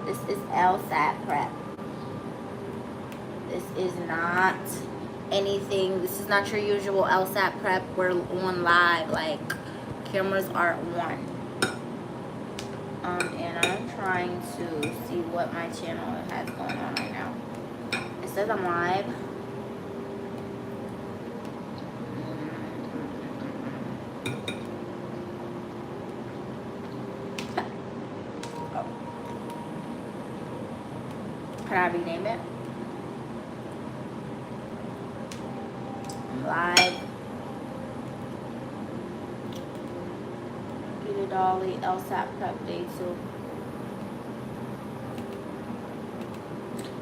This is LSAT prep. This is not anything. This is not your usual LSAT prep. We're on live. Like, cameras are on. And I'm trying to see what my channel has going on right now. It says I'm live. Oh. Can I rename it? I'm live. Dolly, LSAT prep day 2.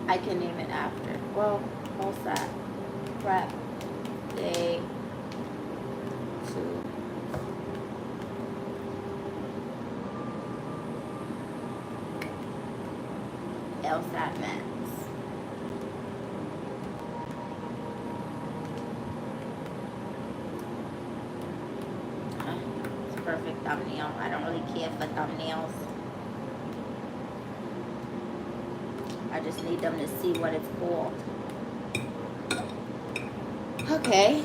I can name it after. Well, LSAT prep day 2. LSAT Max. Perfect thumbnail. I don't really care for thumbnails. I just need them to see what it's called. Okay.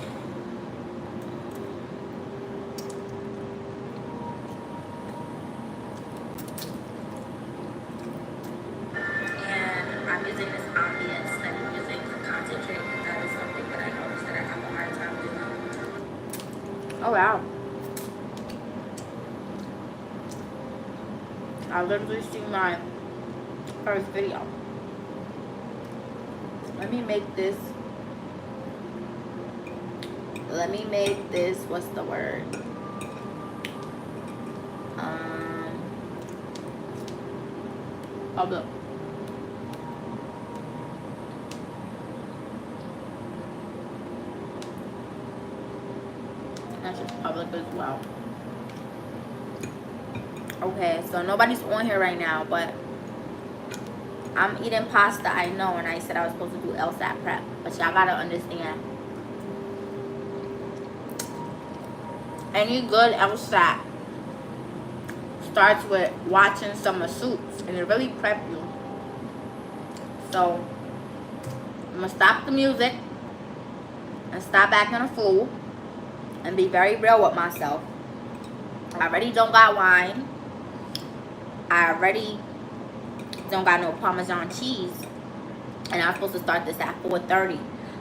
And I'm using this ambience that I'm using to concentrate. That is something that I noticed that I have a hard time doing. Oh wow. I literally see my first video. Let me make this, what's the word? Public. That's just public as well. Okay, so nobody's on here right now, but I'm eating pasta, I know, and I said I was supposed to do LSAT prep, but y'all gotta understand. Any good LSAT starts with watching some of Suits, and it really prep you. So, I'm gonna stop the music and stop acting a fool and be very real with myself. I already don't got wine. I already don't got no Parmesan cheese, and I'm supposed to start this at 4:30.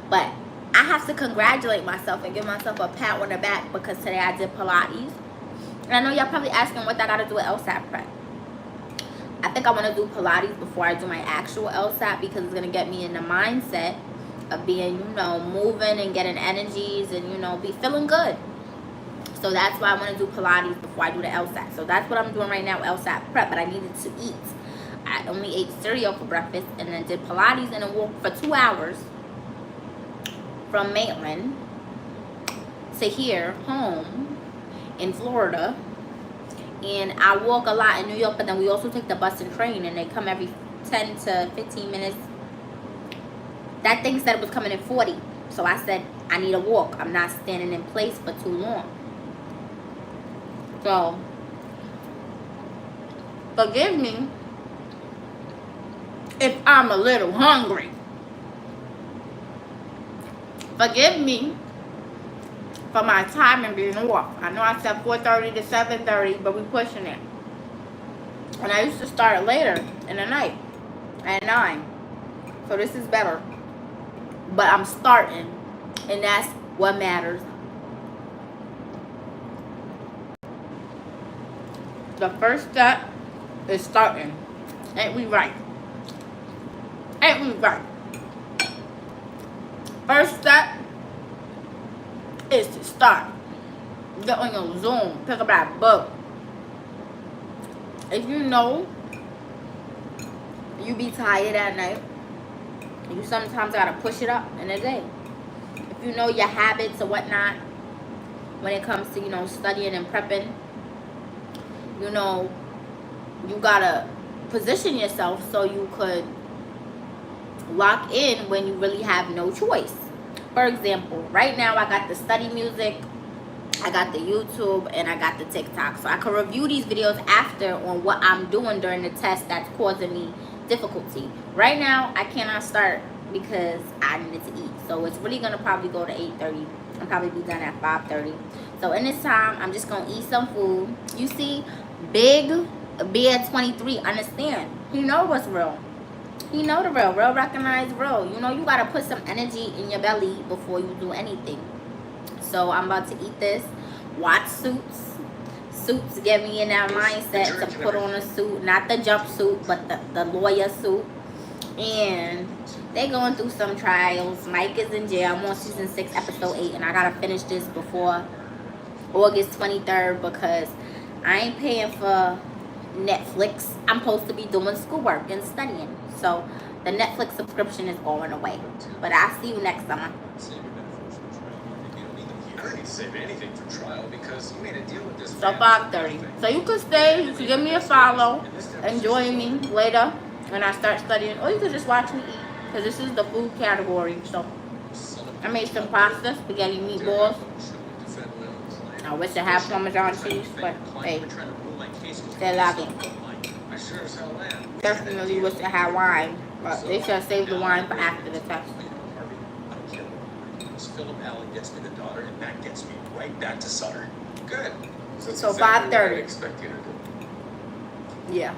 But I have to congratulate myself and give myself a pat on the back because today I did Pilates. And I know y'all probably asking what I got to do with LSAT prep. I think I want to do Pilates before I do my actual LSAT because it's going to get me in the mindset of being, you know, moving and getting energies and, you know, be feeling good. So that's why I want to do Pilates before I do the LSAT. So that's what I'm doing right now, LSAT prep. But I needed to eat. I only ate cereal for breakfast and then did Pilates and then walked for 2 hours from Maitland to here, home in Florida. And I walk a lot in New York, but then we also take the bus and train, and they come every 10 to 15 minutes. That thing said it was coming in 40. So I said, I need a walk. I'm not standing in place for too long. So, forgive me if I'm a little hungry. Forgive me for my timing being off. I know I said 4:30 to 7:30, but we pushing it. And I used to start later in the night at 9. So this is better. But I'm starting, and that's what matters. The first step is starting. Ain't we right? Ain't we right? First step is to start. Get on your Zoom. Pick up that book. If you know you be tired at night, you sometimes gotta push it up in a day. If you know your habits or whatnot when it comes to, you know, studying and prepping, you know, you gotta position yourself so you could lock in when you really have no choice. For example, right now I got the study music, I got the YouTube, and I got the TikTok. So I can review these videos after on what I'm doing during the test that's causing me difficulty. Right now, I cannot start because I needed to eat. So it's really gonna probably go to 8:30 and probably be done at 5:30. So in this time, I'm just gonna eat some food. You see, Big Bear 23 understand. He know what's real. He know the real. Real recognize real. You know, you gotta put some energy in your belly before you do anything. So I'm about to eat this. Watch Suits. Suits get me in that mindset to put on a suit. Not the jumpsuit, but the lawyer suit. And they going through some trials. Mike is in jail. I'm on season 6, episode 8. And I gotta finish this before August 23rd because I ain't paying for Netflix. I'm supposed to be doing schoolwork and studying. So the Netflix subscription is going away. But I'll see you next summer. I don't need to save anything for trial because you made a deal with this. So 5:30. So you can stay. You can give me a follow and join me later when I start studying. Or you can just watch me eat. Because this is the food category. So I made some pasta, spaghetti meatballs. I wish I had Parmesan cheese, but hey, they're lacking. Definitely wish I had wine, but they should save the wine for after the test. Philip Allen gets me the daughter, and that gets me right back to Sutter. Good. So 5:30. Expect you to do. Yeah.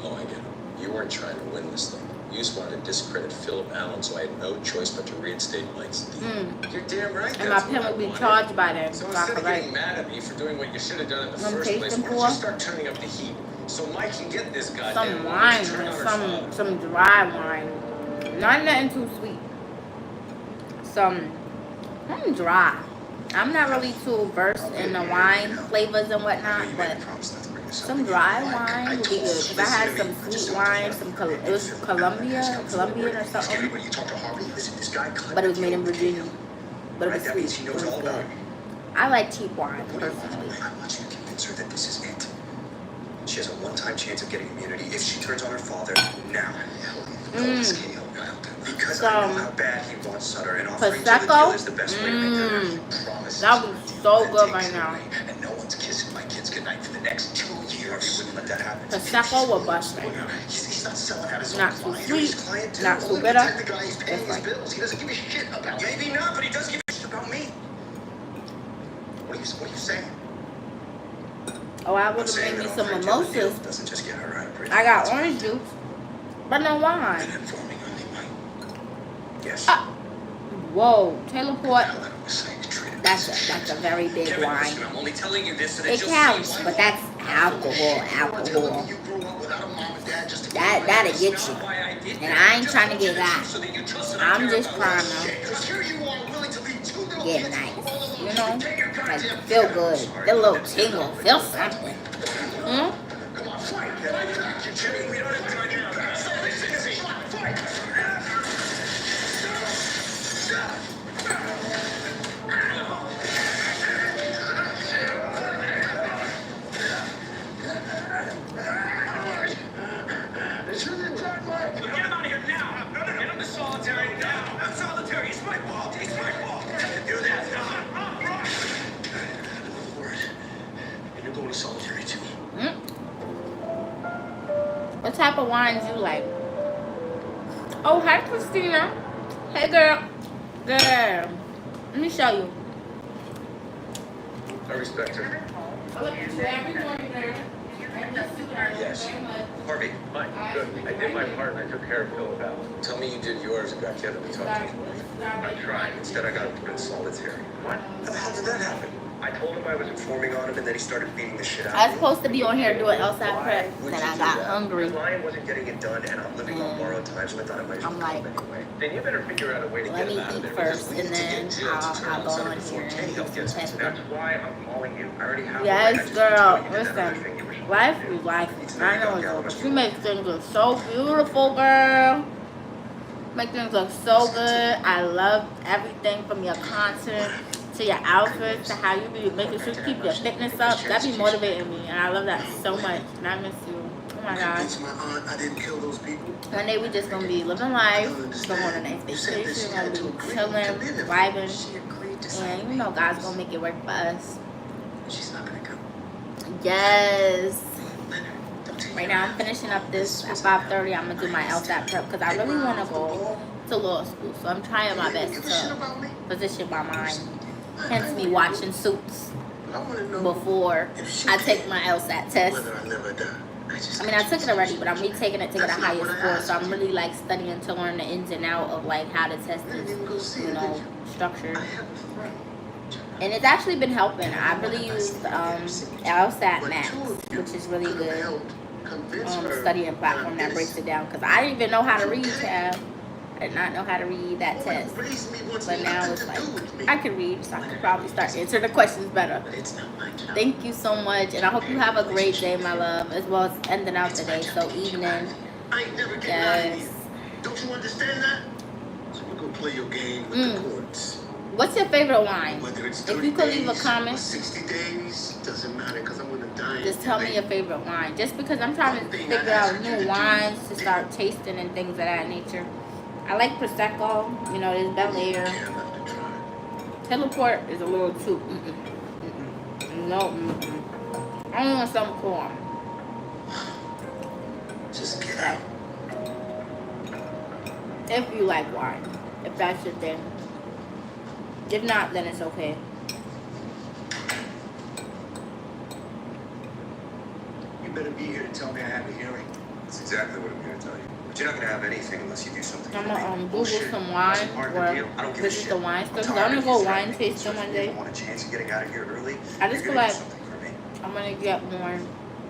Oh, I get it. You weren't trying to win this thing. You just wanted to discredit Philip Allen, so I had no choice but to reinstate Mike's deal. You're damn right. And my pen would be charged by them. So instead of getting mad at me for doing what you should have done in the first place, why don't you start turning up the heat so Mike can get this goddamn some wine, some dry wine, not nothing too sweet. Some dry. I'm not really too versed in the wine flavors and whatnot, but some dry wine would be good. Because I had some sweet wine, it was Colombian or something, but it was made in Virginia. But it was sweet. It was good. I like cheap wine personally. I want you to convince her that this is it. She has a one-time chance of getting immunity if she turns on her father now. Because I know how bad he wants Sutter, and offering to the deal is the best way to make that promise. That would be so good right now. And no one's kissing my kids goodnight for the next 2 years. Wouldn't let that happen. Prosecco will bust right now. He's not selling out his Not own too client. His sweet, client not too only bitter. protect the guy who's paying his That's right. bills. He doesn't give a shit about. Maybe not, but he does give a shit about me. What are you saying? Oh, I would have made me some mimosas. Doesn't just get her out of prison. I got orange juice, but no wine. And informing only Mike. Yes. Whoa, Taylor Port. Now that I was saying to treat it That's a very big Kevin, wine. listen, I'm only telling you this so that It you'll counts, see but why. that's alcohol. You grew up without a mom and dad just to That'll get you. And I ain't trying to get that. so that you trust that I'm I care just about trying you. to 'Cause here you are willing to leave two little get kids nice. all alone You to know? pay your Like, goddamn feel bills. good. Sorry, Feel a little that's tingle. enough. Feel something. Hmm? Come on, fight. Get back. You're kidding. We don't have time to do that. So this is easy. Fight. Get him out of here now! Get him to solitary now! Not solitary, it's my fault! It's my fault! I can do this! And you're going to solitary too. What type of wines you like? Oh, hi, Christina. Hey, girl. Girl. Let me show you. I respect her. I look at you every morning, girl. Yes. Harvey, Mike, good. I did my part and I took care of Philip Allen. tell me you did yours and got Kevin to talk to his wife. I tried. Instead, I got him to put in solitary. What? How the hell did that happen? I told him I was informing on him, and then he started beating the shit out I of was me. supposed to be on here doing LSAT prep, Would then you I do got that? hungry. The client wasn't getting it done, and I'm living on borrowed time, so I thought I might as well I'm come like, anyway. Then you better figure out a way to Let get me him out of eat there. first, because and then I'll go on here and do some testing. that's why I'm calling you. I already have Yes, girl. Listen, life is life. I know it's over. She makes things look so beautiful, girl. Make things look so good. I love everything from your content to your outfits to how you be making sure you keep your fitness up. That be motivating me, and I love that so much. And I miss you. Oh my gosh. Convince my aunt I didn't kill those people. One day we just gonna be living life, going on a nice vacation, gonna be chilling, vibing, and you know God's gonna make it work for us. She's not gonna come. Yes. Leonard, don't Right now I'm finishing up this at 5:30. I'm gonna do my LSAT prep because I really want to go to law school. So I'm trying my best to position my mind. Hence me watching Suits before I take my LSAT test. I mean, I took it already, but I'm retaking it to get a higher score. So I'm really like studying to learn the ins and out of like how the test is, you know, structured. And it's actually been helping. I really used LSAT Max, which is really good studying platform that breaks it down. Because I didn't even know how to read, Tab. I did not know how to read that test. But now it's like, I can read, so I can probably start answering the questions better. Thank you so much. And I hope you have a great day, my love, as well as ending out the day. So evening. Yes. Don't you understand that? So we're going to play your game with the courts. What's your favorite wine? Whether it's If you could leave a comment, 60 days, doesn't matter because I'm going to die. just tell me your favorite wine. Just because I'm trying to figure out new wines to start tasting and things of that nature. I like Prosecco. You know, there's Bel Air. Teleport is a little too. No. I don't want something cool. Just get out. If you like wine. If that's your thing. If not, then it's okay. You better be here to tell me I have a hearing. That's exactly what I'm here to tell you. But you're not going to have anything unless you do something. I'm gonna Google some wine or visit the wine store. I'm gonna go wine tasting one day. Want a chance of getting out of here early? I just feel like I'm gonna get more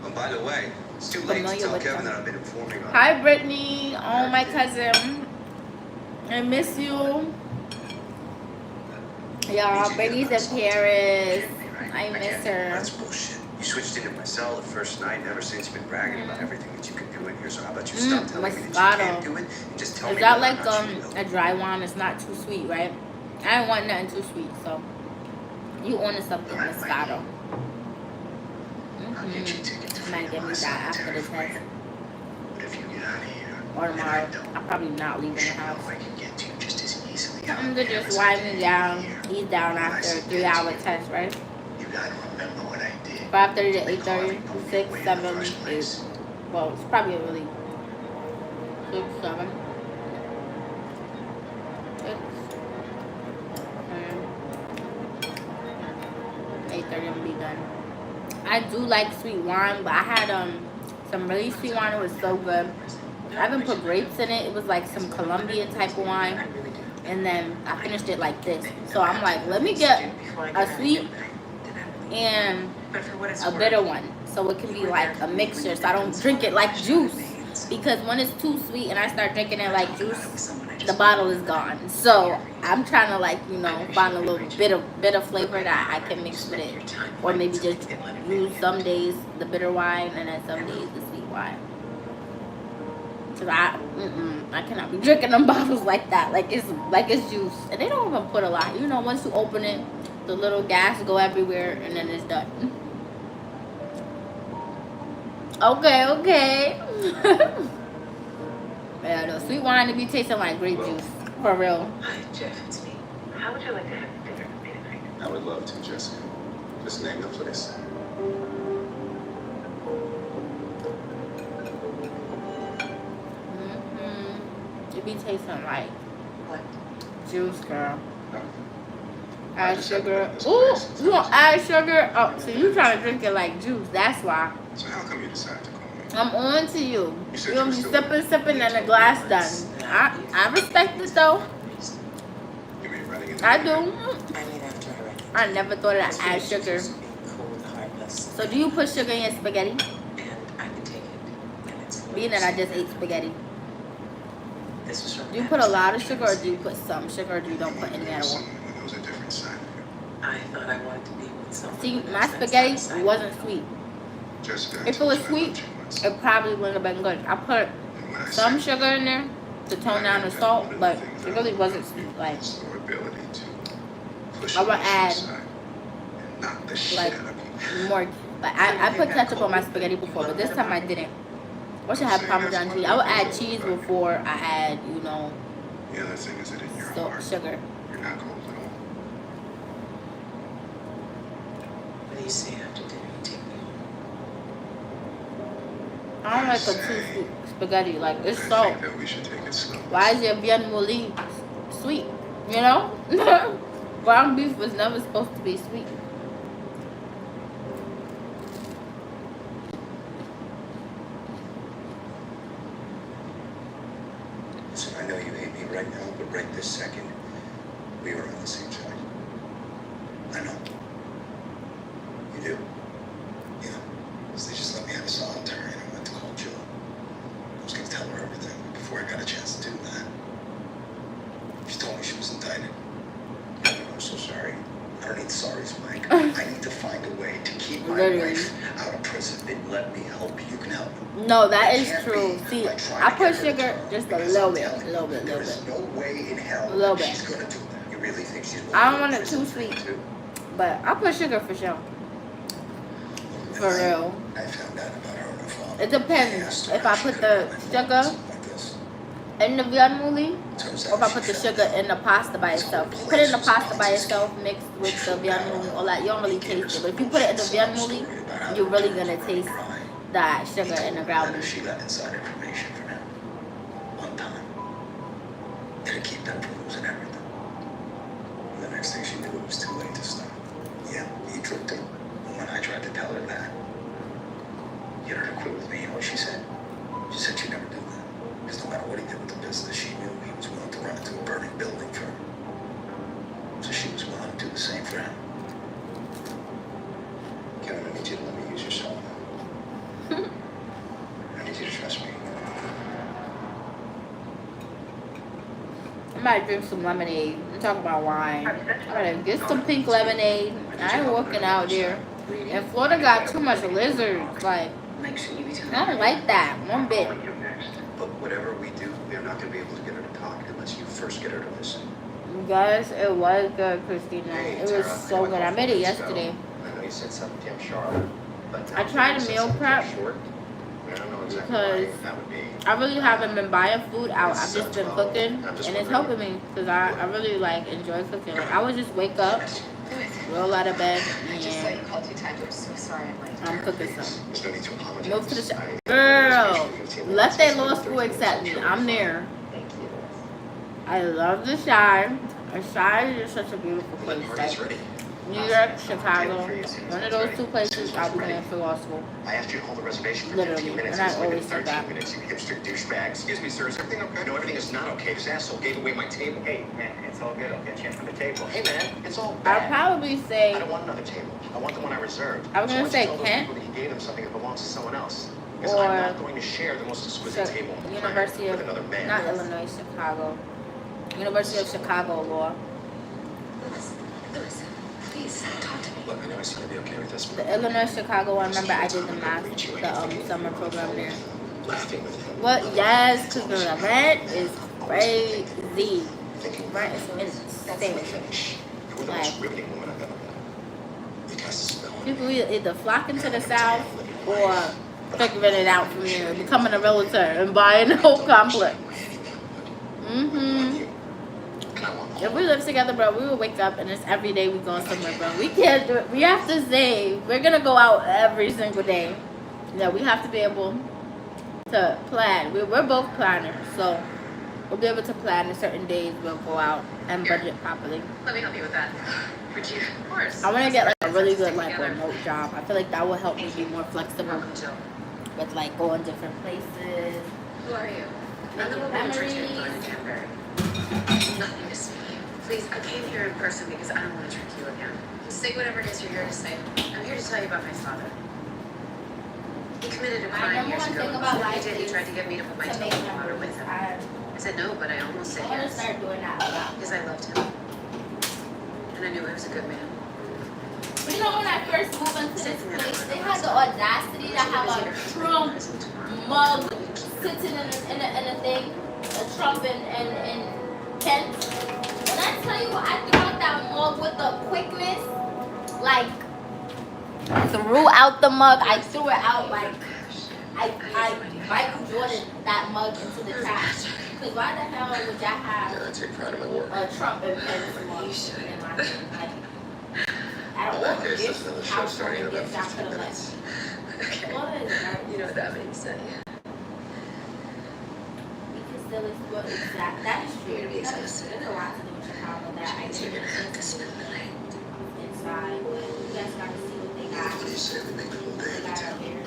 Oh, by the way, it's too late to familiar tell with Kevin them. that I've been informing on. Hi, Brittany. Oh, my cousin. I miss you. Y'all, Brittany's in Paris. I miss her. That's bullshit. You switched into my cell the first night, and ever since you've been bragging about everything that you can do in here. So how about you stop telling me that you can't do it and just tell me Is that whether or like not you will. a dry wine? It's not too sweet, right? I don't want nothing too sweet, so you ordered something Moscato. I'll get you tickets I might get me that after the test. But if you get out of here, Or tomorrow. I'm probably not leaving the house. I can get to you just as easily. Something to just wind me down, ease down after a 3-hour test, right? You gotta remember what I did. 5:30 to 8:30, 6, 7, 8. Well, it's probably a really 6, 7. 8:30 I'm gonna be done. I do like sweet wine, but I had some really sweet wine. It was so good. I haven't put grapes in it. It was like some Colombian type of wine, and then I finished it like this. So I'm like, let me get a sweet and a bitter one, so it can be like a mixture. So I don't drink it like juice, because when it's too sweet and I start drinking it like juice, the bottle is gone. So I'm trying to, like, you know, find a little bitter flavor that I can mix with it, or maybe just use some days the bitter wine and then some days the sweet wine. Cause I cannot be drinking them bottles like that, like it's juice, and they don't even put a lot. You know, once you open it, the little gas go everywhere, and then it's done. Okay. Yeah, the sweet wine to be tasting like grape juice, for real. Hi, Jeff, it's me. How would you like to have dinner with me tonight? I would love to, Jessica. Just name the place. It be tasting like What? juice, girl. No. Add sugar. Ooh, you want add sugar? Oh, so you trying to drink it like juice? That's why. So how come you decided to call me? I'm on to you. You said You gonna you be still- sipping, and the glass done. I respect it though. You mean running into I me? do. I mean, after I read I never thought of add sugar. being cool with heartless. So do you put sugar in your spaghetti? And I can take it. And it's Being that I just ate spaghetti. This was from Do you put a lot of sugar, or do you put some sugar, or do you don't put any at all? Someone who knows a different side of you. I thought I wanted to be with someone. See, who my knows that spaghetti side. wasn't sweet. Jessica, I If it told was you I sweet, loved you once. it probably wouldn't have been good. I put And when I some said sugar in there to tone down the salt, but it really wasn't sweet. Like, it's your ability to push I would emotions add, aside and knock the shit like, out of you. more. Like, I put ketchup on my spaghetti before, but this time I didn't. I should have Parmesan cheese. I would add cheese before I add, you know, The other thing is that in your salt, heart, sugar. you're not cold at all. What do you say after dinner you take me home? I don't like a too sweet spaghetti. Like, it's I salt. think that we should take it slow. Why is your viande mouli sweet? You know? Ground beef was never supposed to be sweet. Listen, I know you hate me right now, but right this second, we are on the same side. I know. You do. Yeah. Because they just let me have a solitary and I went to call Jill. I was going to tell her everything before I got a chance to do that. She told me she was indicted. I'm so sorry. I don't need sorries, Mike. I need to find a way to keep my wife out of prison. Then let me help you. You can help me. No, that It is can't true. be See, by trying I to put get her to sugar talk, just a because little I'm bit, telling you, there is no way in hell A little bit. she's gonna do that. You really think she's going I don't to want it prison too for sweet. too? But I put sugar for sure. For real. I found out about her and her father. It depends. If I put the sugar Like this. in the viande mouli, Turns or if out I put she the found sugar out. in the pasta by itself. If you put it in the pasta by itself mixed with the viande mouli, all that, you don't really taste it. But if you put it in the viande mouli, you're really gonna taste that sugar in the ground That beef. she got inside information from him. One time. It'd keep them from losing everything. And the next thing she knew, it was too late to stop. Yeah, he tricked her. And when I tried to tell her that, Get her to quit with me. You know what she said? she said she'd never do that. Because no matter what he did with the business, she knew he was willing to run into a burning building for her. So she was willing to do the same for him. Kevin, I need you to let me use your cell now. I need you to trust me. I might drink some lemonade. I'm talking about wine. I gotta get some pink lemonade. I ain't working out there. And Florida got too much lizards. Like, Mike, shouldn't you be telling I don't like that one bit. But whatever we do, we are not going to be able to get her to talk unless you first get her to listen. Guys, it was good, Christina. Hey, It was Tara, so I good. I made it yesterday. I know you said something to Charlotte, but I tried to meal prep I don't know exactly because why that would be. I really haven't been buying food out. I've just been cooking, and it's helping me because I really like enjoy cooking. Like, I would just wake up, roll out of bed, I just saw you and call 2 times. I'm so sorry. I'm late. I'm cooking something. There's no need to apologize. Move to the shop. Girl, let that law school accept me. I'm there. Thank you. I love the Shy. The Shy is such a beautiful place. Party's Like, ready. New York, Chicago, one of those two places I'll be going for law school. I asked you to hold the reservation for Literally, 15 minutes. and I It's waited always said 13 that. minutes, you hipster douchebag. Excuse me, sir, is everything okay? No, everything is not okay. This asshole gave away my table. Hey, man, it's all good. I'll get you another table. Hey, man, it's all I'll bad. probably I say, don't want another table. I want the one I reserved. I was gonna So why say don't you tell those Kent, people that he gave them something that belongs to someone else. Because or I'm not going to share the most exquisite table on the planet University of, with another man. not Illinois, Chicago. University of Chicago law. Lewis, please talk to me. Look, I know it's going to be okay with this. The Illinois, Chicago one, remember I did the math, the summer program there. Laughing with him. What? Yes, because the rent is crazy. Rent is insane. Finish. You were the Like, most riveting woman I've ever met. You cast a spell on me. people either flocking to the South or figuring it out from there, becoming a realtor and buying the whole complex. Mm-hmm. If we live together, bro, we would wake up and it's every day we going somewhere, bro. We can't do it. We have to say we're gonna go out every single day. Yeah, we have to be able to plan. We're both planners, so we'll be able to plan the certain days we'll go out and budget properly. Let me help you with that. Would you? Of course. I want to get like a really good like remote job. I feel like that will help me be more flexible Welcome, Jill. with like going different places. Who are you? I'm the Making woman who memories. returned in Canterbury. Nothing to see. Please, I came here in person because I don't want to trick you again. Say whatever it is you're here to say. I'm here to tell you about my father. He committed a crime number years one ago. thing about Before he life did, he is tried to get me to put my to toe make in the water with memories. him. I said no, but I almost said I want to yes. start doing that a lot. Because I loved him. And I knew he was a good man. But you know, when I first moved into this place, they had the audacity to have a Trump mug sitting in a thing, a Trump and Kent. When I tell you, I threw out that mug with the quickness, like threw out the mug. I threw it out like I Michael Jordan that mug into the trash. Cause why the hell would y'all have Yeah, I take pride in my work. a Trump and Pence mug You should. in my thing? Like, I don't In that know. case, this is another show starting in about 15 minutes. Okay. What is that? know what that means, don't you? We can still explore exact. That is true. You're gonna be That is exhausted. true. There's a lot to do in Chicago that I Means you're didn't gonna have to get spend the night. inside, but you guys got to see what they got. What do you say we make the whole What day they in got town? out there.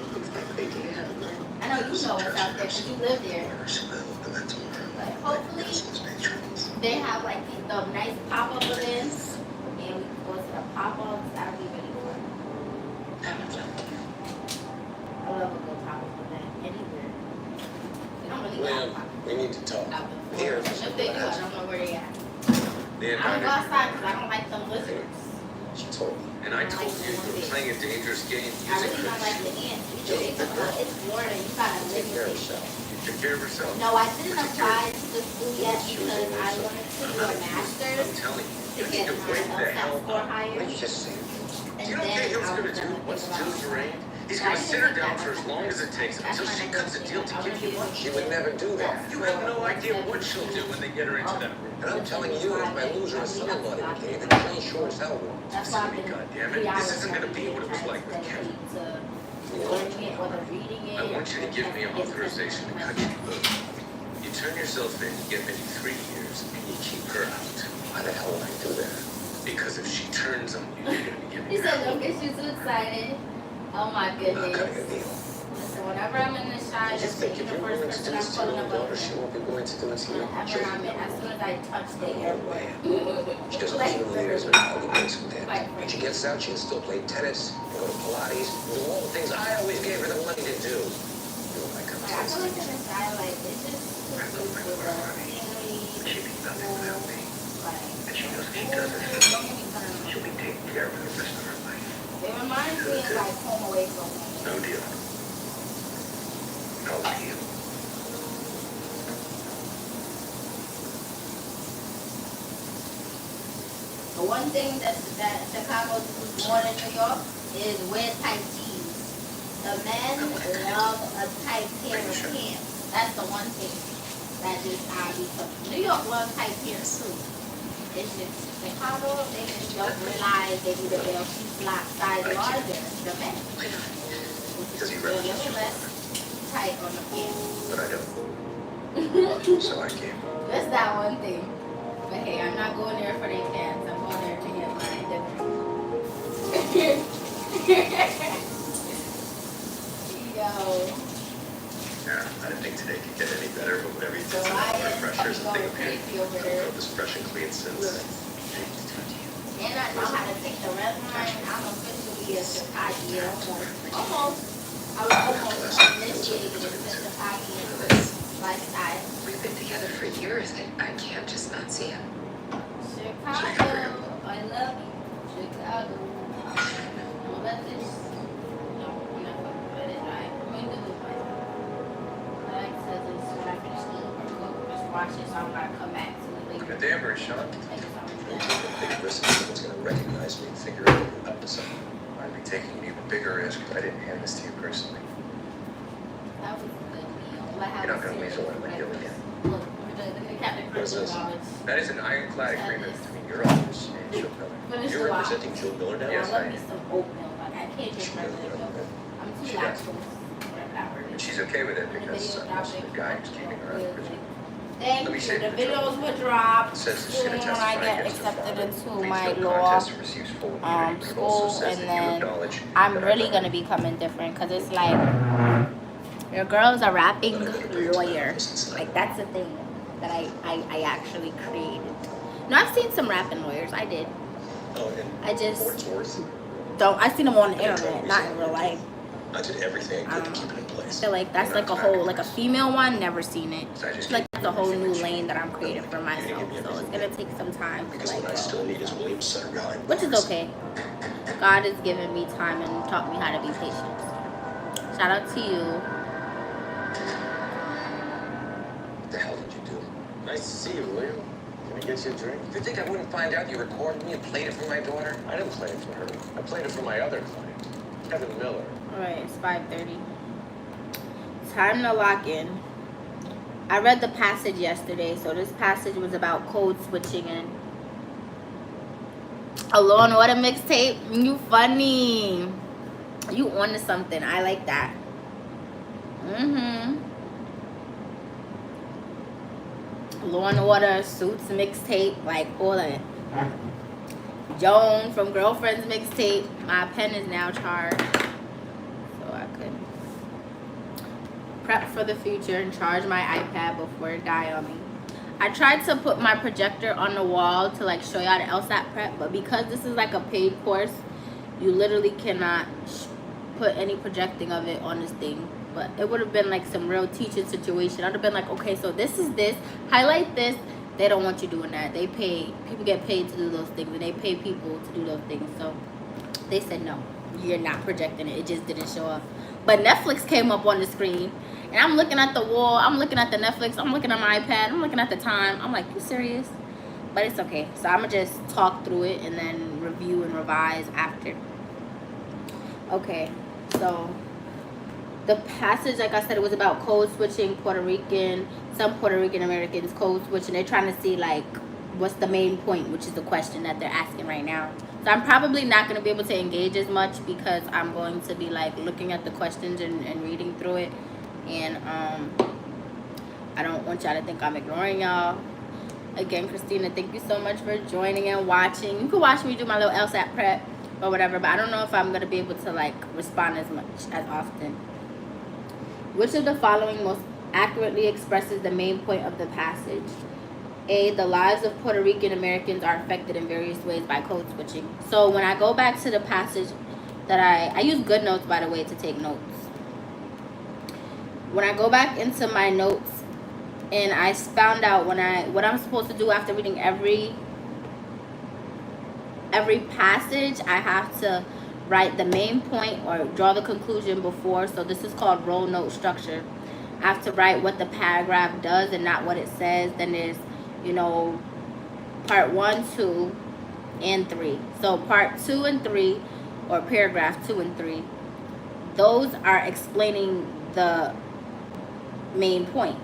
They do have one. I know you know what's out there because you live there. Where she live, but then tomorrow. But hopefully Magnificent patrons. they have like the nice pop-up events and we can go to the pop-ups. That would be really fun. I would love to. I love a good pop-up event anywhere. They don't really Ma'am, got pop-up we need to talk. out there. Here. If they do, I don't know where they at. They I don't go invited outside because I don't like them lizards. She told me. and I told you you were playing a dangerous game I using really don't her. like the ants either. They talk about it's Florida. You gotta Take care of limit it. yourself. You took care of herself. No, I didn't apply to the school yet because I wanted to do a I'm master's telling you, to you need get to my wake the LSAT hell score up. higher. What did you just say? And You know what then Cahill's I gonna was do gonna once think Till's about arraigned? He's So I gonna didn't sit her think down that for was as long as it takes That's until my she next cuts a thing. deal to I give wanna you do money. She would never do that. You have no idea what she'll do when they get her into that room. And I'm telling you, if my loser is son-in-law to be David, she sure as hell won't. That's why I've been Goddammit, this isn't gonna be what it was like with Kim. to learning it, whether reading it. I want you to give me authorization to cut you loose. You turn yourself in, you get maybe 3 years, and you keep her out. Why the hell would I do that? Because if she turns on you, you're gonna be He giving said, her. don't get you too excited. Oh my I'm not cutting a goodness. deal. Listen, whenever I'm in the shot, I just just think the if you're first willing to do person I'm this to your pulling own up daughter, with. she won't be willing to do it to you. Whenever I'm in, as soon as I touch the Oh, airport. man. She doesn't Like, feel leaders when all the breaks from Like, that. When she gets out, she can still play tennis, and go to Pilates, and do all the things I always gave her the money to do. You know, I come Like, I to feel like in the shy, like, it's just too close with the scenery, She'd be nothing without me. like, And she knows if she does this, don't get me started. she'll be taken care of for the rest of her life. It reminds me of like home away from home. No deal. No deal. The one thing that Chicago does more than New York is wear tight jeans. The men love a tight pair of pants. That's the one thing that just New York loves tight pants too. It's just Chicago, they just don't realize they need to wear a few size larger. The men. Does he They're a really? little less tight on the pants. But I don't. So I came. Just that one thing. But hey, I'm not going there for their pants. I'm going there to get mine different. Yo. Yeah, I didn't think today could get any better, but whatever you So did, I some am pressures and going things. crazy over I there. felt this fresh and clean since. And I know how to take the red line. I'm officially a Chicago. Almost. I was almost initiated into Chicago lifestyle. We've been together for years. I can't just not see him. Chicago, I love you. Chicago. No, let this. No, I'm not going to let it die. I'm going to do myself. Like says this when I finish eating or cook, just watch it so I'm going to come back to it later. Good day, very Sean. Take something. Big risk that someone's gonna recognize me and figure out I'm up to something. I'd be taking an even bigger risk if I didn't hand this to you personally. That was a good meal. What happened? You're not gonna leave someone like you again. Look, the Captain What's Crunch this? knowledge. That is an ironclad agreement between your office and Joe Miller. Finish You're the representing Jill Miller now? Yes, I I love me am. some oatmeal. Like, I can't drink regular milk. I'm too She does. lactose. Whatever it And is. she's okay with it And the because video most of dropping. the guy who's keeping her out of prison. Thank Let me you. say The the videos were dropped Says that she's soon gonna when testify I get against her accepted father. into Pleads my no law contest and receives full immunity, but it also school, says and that you then acknowledge I'm that really I've gonna be coming different because it's like your girl's a rapping lawyer. Like that's the thing that I actually created. No, I've seen some rapping lawyers. I did. Oh, and I just Wordsworth. don't. I've seen them on the internet, not in real life. I did everything I could to keep it in I place. feel like that's like a whole, like a female one. Never seen it. It's like that's a whole new lane that I'm creating for myself. So it's gonna take some time to Because like what I grow. still need is William Sutter behind Which is bars. okay. God has given me time and taught me how to be patient. Shout out to you. What the hell did you do? Nice to see you, William. Can I get you a drink? You think I wouldn't find out you recorded me and played it for my daughter? I didn't play it for her. I played it for my other client, Kevin Miller. Alright, it's 5:30. Time to lock in. I read the passage yesterday, so this passage was about code switching and Alone, what a mixtape. You funny. You on to something. I like that. Law and Order, Suits mixtape, like all of it. Joan from Girlfriends mixtape. My pen is now charged, so I could prep for the future and charge my iPad before it die on me. I tried to put my projector on the wall to like show y'all the LSAT prep, but because this is like a paid course, you literally cannot put any projecting of it on this thing. But it would have been like some real teaching situation. I'd have been like, okay, so this is this, highlight this. They don't want you doing that. They pay, people get paid to do those things, and they pay people to do those things. So they said, no, you're not projecting it. It just didn't show up. But Netflix came up on the screen, and I'm looking at the wall. I'm looking at the Netflix. I'm looking at my iPad. I'm looking at the time. I'm like, you serious? But it's okay. So I'm going to just talk through it and then review and revise after. Okay, so the passage, like I said, it was about code switching Puerto Rican, some Puerto Rican Americans code switching. They're trying to see like what's the main point, which is the question that they're asking right now. So I'm probably not going to be able to engage as much because I'm going to be like looking at the questions and reading through it. And I don't want y'all to think I'm ignoring y'all. Again, Christina, thank you so much for joining and watching. You can watch me do my little LSAT prep or whatever, but I don't know if I'm going to be able to like respond as much as often. Which of the following most accurately expresses the main point of the passage? A, the lives of Puerto Rican Americans are affected in various ways by code switching. So when I go back to the passage that I use GoodNotes, by the way, to take notes. When I go back into my notes and I found out what I'm supposed to do after reading every passage, I have to write the main point or draw the conclusion before. So this is called roll note structure. I have to write what the paragraph does and not what it says. Then there's, you know, part 1, 2, and 3. So part 2 and 3, or paragraph 2 and 3, those are explaining the main point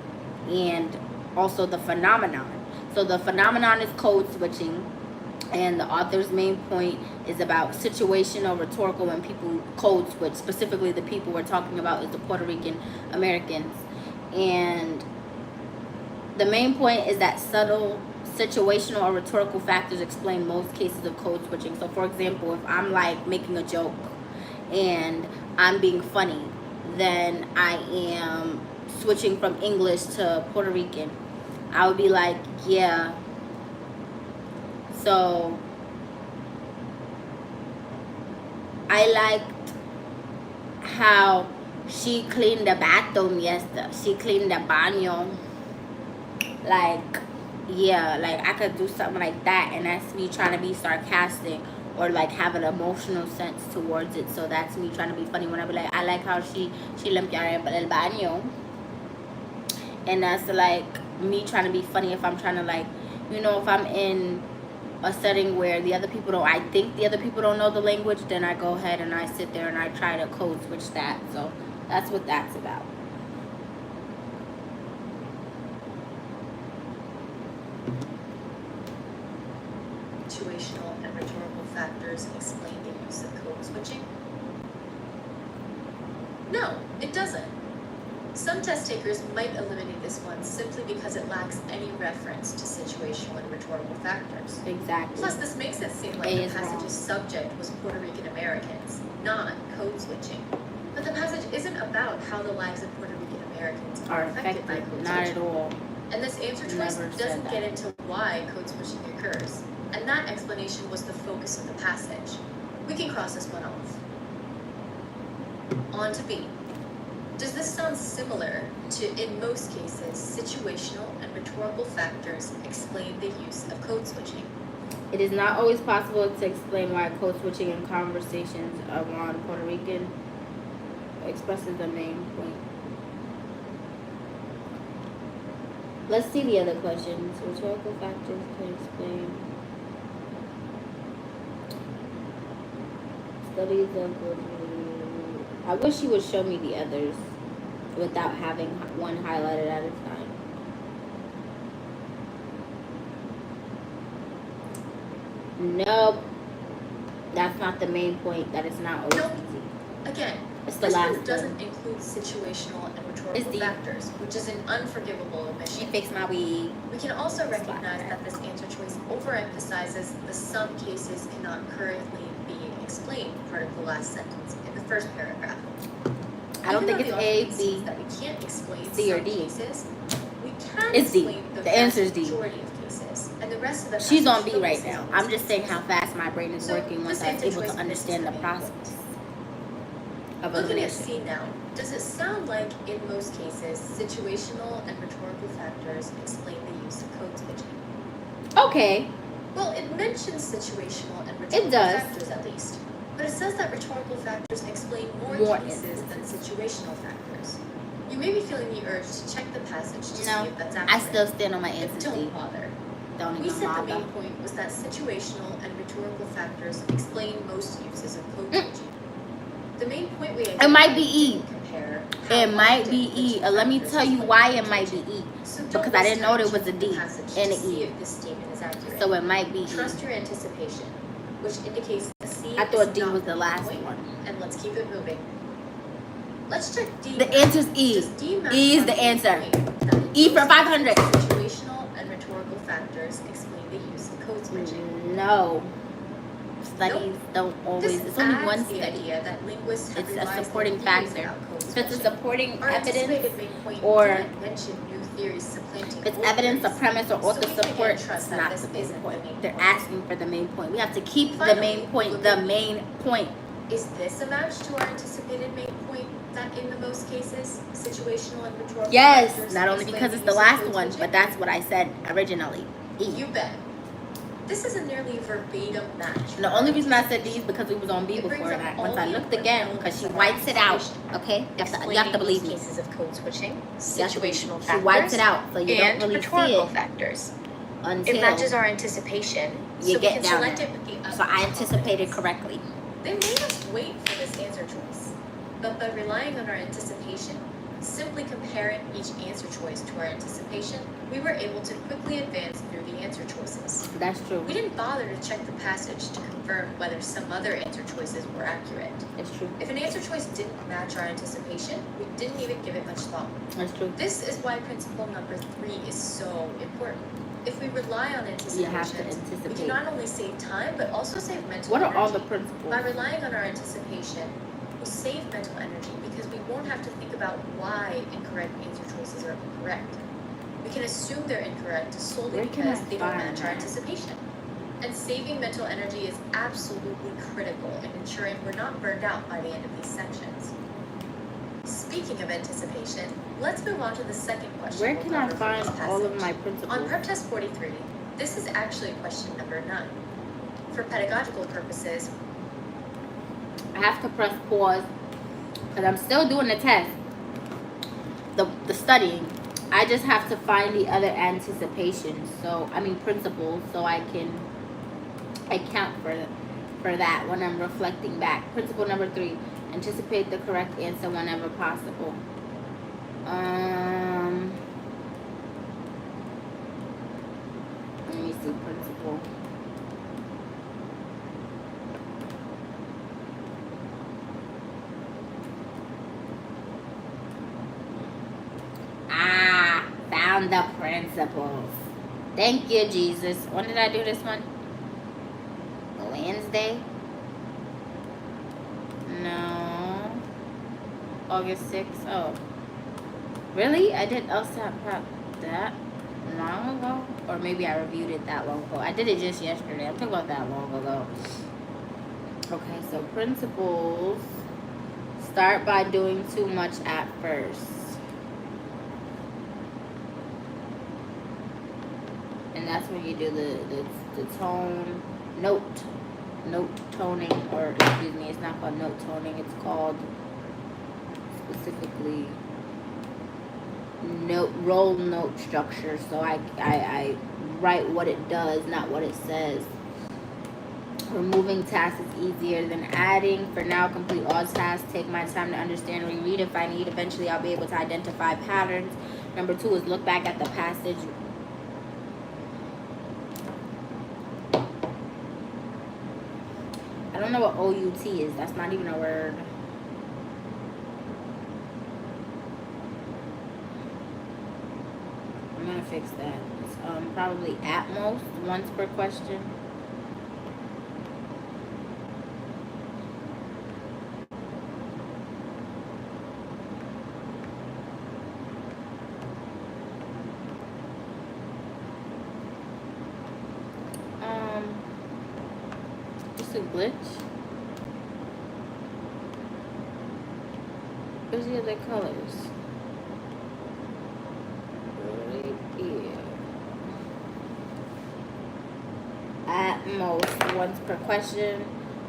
and also the phenomenon. So the phenomenon is code switching, and the author's main point is about situational rhetorical when people code switch. Specifically, the people we're talking about is the Puerto Rican Americans. And the main point is that subtle situational or rhetorical factors explain most cases of code switching. So for example, if I'm like making a joke and I'm being funny, then I am switching from English to Puerto Rican. I would be like, yeah, so I liked how she cleaned the bathroom yesterday. She cleaned the baño. Like, yeah, like I could do something like that, and that's me trying to be sarcastic or like have an emotional sense towards it. So that's me trying to be funny when I be like, I like how she limpió el baño. And that's like me trying to be funny if I'm trying to, like, you know, if I'm in a setting where the other people don't, I think the other people don't know the language, then I go ahead and I sit there and I try to code switch that. So that's what that's about. Situational and rhetorical factors explain the use of code switching? No, it doesn't. Some test takers might eliminate this one simply because it lacks any reference to situational and rhetorical factors. Exactly. Plus, this makes it seem like the passage's subject was Puerto Rican Americans, not code switching. But the passage isn't about how the lives of Puerto Rican Americans are affected by code not switching. at all. And this answer choice doesn't get into why code switching occurs. And that explanation was the focus of the passage. We can cross this one off. On to B. Does this sound similar to, in most cases, situational and rhetorical factors explain the use of code switching? It is not always possible to explain why code switching in conversations around Puerto Rican expresses the main point. Let's see the other questions. Rhetorical factors can explain studies of. I wish you would show me the others without having one highlighted at a time. Nope. That's not the main point. That is not always Nope. easy. Again, It's the this last one doesn't include situational and rhetorical the- factors, which is an unforgivable She omission. fixed my wig. We can also recognize that this answer choice overemphasizes the some cases cannot currently be explained part of the last sentence in the first paragraph. I don't think Even it's though the A, author B, concedes that we can't explain C, or some D. cases, we can It's D. explain the The answer is vast D. majority of cases, and the rest of the She's on passage B right focuses now. on I'm these just saying cases. how fast my brain is So, working once this I was answer able choice to understand the misses the main process of Looking at elimination. C now, does it sound like in most cases situational and rhetorical factors explain the use of code switching? Okay. Well, it mentions situational and rhetorical does. factors at least, but it says that rhetorical factors explain more More cases than situational factors. You may be feeling the urge to check the passage to No, see if that's I accurate. still stand on my But answer D. don't bother. Don't We even said the bother. main point was that situational and rhetorical factors explain most uses of code switching. The main point we It might be E. didn't compare how It might often be which E. Let me factors tell you explain why code it might be switching. E. So don't Because I waste didn't know time there was a checking the D passage and to an see E. if this statement is accurate. So it might be E. Trust your anticipation, which indicates that C I thought is D not was the last point, one. and let's keep it moving. Let's check D. The answer's E. Does D match E is our the main answer. point that in E for most 500. cases, situational and rhetorical factors explain the use of code switching. No. Studies don't always. This It's only adds one the study. idea that linguists have It's a realized supporting their theories factor. about code If it's a switching. supporting Our evidence, anticipated main point or didn't mention new theories supplanting if it's old evidence, a theories. premise, or So author we can support, again trust it's that not this the main isn't point. the main They're point. asking for the main point. We have to keep the Finally, main point. look The at main point. Is this a match to our anticipated main point that in the most cases, situational and rhetorical Yes, factors not only explain because the it's the use of last code one, switching? but that's what I said originally. E. You bet. This is a nearly verbatim match. And the only reason I said D is because we was on B It brings before up that. all Once I the looked important again, elements because she of our wipes it out. anticipation. Okay, you have to believe me. cases of code switching, You have to situational believe me. She factors, wipes it out, so you don't and really rhetorical see it factors. until It matches our anticipation, you so we get can down select there. it with the So I utmost anticipated confidence. correctly. They made us wait for this answer choice, but by relying on our anticipation, simply comparing each answer choice to our anticipation, we were able to quickly advance through the answer choices. That's true. We didn't bother to check the passage to confirm whether some other answer choices were accurate. It's true. If an answer choice didn't match our anticipation, we didn't even give it much thought. That's true. This is why principle number 3 is so important. If we rely on You anticipation, have to we can anticipate. not only save time, but also save mental What are energy. all the principles? By relying on our anticipation, we save mental energy because we won't have to think about why incorrect answer choices are incorrect. We can assume they're incorrect solely Where can because I they don't find match our that? anticipation. And saving mental energy is absolutely critical in ensuring we're not burned out by the end of these sections. Speaking of anticipation, let's move on to the second question. Where we'll can I cover for find this all of passage. my On principles? prep test 43, this is actually question number 9. For pedagogical purposes, I have to press pause because I'm still doing the test. The studying. I just have to find the other anticipations. So I mean principles, so I can account for that when I'm reflecting back. Principle number 3: anticipate the correct answer whenever possible. Let me see principle. Found the principles. Thank you, Jesus. When did I do this one? Wednesday? No. August 6th. Oh. Really? I did LSAT prep that long ago? Or maybe I reviewed it that long ago. I did it just yesterday. I'm talking about that long ago. Okay, so principles. Start by doing too much at first. And that's when you do the tone, note toning, or excuse me, it's not called note toning, it's called specifically roll note structure. So I write what it does, not what it says. Removing tasks is easier than adding. For now, complete all tasks. Take my time to understand and reread if I need. Eventually, I'll be able to identify patterns. Number 2 is look back at the passage. I don't know what OUT is. That's not even a word. gonna fix that. It's probably at most once per question. Just a glitch. Where's the other colors? Right here. At most once per question.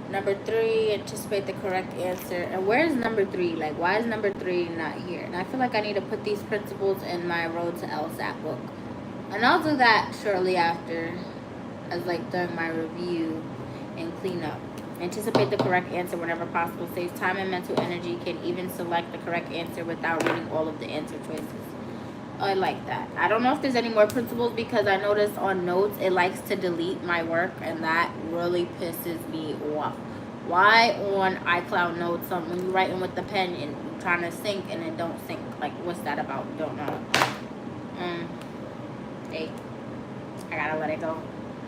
Number 3, anticipate the correct answer. And where's number 3? Like, why is number 3 not here? And I feel like I need to put these principles in my Road to LSAT book. And I'll do that shortly after, as like during my review and cleanup. Anticipate the correct answer whenever possible. Saves time and mental energy. Can even select the correct answer without reading all of the answer choices. I like that. I don't know if there's any more principles because I noticed on notes it likes to delete my work, and that really pisses me off. Why on iCloud notes when you're writing with the pen and you're trying to sync and it don't sync? Like, what's that about? Don't know. Hey, I gotta let it go.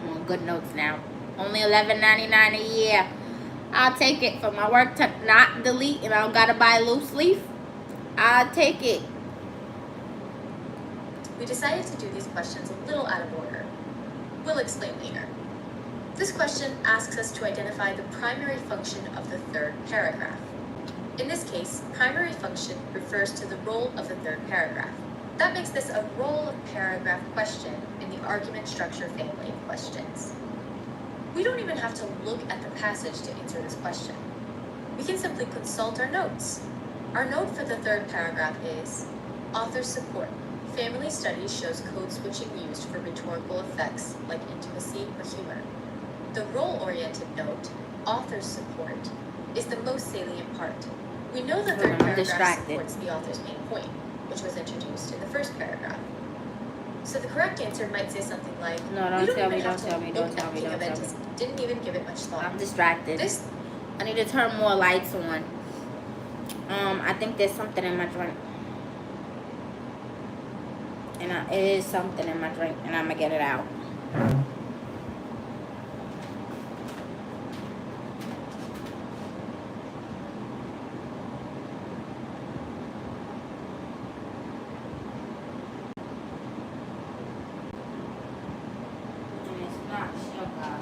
I'm on good notes now. Only $11.99 a year. I'll take it for my work to not delete, and I don't gotta buy a loose leaf. I'll take it. We decided to do these questions a little out of order. We'll explain later. This question asks us to identify the primary function of the third paragraph. In this case, primary function refers to the role of the third paragraph. That makes this a role of paragraph question in the argument structure family of questions. We don't even have to look at the passage to answer this question. We can simply consult our notes. Our note for the third paragraph is, author's support. Family studies shows code switching used for rhetorical effects like intimacy or humor. The role-oriented note, author's support, is the most salient part. We know the third paragraph supports the author's main point, which was introduced in the first paragraph. So the correct answer might say something like, no, don't tell me, don't tell me, don't tell me, don't tell me. Didn't even give it much thought. I'm distracted. I need to turn more lights on. I think there's something in my drink. And it is something in my drink, and I'm gonna get it out. And it's not sugar.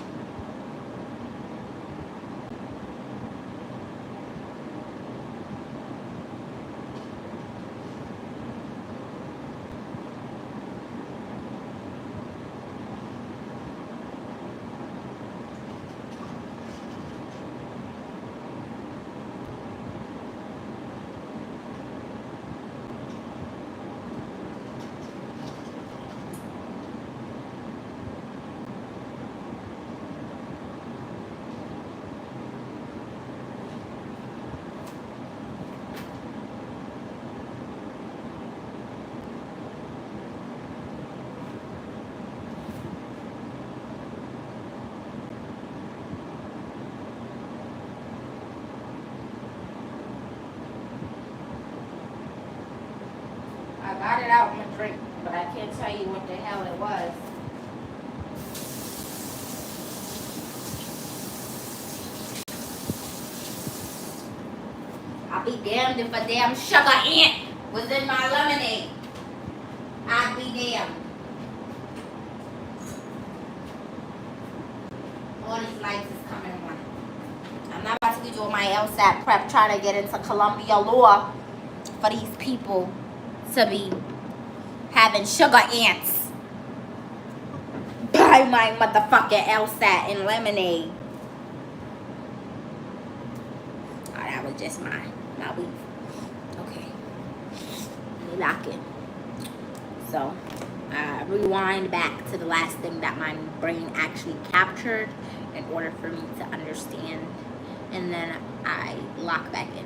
I got it out in my drink, but I can't tell you what the hell it was. I'll be damned if a damn sugar ant was in my lemonade. I'd be damned. All these lights is coming on. I'm not about to be doing my LSAT prep trying to get into Columbia law for these people to be having sugar ants by my motherfucking LSAT and lemonade. Oh, that was just my weave. Okay. Let me lock in. So, rewind back to the last thing that my brain actually captured in order for me to understand. And then I lock back in.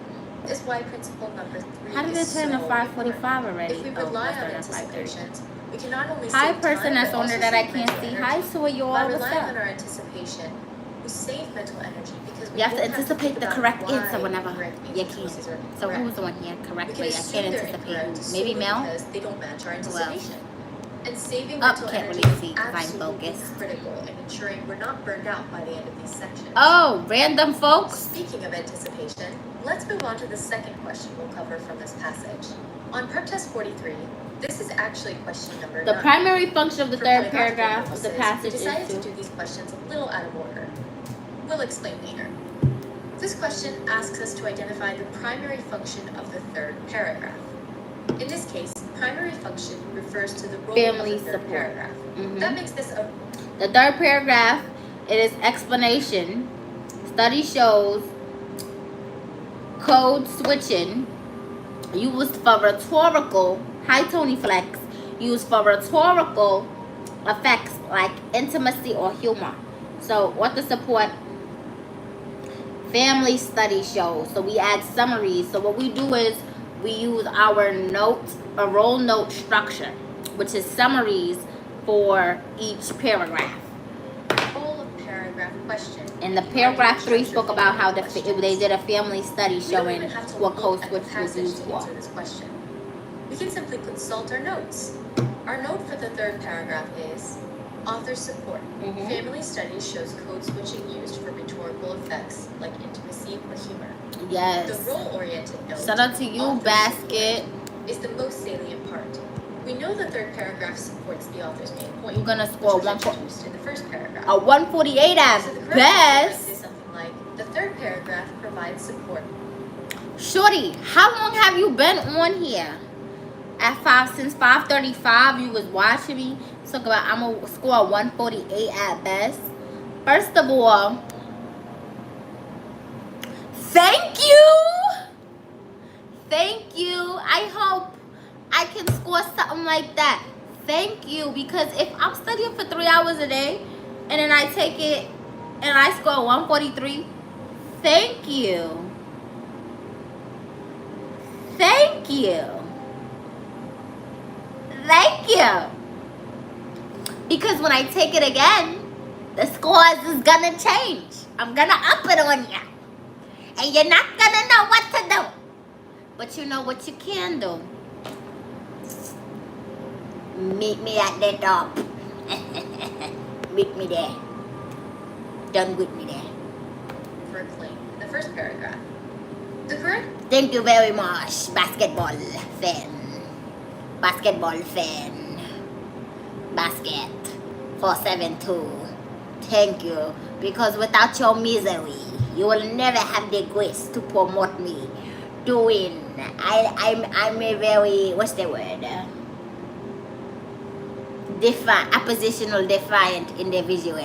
Is why principle number 3 How did it turn to 5:45 already? If we rely on anticipations, we can not only Hi, save person time, that's but on also there that I save can't mental see. energy. Hi, so you By all what's relying on up? our anticipation, we save mental energy because we You have to won't anticipate think the about correct why answer whenever correct you answer can. choices are So incorrect. who's on here We can correctly? I assume can't they're anticipate incorrect who. Maybe solely Mel? because they don't match our Who else? anticipation. And saving Oh, mental can't energy really is see 'cause I'm absolutely focused. critical in ensuring we're not burned out by the end of these sections. Oh, random folks. Speaking of anticipation, let's move on to the second question we'll cover from this passage. On prep test 43, this is actually question number 9. The primary function of the For third pedagogical paragraph of the purposes, passage we decided is to to... do these questions a little out of order. We'll explain later. This question asks us to identify the primary function of the third paragraph. In this case, primary function refers to the role Family of the third support. paragraph. That makes this a The third paragraph, it is explanation. Study shows code switching used for rhetorical, hi Tony Flex, used for rhetorical effects like intimacy or humor. So what the support family study shows. So we add summaries. So what we do is we use our a roll note structure, which is summaries for each paragraph. whole of paragraph question. And the paragraph 3 spoke about how they did a family study We don't showing even have to what code look at the switch was passage used to for. answer this question. We can simply consult our notes. Our note for the third paragraph is author support. Family studies shows code switching used for rhetorical effects like intimacy or humor. Yes. The role-oriented note, Shout out to you, author Basket. support, is the most salient part. We know the third paragraph supports the author's main point. You're gonna score which was 1 introduced in the first paragraph. a 148 at So the correct answer might say best. something like, the third paragraph provides support. Shorty, how long have you been on here? Since 5:35, you was watching me. Talk about I'm gonna score 148 at best. First of all, thank you. Thank you. I hope I can score something like that. Thank you, because if I'm studying for 3 hours a day and then I take it and I score 143, thank you. Thank you. Thank you. Because when I take it again, the scores is gonna change. I'm gonna up it on you. And you're not gonna know what to do. But you know what you can do. Meet me at the top. Meet me there. Done with me there. For a claim in the first paragraph. The correct Thank you very much, basketball fan. Basketball fan. Basket 472. Thank you. Because without your misery, you will never have the grace to promote me to win. I'm a very, what's the word? Oppositional defiant individual.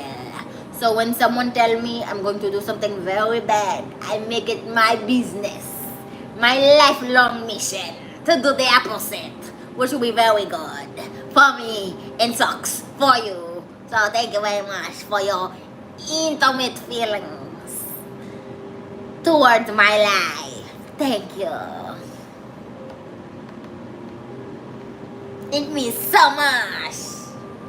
So when someone tell me I'm going to do something very bad, I make it my business, my lifelong mission to do the opposite, which will be very good for me and sucks for you. So thank you very much for your intimate feelings towards my life. Thank you. It means so much.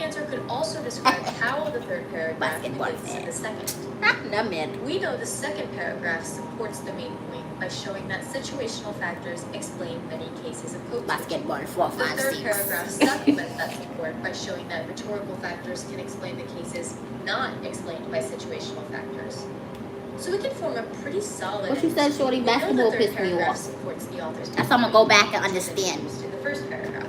answer could also describe how the third paragraph Basketball relates to fan. the second. No man. We know the second paragraph supports the main point by showing that situational factors explain many cases of code switching. Basketball 4, The 5, third 6. paragraph supplements that support by showing that rhetorical factors can explain the cases not explained by situational factors. So we can form a pretty solid. What you said, shorty? We know the Basketball third pissed me paragraph off. supports the author's That's how I'm gonna go back and which was understand. introduced in the first paragraph.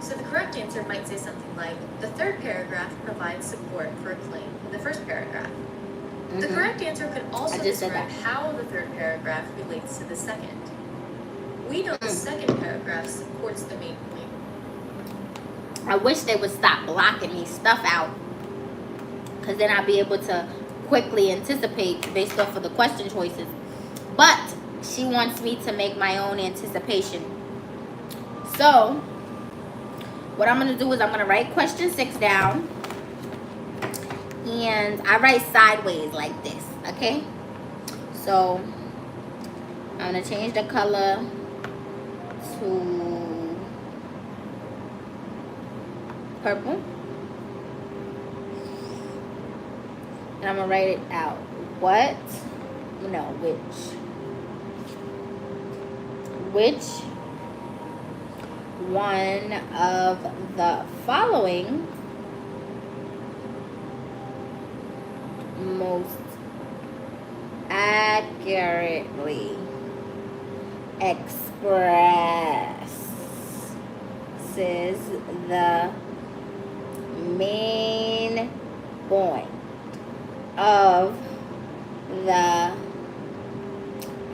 So the correct answer might say something like, the third paragraph provides support for a claim in the first paragraph. The correct answer could also I just said describe how the third paragraph relates to the second. We know the second paragraph supports the main point. I wish they would stop blocking me stuff out, because then I'd be able to quickly anticipate based off of the question choices. But she wants me to make my own anticipation. So what I'm going to do is I'm going to write question 6 down. And I write sideways like this, okay? So I'm going to change the color to purple. And I'm going to write it out. What? No, which one of the following most accurately expresses the main point of the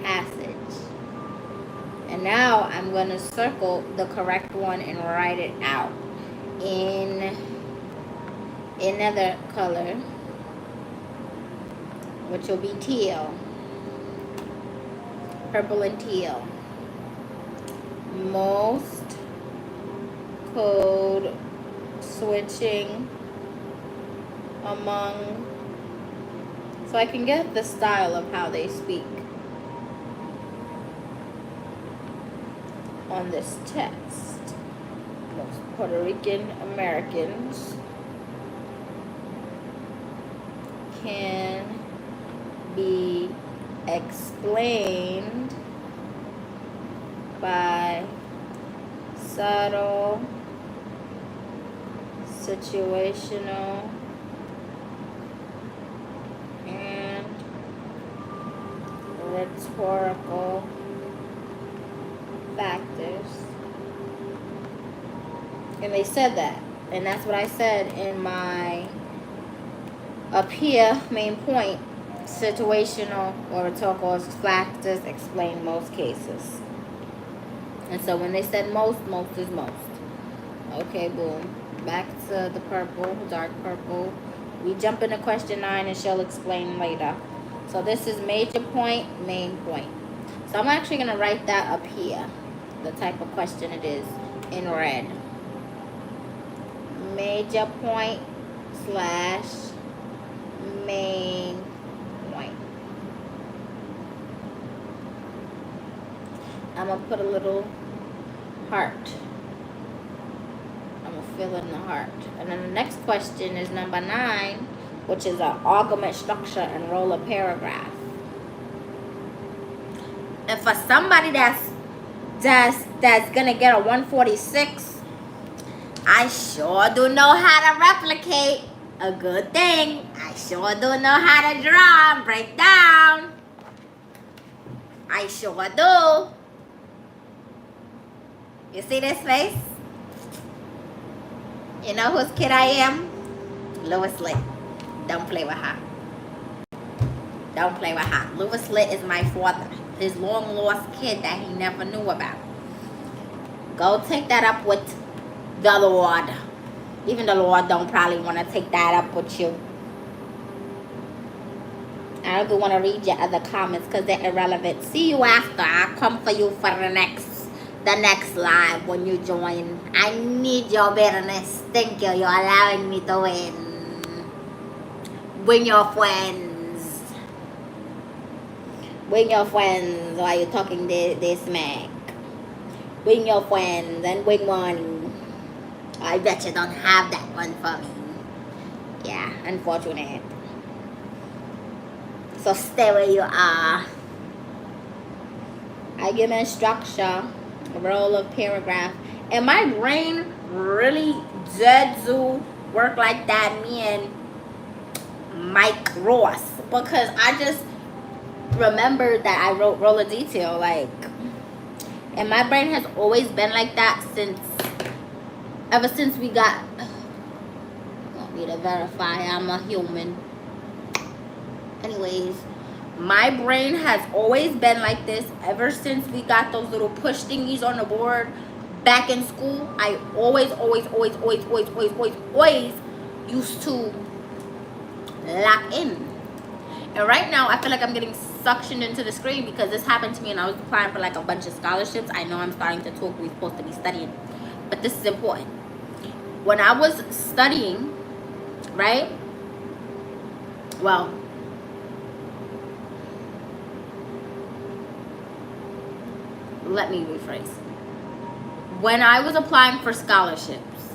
passage. And now I'm going to circle the correct one and write it out in another color, which will be teal. Purple and teal. Most code switching among, so I can get the style of how they speak on this test. Most Puerto Rican Americans can be explained by subtle situational and rhetorical factors. And they said that, and that's what I said in my up here main point. Situational or rhetorical factors explain most cases. And so when they said most is most. Okay, boom. Back to the purple, dark purple. We jump into question 9 and she'll explain later. So this is major point, main point. So I'm actually going to write that up here, the type of question it is, in red. Major point / main point. I'm going to put a little heart. I'm going to fill in the heart. And then the next question is number 9, which is an argument structure and roll a paragraph. And for somebody that's going to get a 146, I sure do know how to replicate. A good thing. I sure do know how to draw and break down. I sure do. You see this face? You know whose kid I am? Louis Litt. Don't play with her. Don't play with her. Louis Litt is my father. His long lost kid that he never knew about. Go take that up with the Lord. Even the Lord don't probably want to take that up with you. I don't even want to read your other comments because they're irrelevant. See you after. I'll come for you for the next live when you join. I need your bitterness. Thank you. You're allowing me to win. Bring your friends. Bring your friends while you're talking this smack. Bring your friends and bring money. I bet you don't have that one for me. Yeah, unfortunate. So stay where you are. I give me structure, a roll of paragraph. And my brain really dead do work like that, me and Mike Ross. Because I just remembered that I wrote roll of detail. Like, and my brain has always been like that ever since we got, you want me to verify I'm a human. Anyways, my brain has always been like this ever since we got those little push thingies on the board back in school. I always used to lock in. And right now, I feel like I'm getting suctioned into the screen because this happened to me and I was applying for like a bunch of scholarships. I know I'm starting to talk, we're supposed to be studying, but this is important. When I was studying, right? Well, let me rephrase. When I was applying for scholarships,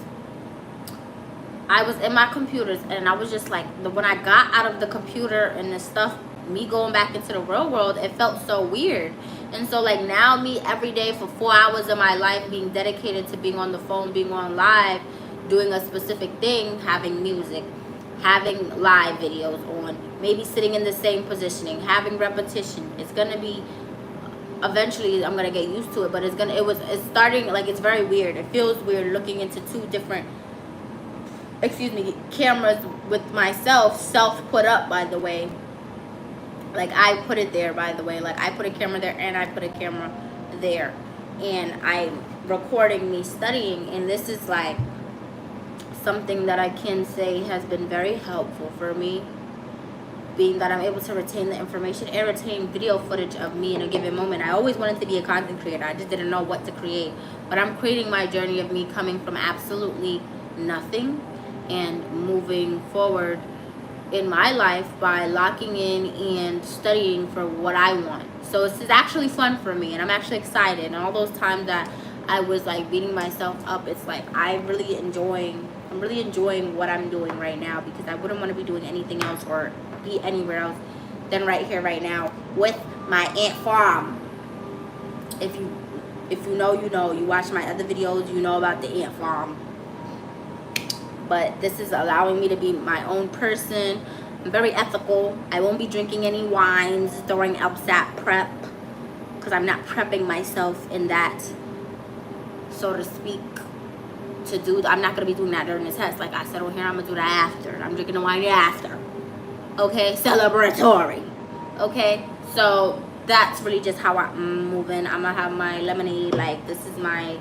I was in my computers and I was just like, when I got out of the computer and the stuff, me going back into the real world, it felt so weird. And so like now me every day for 4 hours of my life being dedicated to being on the phone, being on live, doing a specific thing, having music, having live videos on, maybe sitting in the same positioning, having repetition. It's gonna be, eventually I'm gonna get used to it, but it's starting, like, it's very weird. It feels weird looking into two different, cameras with myself, self put up, by the way. Like, I put it there, by the way. Like, I put a camera there and I put a camera there. And I'm recording me studying. And this is, like, something that I can say has been very helpful for me. Being that I'm able to retain the information and retain video footage of me in a given moment. I always wanted to be a content creator. I just didn't know what to create. But I'm creating my journey of me coming from absolutely nothing and moving forward in my life by locking in and studying for what I want. So this is actually fun for me, and I'm actually excited. And all those times that I was like beating myself up, it's like I'm really enjoying what I'm doing right now, because I wouldn't want to be doing anything else or be anywhere else than right here, right now, with my Ant Farm. If you know, you know. You watch my other videos, you know about the Ant Farm. But this is allowing me to be my own person. I'm very ethical. I won't be drinking any wines during LSAT prep, because I'm not prepping myself in that, so to speak, I'm not going to be doing that during the test. Like I said on here, I'm going to do that after. I'm drinking the wine after. Okay, celebratory. Okay, so that's really just how I'm moving. I'm going to have my lemonade. Like, this is my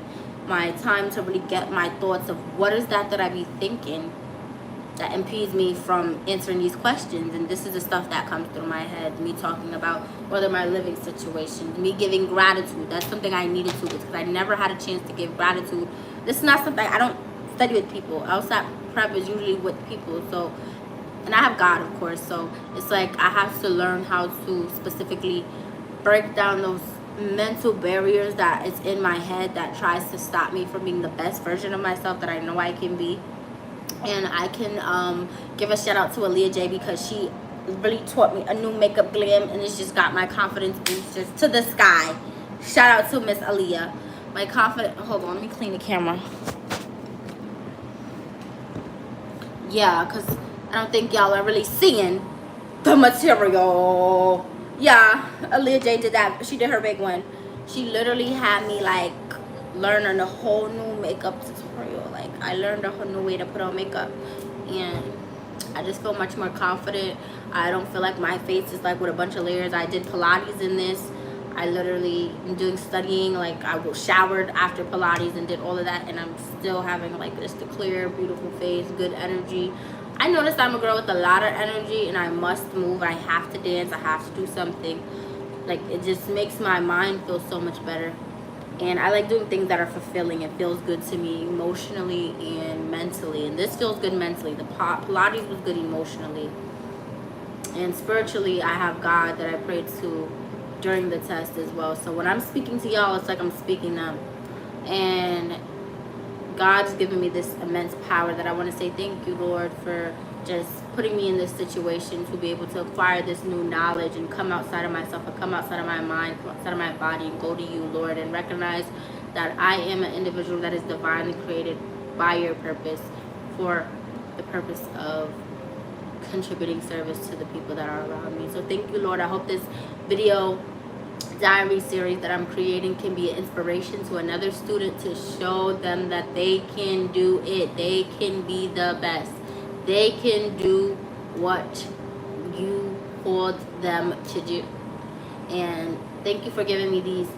time to really get my thoughts of what is that I be thinking that impedes me from answering these questions. And this is the stuff that comes through my head, me talking about whether my living situation, me giving gratitude. That's something I needed to, because I never had a chance to give gratitude. This is not something, I don't study with people. LSAT prep is usually with people. So, and I have God, of course, so it's like I have to learn how to specifically break down those mental barriers that is in my head that tries to stop me from being the best version of myself that I know I can be. And I can give a shout out to Aaliyah J, because she really taught me a new makeup glam, and it's just got my confidence boosters to the sky. Shout out to Miss Aaliyah. My confidence, hold on, let me clean the camera. Yeah, because I don't think y'all are really seeing the material. Yeah, Aaliyah J did that. She did her big one. She literally had me like learning a whole new makeup tutorial. Like, I learned a whole new way to put on makeup, and I just feel much more confident. I don't feel like my face is like with a bunch of layers. I did Pilates in this. I literally am doing studying. Like, I showered after Pilates and did all of that, and I'm still having like just a clear, beautiful face, good energy. I noticed I'm a girl with a lot of energy, and I must move. I have to dance. I have to do something. Like, it just makes my mind feel so much better. And I like doing things that are fulfilling. It feels good to me emotionally and mentally. And this feels good mentally. The Pilates was good emotionally. And spiritually, I have God that I prayed to during the test as well. So when I'm speaking to y'all, it's like I'm speaking them. And God's given me this immense power that I want to say thank you, Lord, for just putting me in this situation to be able to acquire this new knowledge and come outside of myself, and come outside of my mind, come outside of my body, and go to you, Lord, and recognize that I am an individual that is divinely created by your purpose, for the purpose of contributing service to the people that are around me. So thank you, Lord. I hope this video diary series that I'm creating can be an inspiration to another student, to show them that they can do it. They can be the best. They can do what you called them to do. And thank you for giving me these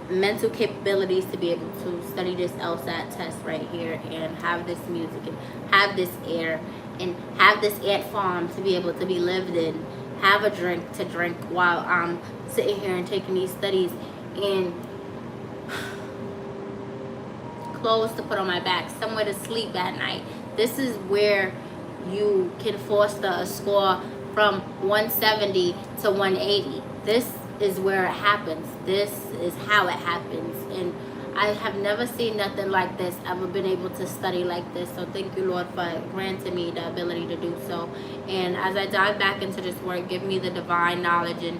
mental capabilities to be able to study this LSAT test right here, and have this music, and have this air, and have this Ant Farm to be able to be lived in, have a drink to drink while I'm sitting here and taking these studies, and clothes to put on my back, somewhere to sleep at night. This is where you can foster a score from 170 to 180. This is where it happens. This is how it happens. And I have never seen nothing like this, ever been able to study like this. So thank you, Lord, for granting me the ability to do so. And as I dive back into this work, give me the divine knowledge and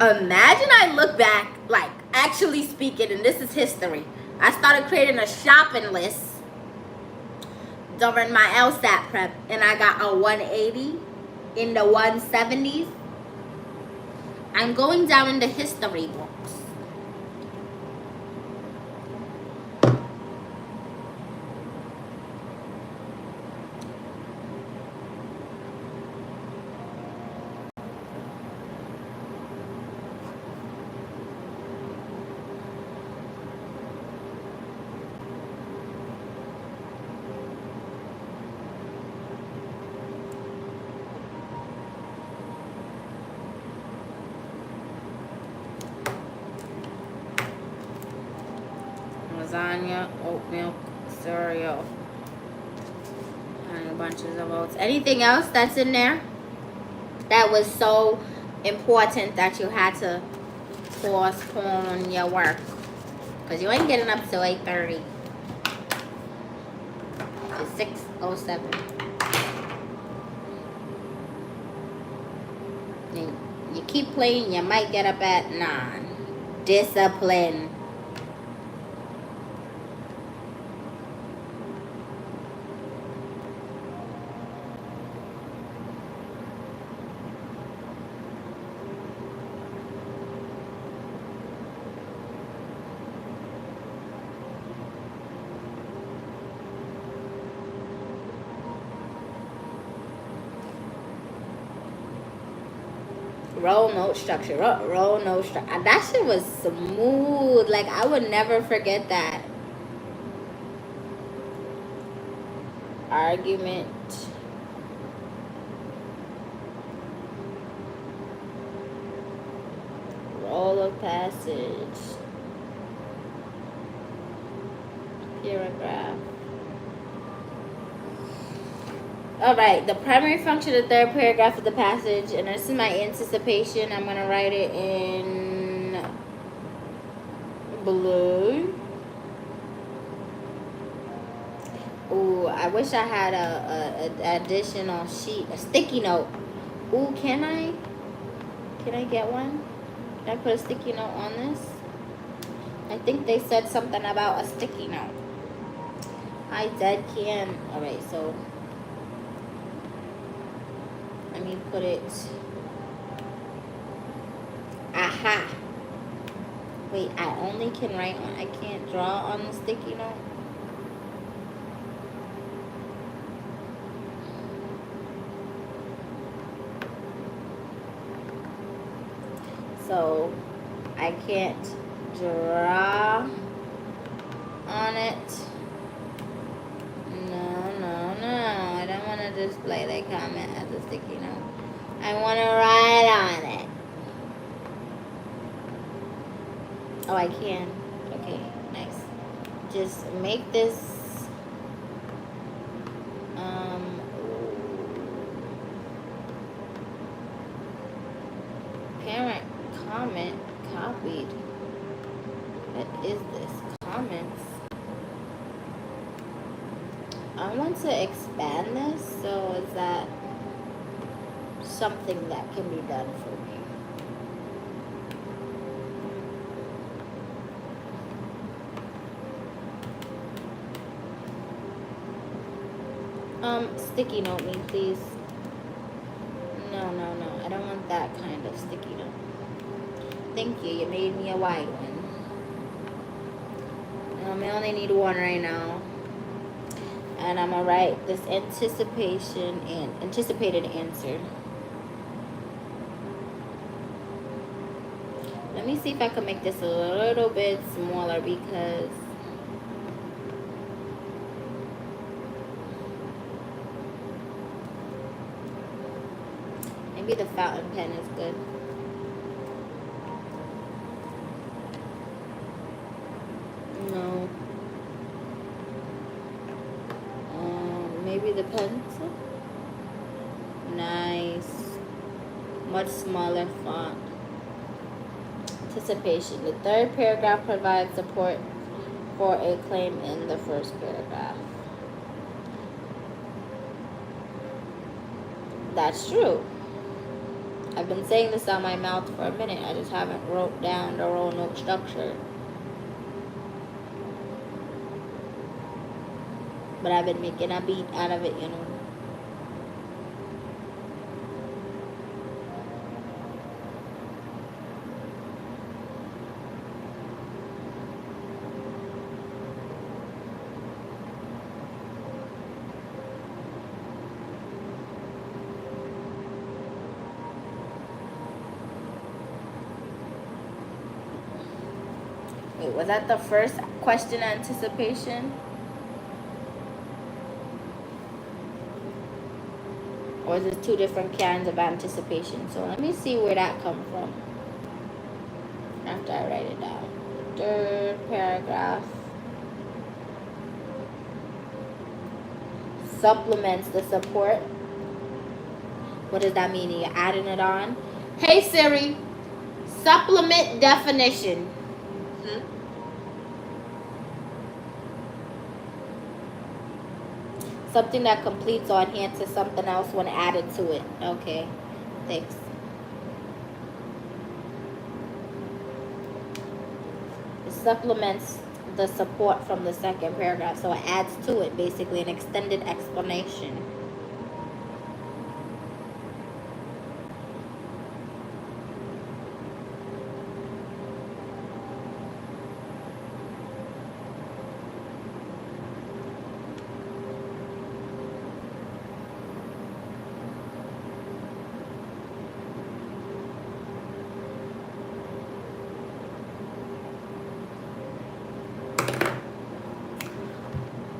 Imagine I look back, like actually speaking, and this is history. I started creating a shopping list during my LSAT prep, and I got a 180 in the 170s. I'm going down in the history books. Lasagna, oat milk, cereal, and a bunch of oats. Anything else that's in there that was so important that you had to postpone your work? Because you ain't getting up till 8:30. It's 6:07. You keep playing, you might get up at 9. Discipline. Roll note structure. Roll note structure. That shit was smooth. Like, I would never forget that. Argument. Roll of passage. Paragraph. Alright, the primary function of the third paragraph of the passage, and this is my anticipation. I'm going to write it in blue. Ooh, I wish I had a additional sheet, a sticky note. Ooh, can I get one? Can I put a sticky note on this? I think they said something about a sticky note. I dead can. Alright, so let me put it. Aha. Wait, I only can write on, I can't draw on the sticky note. So I can't draw on it. No. I don't want to display the comment as a sticky note. I want to write on it. Oh, I can. Okay, nice. Just make this parent comment copied. What is this? Comments. I want to expand this, so is that something that can be done for me? Sticky note me, please. No. I don't want that kind of sticky note. Thank you. You made me a white one. I only need one right now. And I'm gonna write this anticipated answer. Let me see if I can make this a little bit smaller, because maybe the fountain pen is good. No. Maybe the pencil. Nice. Much smaller font. Anticipation. The third paragraph provides support for a claim in the first paragraph. That's true. I've been saying this on my mouth for a minute. I just haven't wrote down the roll note structure. But I've been making a beat out of it, you know. Wait, was that the first question, anticipation? Or is it two different kinds of anticipation? So let me see where that come from after I write it down. Third paragraph supplements the support. What does that mean? You're adding it on? Hey Siri, supplement definition. Something that completes or enhances something else when added to it. Okay, thanks. It supplements the support from the second paragraph, so it adds to it basically an extended explanation.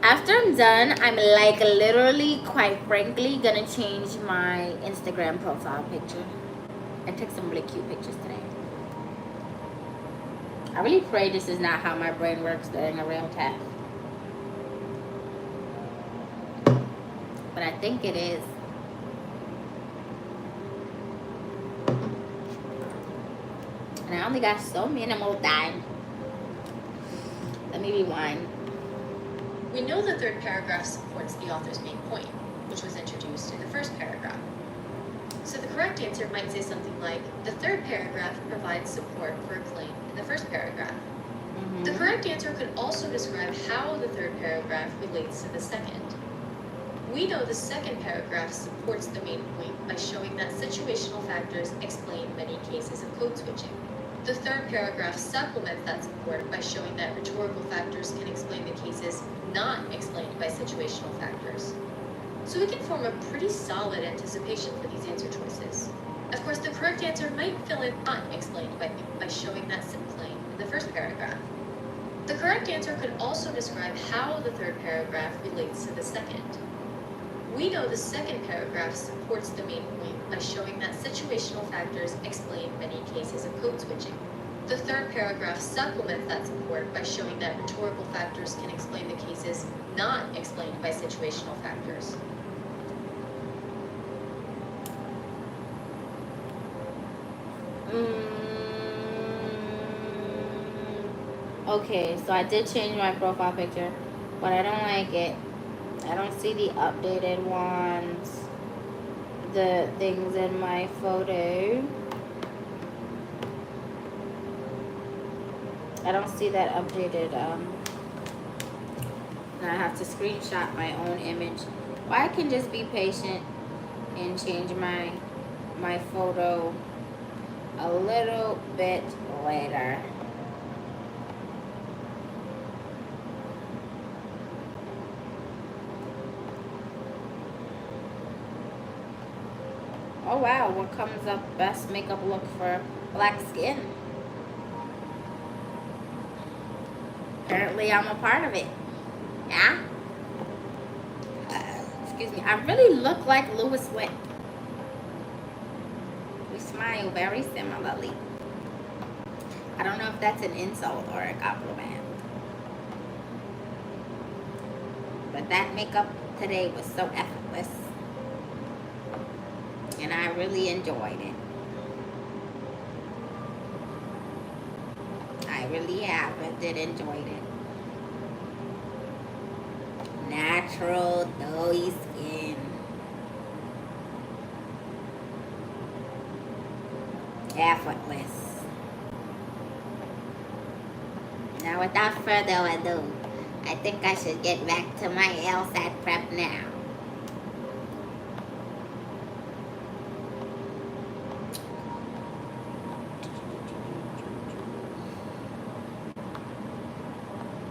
After I'm done, I'm like literally, quite frankly, gonna change my Instagram profile picture. I took some really cute pictures today. I really pray this is not how my brain works during a real test. But I think it is. And I only got so minimal time. Let me rewind. We know the third paragraph supports the author's main point, which was introduced in the first paragraph. So the correct answer might say something like, the third paragraph provides support for a claim in the first paragraph. The correct answer could also describe how the third paragraph relates to the second. We know the second paragraph supports the main point by showing that situational factors explain many cases of code switching. The third paragraph supplements that support by showing that rhetorical factors can explain the cases not explained by situational factors. So we can form a pretty solid anticipation for these answer choices. Of course, the correct answer might fill in not explained by showing that claim in the first paragraph. The correct answer could also describe how the third paragraph relates to the second. We know the second paragraph supports the main point by showing that situational factors explain many cases of code switching. The third paragraph supplements that support by showing that rhetorical factors can explain the cases not explained by situational factors. Okay, so I did change my profile picture, but I don't like it. I don't see the updated ones, the things in my photo. I don't see that updated, and I have to screenshot my own image. Or I can just be patient and change my photo a little bit later. Oh wow, what comes up best makeup look for black skin? Apparently I'm a part of it. Yeah? Excuse me, I really look like Louis Witt. We smile very similarly. I don't know if that's an insult or a compliment. But that makeup today was so effortless. And I really enjoyed it. I really have. I did enjoy it. Natural, doughy skin. Effortless. Now, without further ado, I think I should get back to my LSAT prep now.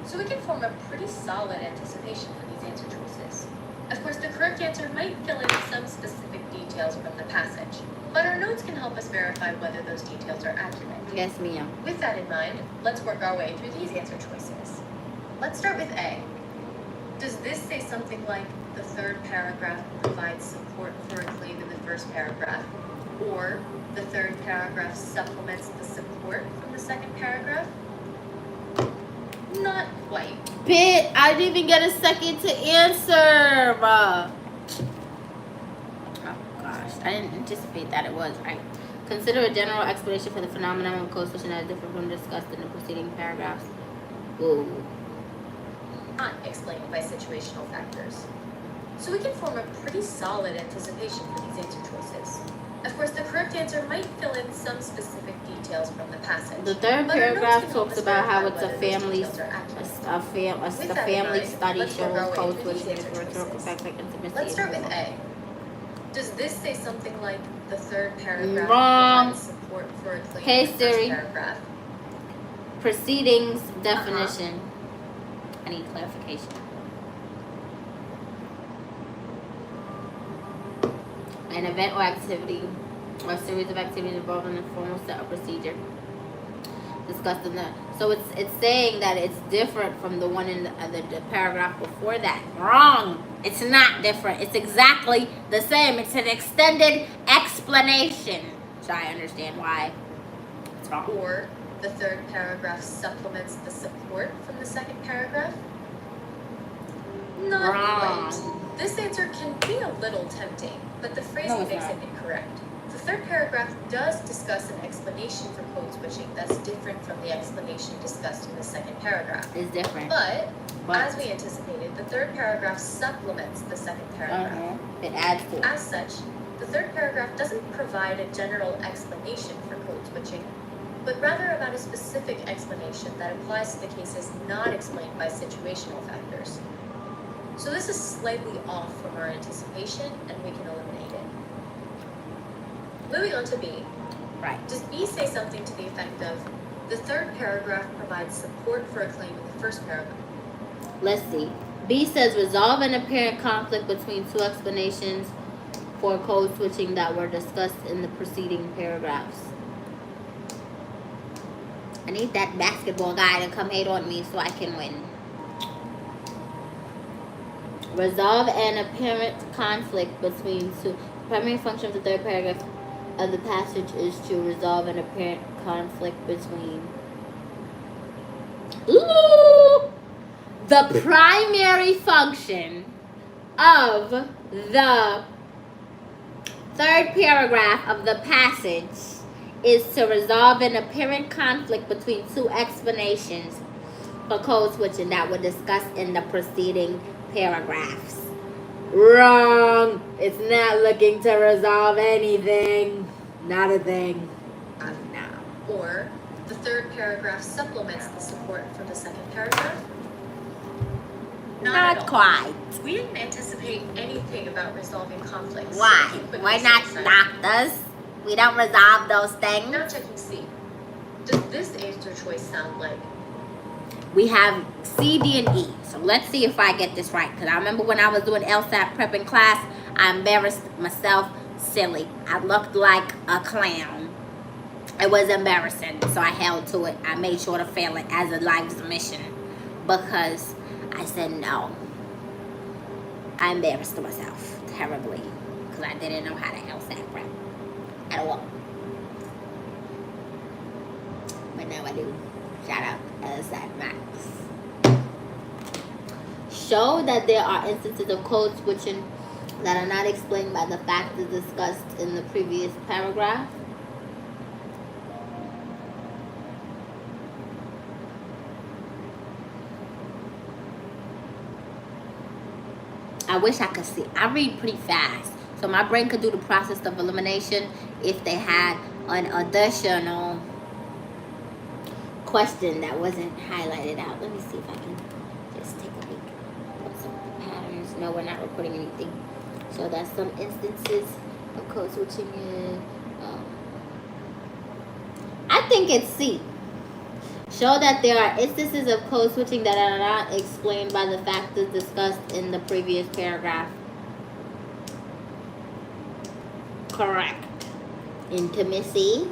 So we can form a pretty solid anticipation for these answer choices. Of course, the correct answer might fill in some specific details from the passage, but our notes can help us verify whether those details are accurate. Yes, Mia. With that in mind, let's work our way through these answer choices. Let's start with A. Does this say something like, the third paragraph provides support for a claim in the first paragraph? Or, the third paragraph supplements the support from the second paragraph? Not quite. Pit, I didn't even get a second to answer. Oh gosh, I didn't anticipate that it was right. Consider a general explanation for the phenomenon of code switching that is different from discussed in the preceding paragraphs. Whoa. Not explained by situational factors. So we can form a pretty solid anticipation for these answer choices. Of course, the correct answer might fill in some specific details from the passage. The third but our notes paragraph can help talks us about how verify it's a whether those family, details are accurate. a family study let's work our shows way code through these switching answer for rhetorical choices. facts like intimacy. Let's start and with more. A. Does this say something like, the third paragraph Wrong. provides support for a claim Hey, in the first Siri. paragraph? Proceedings definition. I need clarification. An event or activity or series of activities involving a formal set of procedure discussed in the. So it's saying that it's different from the one in the paragraph before that. Wrong. It's not different. It's exactly the same. It's an extended explanation. So I understand why it's wrong. Or, the third paragraph supplements the support from the second paragraph? Not Wrong. quite. This answer can be a little tempting, but the phrasing No, it's makes not. it incorrect. The third paragraph does discuss an explanation for code switching that's different from the explanation discussed in the second paragraph. It's different. But, But as we anticipated, the third paragraph supplements the second paragraph. it adds to it. As such, the third paragraph doesn't provide a general explanation for code switching, but rather about a specific explanation that applies to the cases not explained by situational factors. So this is slightly off from our anticipation, and we can eliminate it. Moving on to B. Right. Does B say something to the effect of, the third paragraph provides support for a claim in the first paragraph? Let's see. B says resolve an apparent conflict between two explanations for code switching that were discussed in the preceding paragraphs. I need that basketball guy to come hate on me so I can win. Resolve an apparent conflict between two. The primary function of the third paragraph of the passage is to resolve an apparent conflict between. Ooh! The primary function of the third paragraph of the passage is to resolve an apparent conflict between two explanations for code switching that were discussed in the preceding paragraphs. Wrong. It's not looking to resolve anything. Not a thing. No. Or, the third paragraph supplements the support from the second paragraph? Not at all. quite. We didn't anticipate anything about resolving conflicts. so Why? we can quickly We're not say doctors. We don't resolve those things. Now checking C. Does this answer choice sound like, We have C, D, and E. So let's see if I get this right. Because I remember when I was doing LSAT prep in class, I embarrassed myself silly. I looked like a clown. It was embarrassing. So I held to it. I made sure to fail it as a life's mission. Because I said no. I embarrassed myself terribly. Because I didn't know how to LSAT prep at all. But now I do. Shout out LSAT Max. Show that there are instances of code switching that are not explained by the factors discussed in the previous paragraph. I wish I could see. I read pretty fast. So my brain could do the process of elimination if they had an additional question that wasn't highlighted out. Let me see if I can just take a peek. What's up with the patterns? No, we're not recording anything. So that's some instances of code switching. I think it's C. Show that there are instances of code switching that are not explained by the factors discussed in the previous paragraph. Correct. Intimacy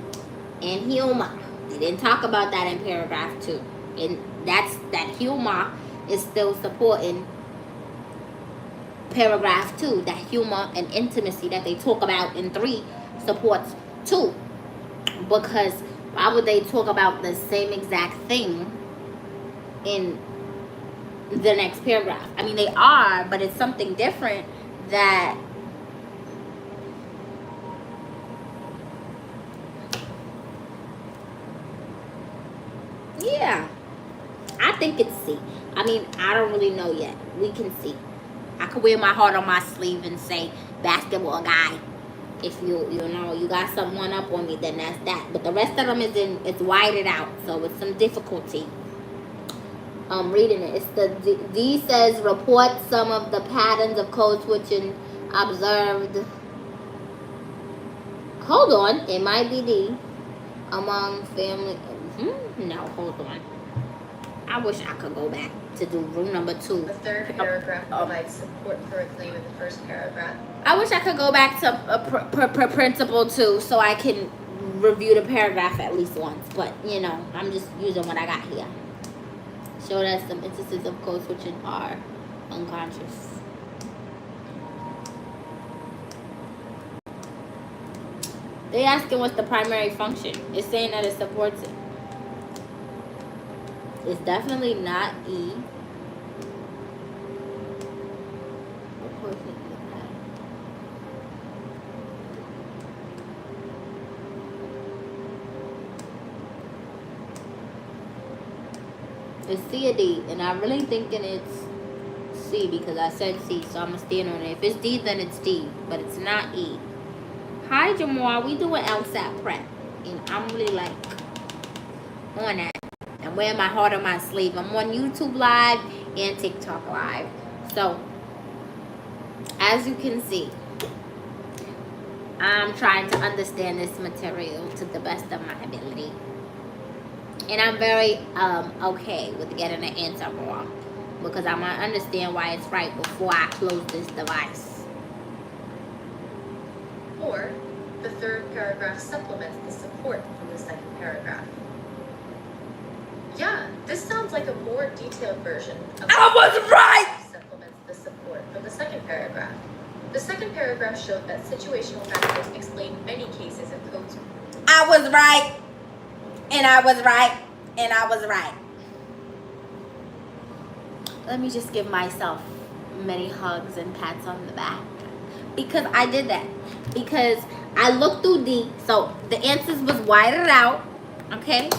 and humor. They didn't talk about that in paragraph 2. And that humor is still supporting paragraph 2. That humor and intimacy that they talk about in 3 supports 2. Because why would they talk about the same exact thing in the next paragraph? I mean, they are, but it's something different that yeah, I think it's C. I mean, I don't really know yet. We can see. I could wear my heart on my sleeve and say basketball guy. If you know you got someone up on me, then that's that. But the rest of them it's whited out, so it's some difficulty. Reading it. It's the D says report some of the patterns of code switching observed. Hold on, it might be D among family. No, hold on. I wish I could go back to do rule number 2. The third paragraph provides support for a claim in the first paragraph. I wish I could go back to principle 2 so I can review the paragraph at least once. But, you know, I'm just using what I got here. Show that some instances of code switching are unconscious. They asking what's the primary function. It's saying that it supports it. It's definitely not E. It's C or D, and I'm really thinking it's C because I said C, so I'm gonna stand on it. If it's D, then it's D, but it's not E. Hi, Jamal. We doing LSAT prep, and I'm really like on that. I'm wearing my heart on my sleeve. I'm on YouTube Live and TikTok Live. So, as you can see, I'm trying to understand this material to the best of my ability. And I'm very okay with getting the answer wrong because I'm going to understand why it's right before I close this device. Or, the third paragraph supplements the support from the second paragraph. Yeah, this sounds like a more detailed version of I was right! Supplements the support from the second paragraph. The second paragraph showed that situational factors explain many cases of code switching. I was right. And I was right. And I was right. Let me just give myself many hugs and pats on the back. Because I did that. Because I looked through D. So the answers was whited out. Okay?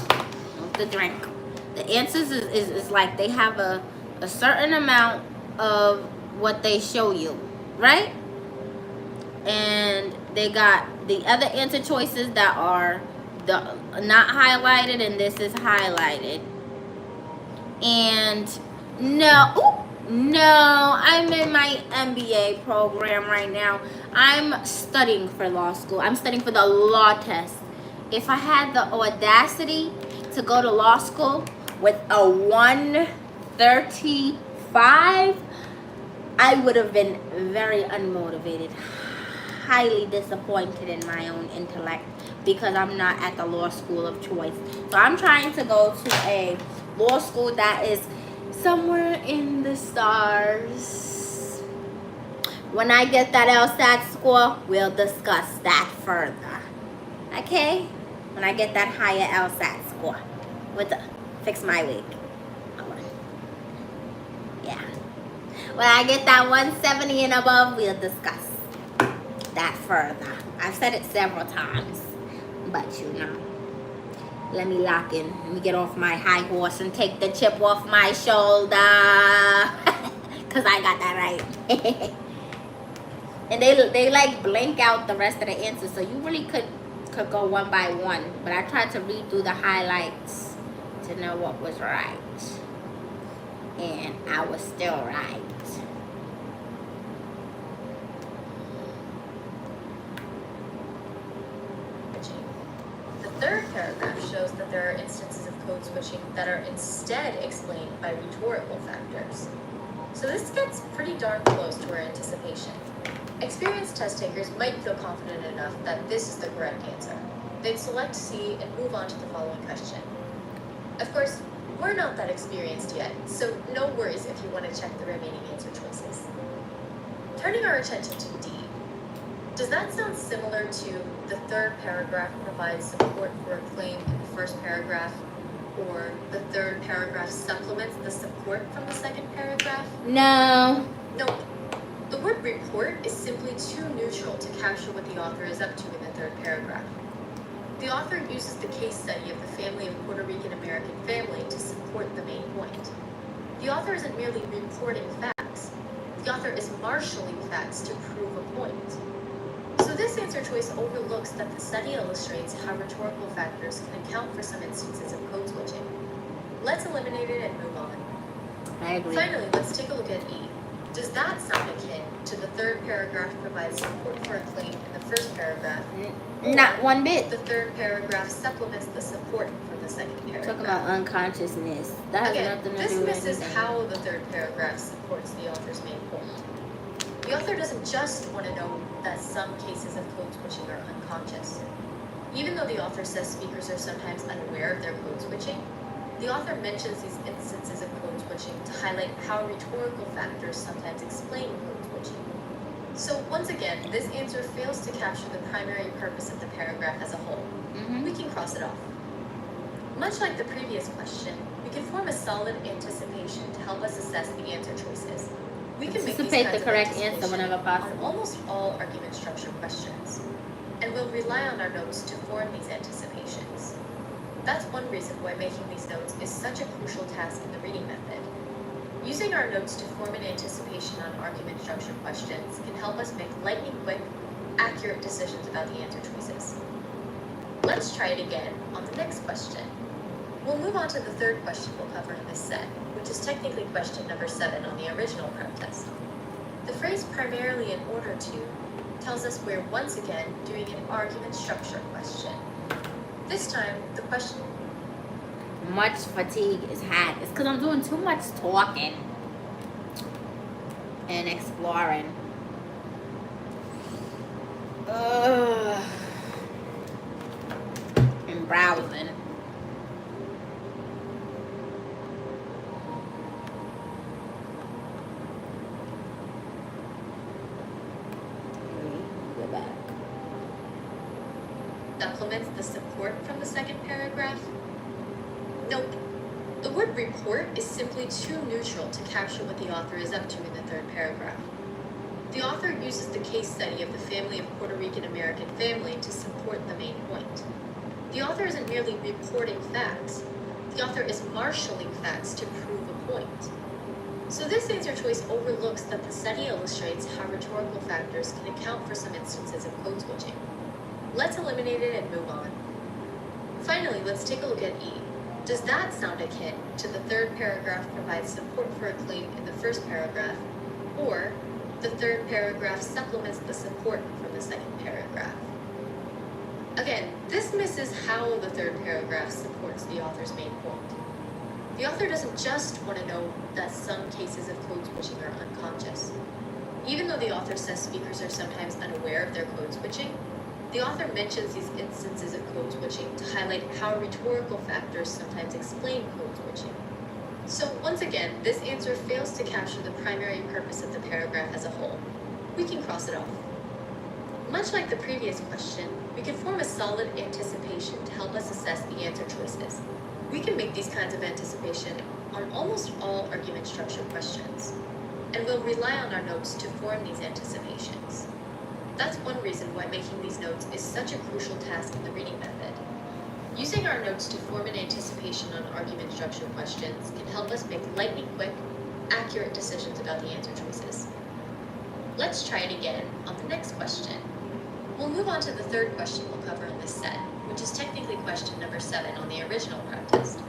The drink. The answers is like they have a certain amount of what they show you. Right? And they got the other answer choices that are not highlighted, and this is highlighted. And no, I'm in my MBA program right now. I'm studying for law school. I'm studying for the law test. If I had the audacity to go to law school with a 135, I would have been very unmotivated, highly disappointed in my own intellect because I'm not at the law school of choice. So I'm trying to go to a law school that is somewhere in the stars. When I get that LSAT score, we'll discuss that further. Okay? When I get that higher LSAT score. Fix my wig. Yeah. When I get that 170 and above, we'll discuss that further. I've said it several times, but you know. Let me lock in. Let me get off my high horse and take the chip off my shoulder. Because I got that right. And they like blank out the rest of the answers, so you really could could go one by one, but I tried to read through the highlights to know what was right. And I was still right. The third paragraph shows that there are instances of code switching that are instead explained by rhetorical factors. So this gets pretty darn close to our anticipation. Experienced test takers might feel confident enough that this is the correct answer. They'd select C and move on to the following question. Of course, we're not that experienced yet, so no worries if you want to check the remaining answer choices. Turning our attention to D. Does that sound similar to the third paragraph provides support for a claim in the first paragraph, or the third paragraph supplements the support from the second paragraph? No. Nope. The word report is simply too neutral to capture what the author is up to in the third paragraph. The author uses the case study of the family of Puerto Rican American family to support the main point. The author isn't merely reporting facts. The author is marshalling facts to prove a point. So this answer choice overlooks that the study illustrates how rhetorical factors can account for some instances of code switching. Let's eliminate it and move on. I agree. Finally, let's take a look at E. Does that sound akin to the third paragraph provides support for a claim in the first paragraph? Not one bit. The third paragraph supplements the support from the second paragraph. Talk about unconsciousness. That has Again, nothing to this do with misses anything. how the third paragraph supports the author's main point. The author doesn't just want to know that some cases of code switching are unconscious. Even though the author says speakers are sometimes unaware of their code switching, the author mentions these instances of code switching to highlight how rhetorical factors sometimes explain code switching. So once again, this answer fails to capture the primary purpose of the paragraph as a whole. We can cross it off. Much like the previous question, we can form a solid anticipation to help us assess the answer choices. We can make these Anticipate kinds the of correct answer anticipation whenever on possible. almost all argument structure questions, and we'll rely on our notes to form these anticipations. That's one reason why making these notes is such a crucial task in the reading method. Using our notes to form an anticipation on argument structure questions can help us make lightning-quick, accurate decisions about the answer choices. Let's try it again on the next question. We'll move on to the third question we'll cover in this set, which is technically question number 7 on the original prep test. The phrase primarily in order to tells us we're once again doing an argument structure question. This time, the question... Much fatigue is had. It's because I'm doing too much talking and exploring. And browsing. Go back. supplements the support from the second paragraph? Nope. The word report is simply too neutral to capture what the author is up to in the third paragraph. The author uses the case study of the family of Puerto Rican American family to support the main point. The author isn't merely reporting facts. The author is marshalling facts to prove a point. So this answer choice overlooks that the study illustrates how rhetorical factors can account for some instances of code switching. Let's eliminate it and move on. Finally, let's take a look at E. Does that sound akin to the third paragraph provides support for a claim in the first paragraph, or the third paragraph supplements the support from the second paragraph? Again, this misses how the third paragraph supports the author's main point. The author doesn't just want to know that some cases of code switching are unconscious. Even though the author says speakers are sometimes unaware of their code switching, the author mentions these instances of code switching to highlight how rhetorical factors sometimes explain code switching. So once again, this answer fails to capture the primary purpose of the paragraph as a whole. We can cross it off. Much like the previous question, we can form a solid anticipation to help us assess the answer choices. We can make these kinds of anticipation on almost all argument structure questions, and we'll rely on our notes to form these anticipations. That's one reason why making these notes is such a crucial task in the reading method. Using our notes to form an anticipation on argument structure questions can help us make lightning-quick, accurate decisions about the answer choices. Let's try it again on the next question. We'll move move on to the third question we'll cover in this set, which is technically question number 7 on the original prep test.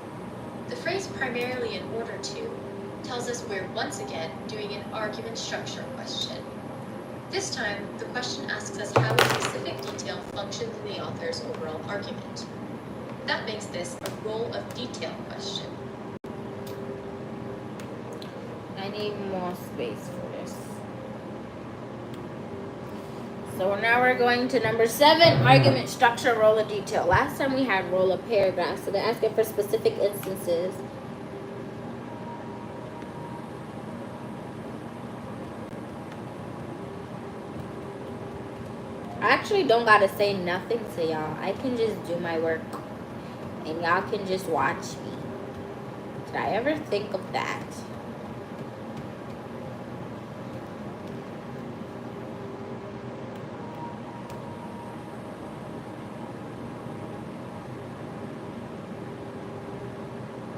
The phrase primarily in order to tells us we're once again doing an argument structure question. This time, the question asks us how a specific detail functions in the author's overall argument. That makes this a role of detail question. I need more space for this. So now we're going to number 7, argument structure, role of detail. Last time we had role of paragraph, so they're asking for specific instances. I actually don't gotta say nothing to y'all. I can just do my work and y'all can just watch me. Did I ever think of that?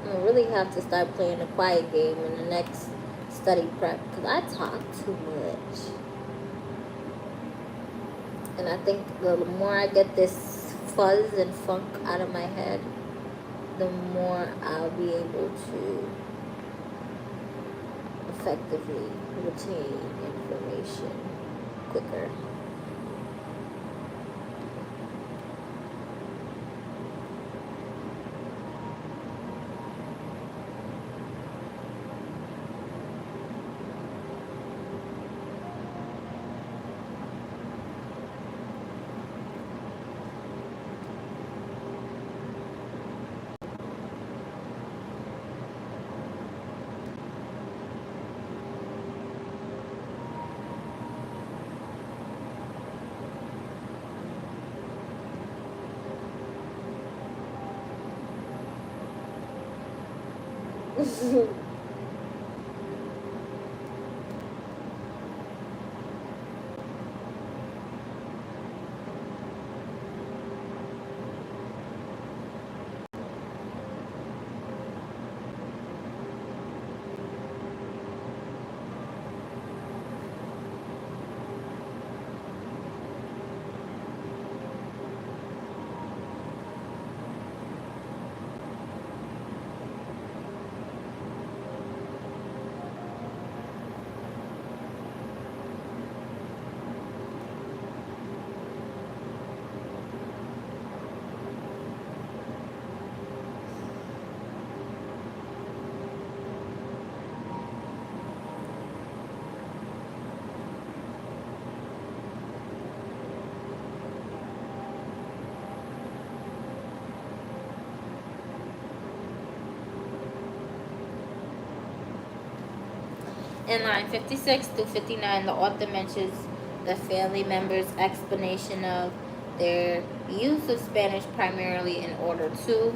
I really have to start playing a quiet game in the next study prep because I talk too much. And I think the more I get this fuzz and funk out of my head, the more I'll be able to effectively retain information quicker. In line 56 through 59, the author mentions the family members' explanation of their use of Spanish primarily in order to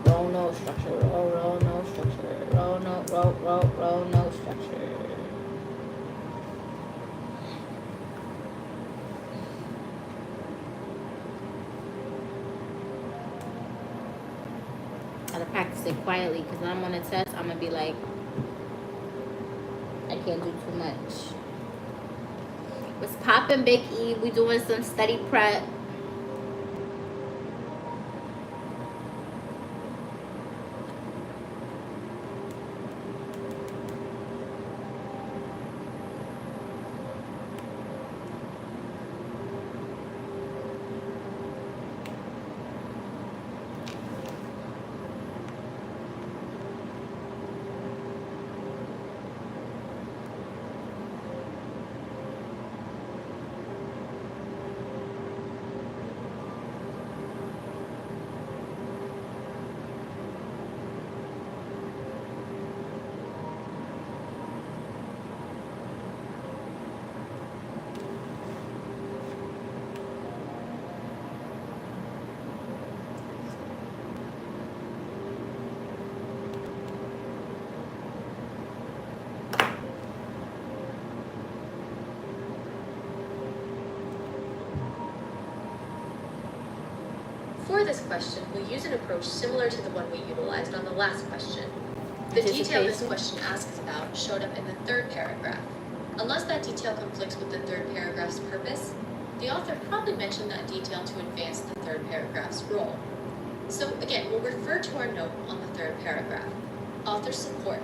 row no structure, row no structure, row no structure. Gotta practice it quietly because when I'm on a test, I'm gonna be like, I can't do too much. What's poppin', Big E? We doing some study prep. For this question, we'll use an approach similar to the one we utilized on the last question. The detail this question asks about showed up in the third paragraph. Unless that detail conflicts with the third paragraph's purpose, the author probably mentioned that detail to advance the third paragraph's role. So again, we'll refer to our note on the third paragraph. Author support.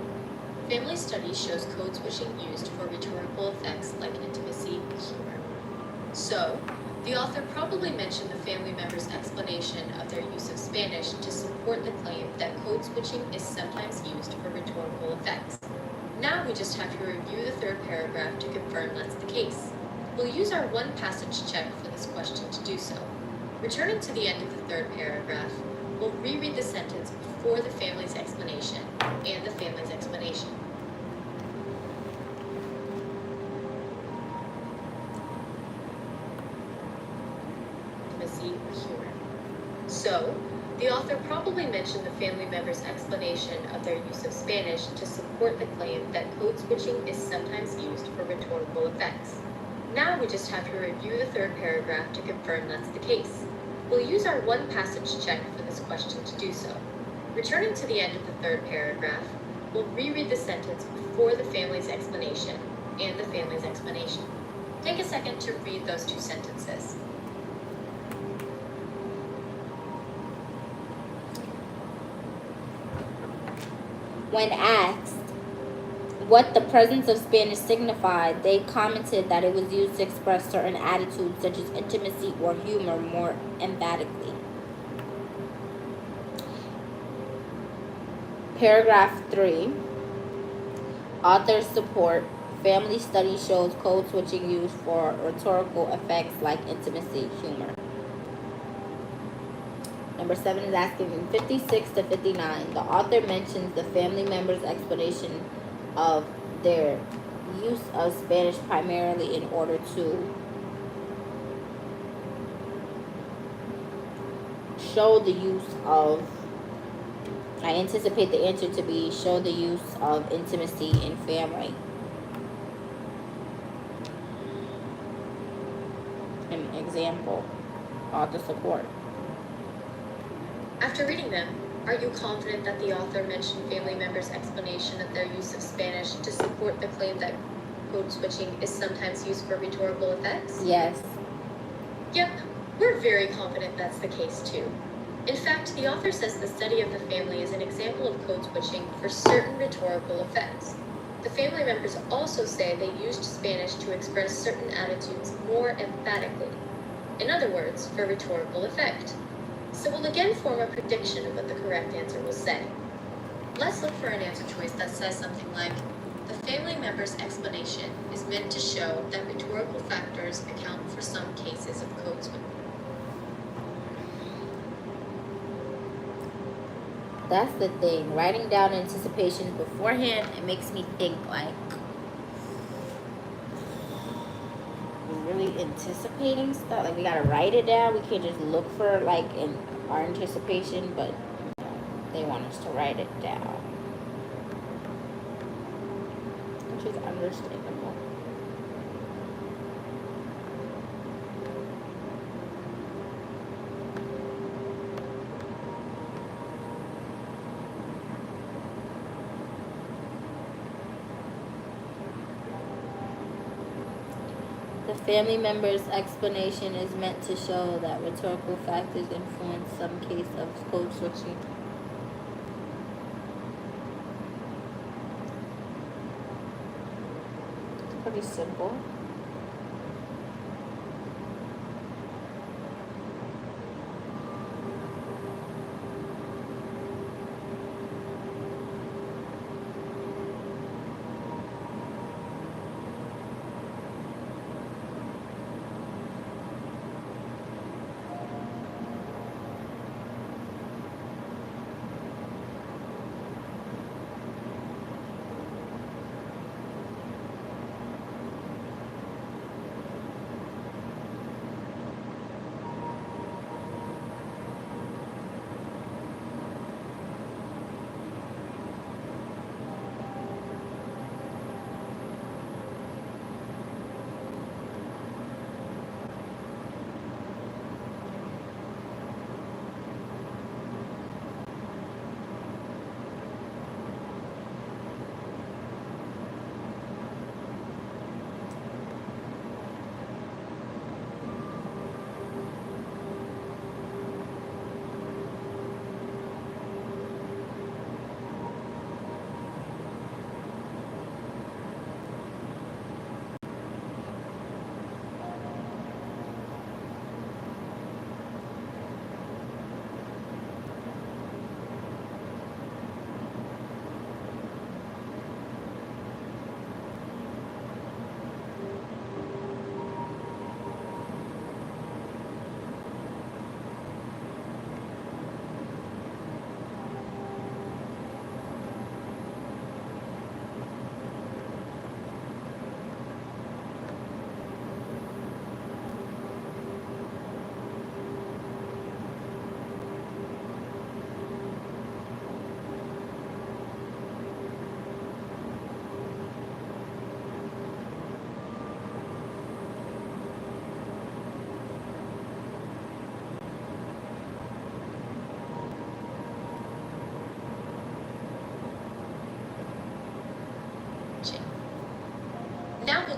Family studies shows code switching used for rhetorical effects like intimacy, humor. So, the author probably mentioned the family member's explanation of their use of Spanish to support the claim that code switching is sometimes used for rhetorical effects. Now we just have to review the third paragraph to confirm that's the case. We'll use our one passage check for this question to do so. Returning to the end of the third paragraph, we'll reread the sentence before the family's explanation and the family's explanation. Intimacy or humor. So, the author probably mentioned the family member's explanation of their use of Spanish to support the claim that code switching is sometimes used for rhetorical effects. Now we just have to review the third paragraph to confirm that's the case. We'll use our one passage check for this question to do so. Returning to the end of the third paragraph, we'll reread the sentence before the family's explanation and the family's explanation. Take a second to read those two sentences. When asked what the presence of Spanish signified, they commented that it was used to express certain attitudes such as intimacy or humor more emphatically. Paragraph 3. Authors support. Family study shows code switching used for rhetorical effects like intimacy, humor. Number 7 is asking in 56 to 59. The author mentions the family member's explanation of their use of Spanish primarily in order to show the use of, I anticipate the answer to be show the use of intimacy in family. An example, author support. After reading them, are you confident that the author mentioned family members' explanation of their use of Spanish to support the claim that code switching is sometimes used for rhetorical effects? Yes. Yep, we're very confident that's the case too. In fact, the author says the study of the family is an example of code switching for certain rhetorical effects. The family members also say they used Spanish to express certain attitudes more emphatically. In other words, for rhetorical effect. So we'll again form a prediction of what the correct answer will say. Let's look for an answer choice that says something like, the family member's explanation is meant to show that rhetorical factors account for some cases of code switching. That's the thing. Writing down anticipations beforehand, it makes me think like we're really anticipating stuff. Like we gotta write it down. We can't just look for like in our anticipation, but they want us to write it down, which is understandable. The family member's explanation is meant to show that rhetorical factors influence some case of code switching. Pretty simple.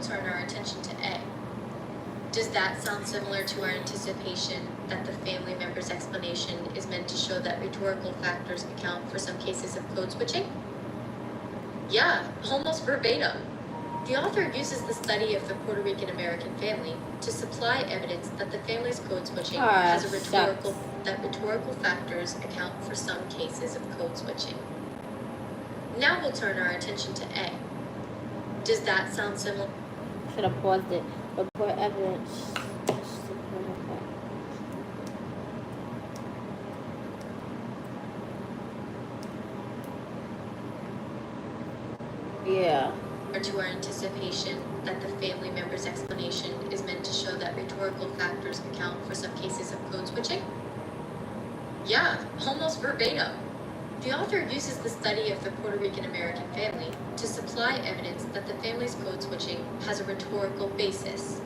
turn our attention to A. Does that sound similar to our anticipation that the family member's explanation is meant to show that rhetorical factors account for some cases of code switching? Yeah, almost verbatim. The author uses the study of the Puerto Rican American family to supply evidence that the family's code switching has a rhetorical factors account for some cases of code switching. Now we'll turn our attention to A. Does that sound similar? Should have paused it. Report evidence. Yeah. Or to our anticipation that the family member's explanation is meant to show that rhetorical factors account for some cases of code switching? Yeah, almost verbatim. The author uses the study of the Puerto Rican American family to supply evidence that the family's code switching has a rhetorical basis.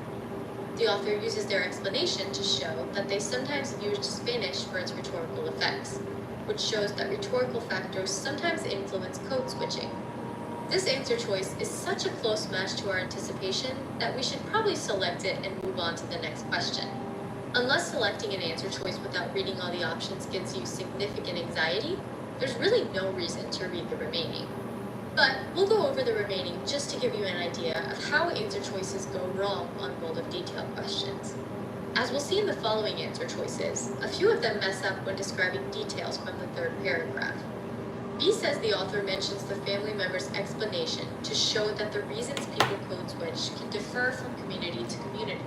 The author uses their explanation to show that they sometimes used Spanish for its rhetorical effects, which shows that rhetorical factors sometimes influence code switching. This answer choice is such a close match to our anticipation that we should probably select it and move on to the next question. Unless selecting an answer choice without reading all the options gives you significant anxiety, there's really no reason to read the remaining. But we'll go over the remaining just to give you an idea of how answer choices go wrong on bold of detail questions. As we'll see in the following answer choices, a few of them mess up when describing details from the third paragraph. B says the author mentions the family member's explanation to show that the reasons people code switch can differ from community to community.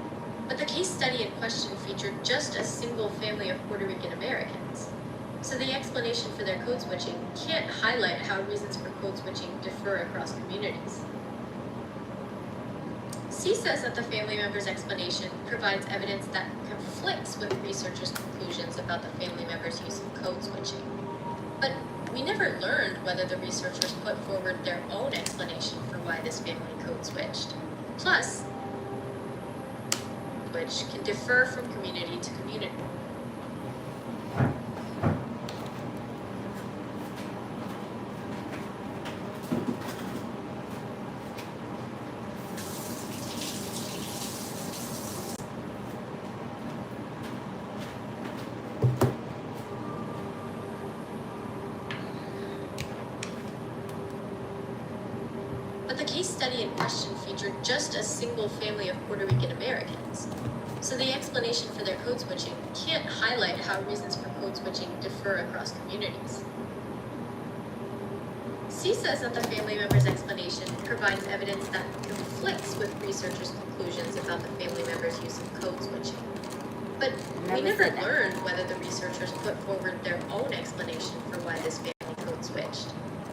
But the case study in question featured just a single family of Puerto Rican Americans. So the explanation for their code switching can't highlight how reasons for code switching differ across communities. C says that the family member's explanation provides evidence that conflicts with researchers' conclusions about the family member's use of code switching. But we never learned whether the researchers put forward their own explanation for why this family code switched. Plus, which can differ from community to community. But the case study in question featured just a single family of Puerto Rican Americans. So the explanation for their code switching can't highlight how reasons for code switching differ across communities. C says that the family member's explanation provides evidence that conflicts with researchers' conclusions about the family member's use of code switching. But we never learned whether the researchers put forward their own explanation for why this family code switched.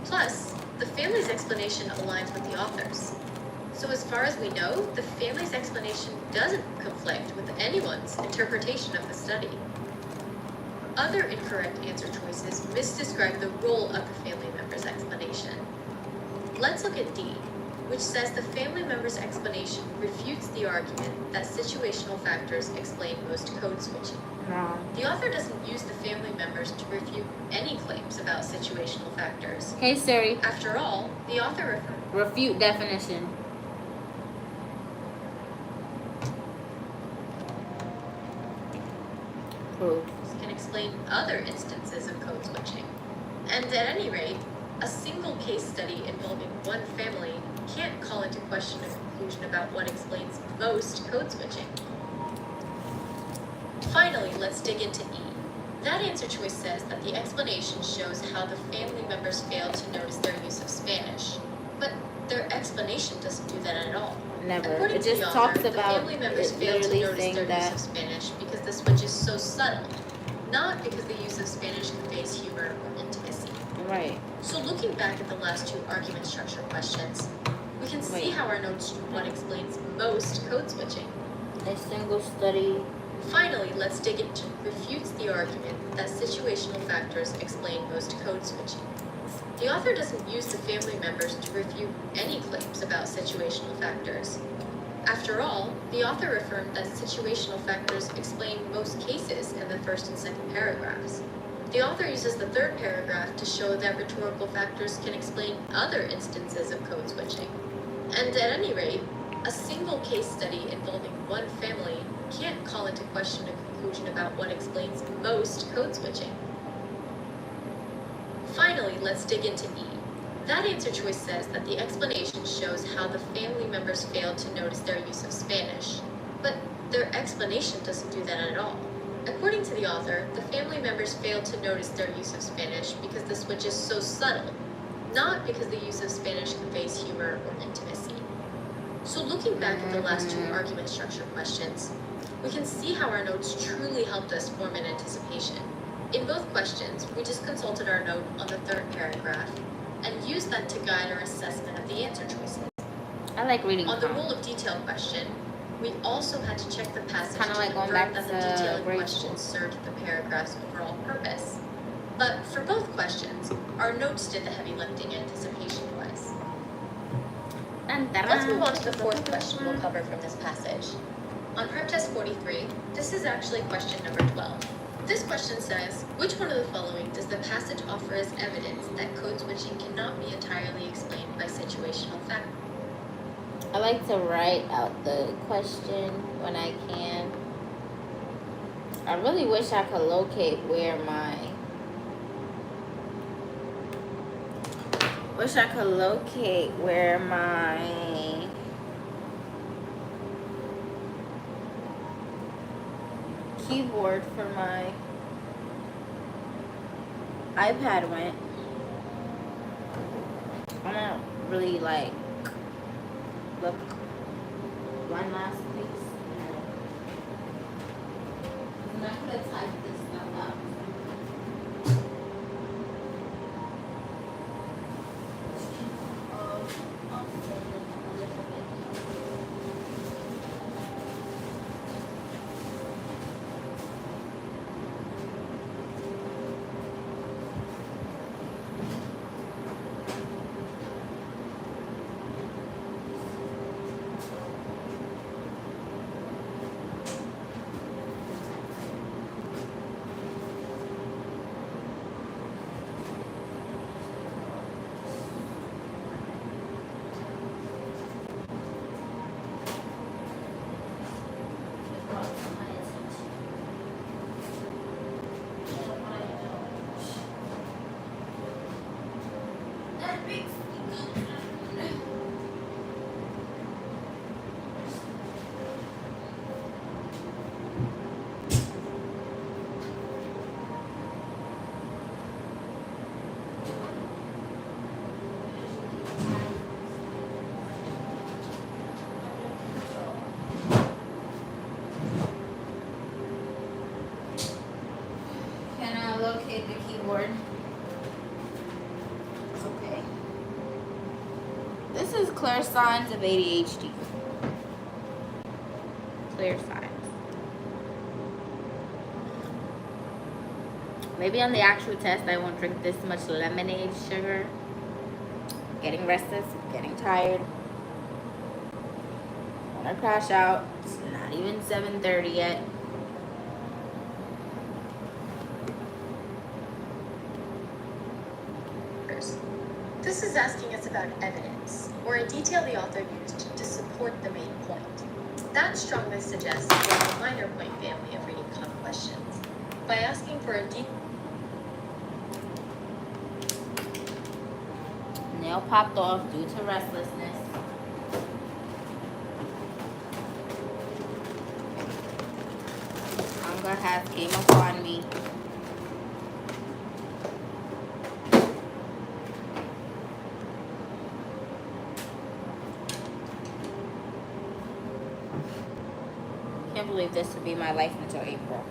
Plus, the family's explanation aligns with the author's. So as far as we know, the family's explanation doesn't conflict with anyone's interpretation of the study. Other incorrect answer choices misdescribe the role of the family member's explanation. Let's look at D, which says the family member's explanation refutes the argument that situational factors explain most code switching. No. The author doesn't use the family members to refute any claims about situational factors. Hey Siri, After all, the author refute definition. Proof. can explain other instances of code switching. And at any rate, a single case study involving one family can't call into question a conclusion about what explains most code switching. Finally, let's dig into E. That answer choice says that the explanation shows how the family members failed to notice their use of Spanish, but their explanation doesn't do that at all. Never. According It to just the talks author, the about family members it failed to literally notice saying their use that of Spanish because the switch is so subtle, not because the use of Spanish conveys humor or intimacy. right. So looking back at the last two argument structure questions, we can see Wait. how our notes what explains most code switching. A single study. Finally, let's dig into refutes the argument that situational factors explain most code switching. The author doesn't use the family members to refute any claims about situational factors. After all, the author affirmed that situational factors explain most cases in the first and second paragraphs. The author uses the third paragraph to show that rhetorical factors can explain other instances of code switching. And at any rate, A single case study involving one family can't call into question a conclusion about what explains most code switching. Finally, let's dig into E. That answer choice says that the explanation shows how the family members failed to notice their use of Spanish, but their explanation doesn't do that at all. According to the author, the family members failed to notice their use of Spanish because the switch is so subtle, not because the use of Spanish conveys humor or intimacy. So looking back at the last two argument structure questions, we can see how our notes truly helped us form an anticipation. In both questions, we just consulted our note on the third paragraph and used that to guide our assessment of the answer choices. I like reading. On the rule of detail question, we also had to check the passage Kinda to like going confirm back that the to detail in grade question school. served the paragraph's overall purpose. But for both questions, our notes did the heavy lifting anticipation-wise. Let's move on to the fourth question we'll cover from this passage. On prep test 43, this is actually question number 12. This question says, which one of the following does the passage offer as evidence that code switching cannot be entirely explained by situational factors? I like to write out the question when I can. I really wish I could locate where my keyboard for my iPad went. I'm not really like look one last piece. I'm not gonna type this stuff up. Can I locate the keyboard? Okay. This is clear signs of ADHD. Clear signs. Maybe on the actual test I won't drink this much lemonade sugar. Getting restless, getting tired. Wanna crash out. It's not even 7:30 yet. This is asking us about evidence, or a detail the author used to support the main point. That strongly suggests we're in a minor point family of reading comp questions. By asking for a Nail popped off due to restlessness. Hunger has came upon me. Can't believe this would be my life until April.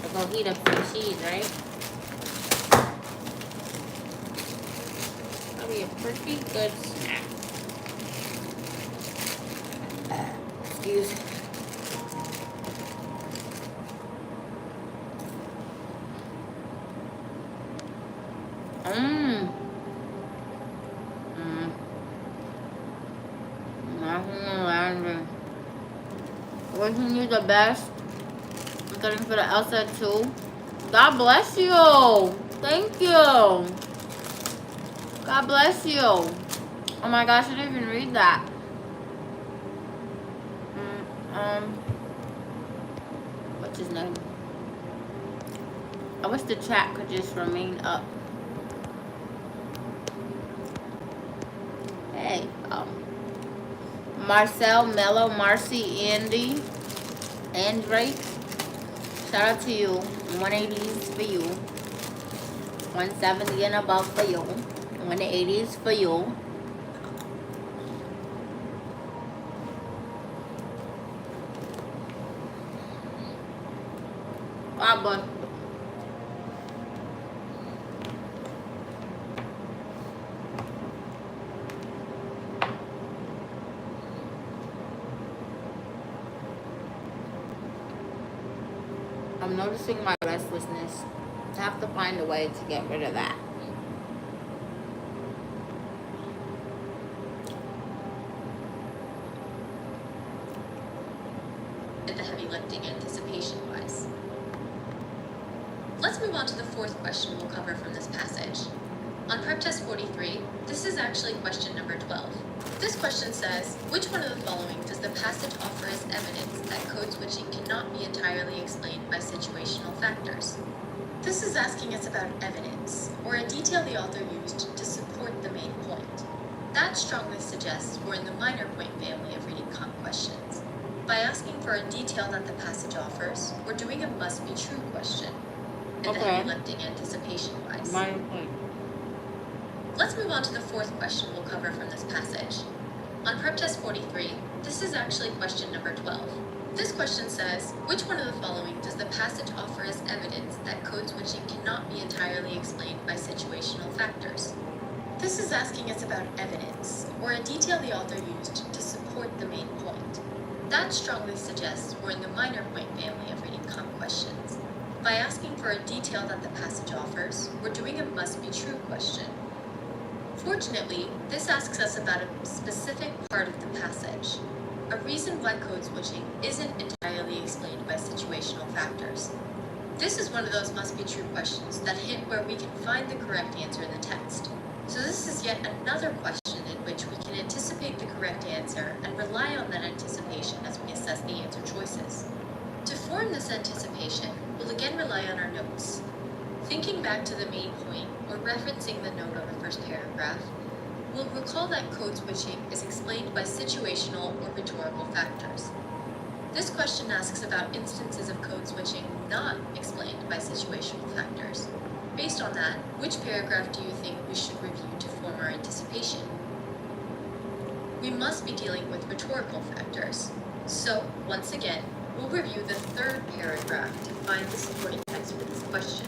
I'll go heat up some cheese, right? That'll be a pretty good snack. Excuse me. Nothing around. the best. I'm studying for the LSAT too. God bless you. Thank you. God bless you. Oh my gosh, I didn't even read that. What's his name? I wish the chat could just remain up. Hey, Marcel, Mello, Marcy, Andy, Andre. Shout out to you. 180s for you. 170 and above for you. 180s for you. God bless. I'm noticing my restlessness. I have to find a way to get rid of that. The heavy lifting anticipation-wise. Let's move on to the fourth question we'll cover from this passage. On Prep Test 43, this is actually question number 12. This question says, which one of the following does the passage offer as evidence that code switching cannot be entirely explained by situational factors? This is asking us about evidence, or a detail the author used to support the main point. That strongly suggests we're in the minor point family of reading comp questions. By asking for a detail that the passage offers, we're doing a must-be-true question, and the heavy lifting anticipation-wise. Minor point. Let's move on to the fourth question we'll cover from this passage. On Prep Test 43, this is actually question number 12. This question says, which one of the following does the passage offer as evidence that code switching cannot be entirely explained by situational factors? This is asking us about evidence, or a detail the author used to support the main point. That strongly suggests we're in the minor point family of reading comp questions. By asking for a detail that the passage offers, we're doing a must-be-true question. Fortunately, this asks us about a specific part of the passage, a reason why code switching isn't entirely explained by situational factors. This is one of those must-be-true questions that hint where we can find the correct answer in the text. So this is yet another question in which we can anticipate the correct answer and rely on that anticipation as we assess the answer choices. To form this anticipation, we'll again rely on our notes. Thinking back to the main point, or referencing the note on the first paragraph, we'll recall that code switching is explained by situational or rhetorical factors. This question asks about instances of code switching not explained by situational factors. Based on that, which paragraph do you think we should review to form our anticipation? We must be dealing with rhetorical factors. So, once again, we'll review the third paragraph to find the supporting text for this question.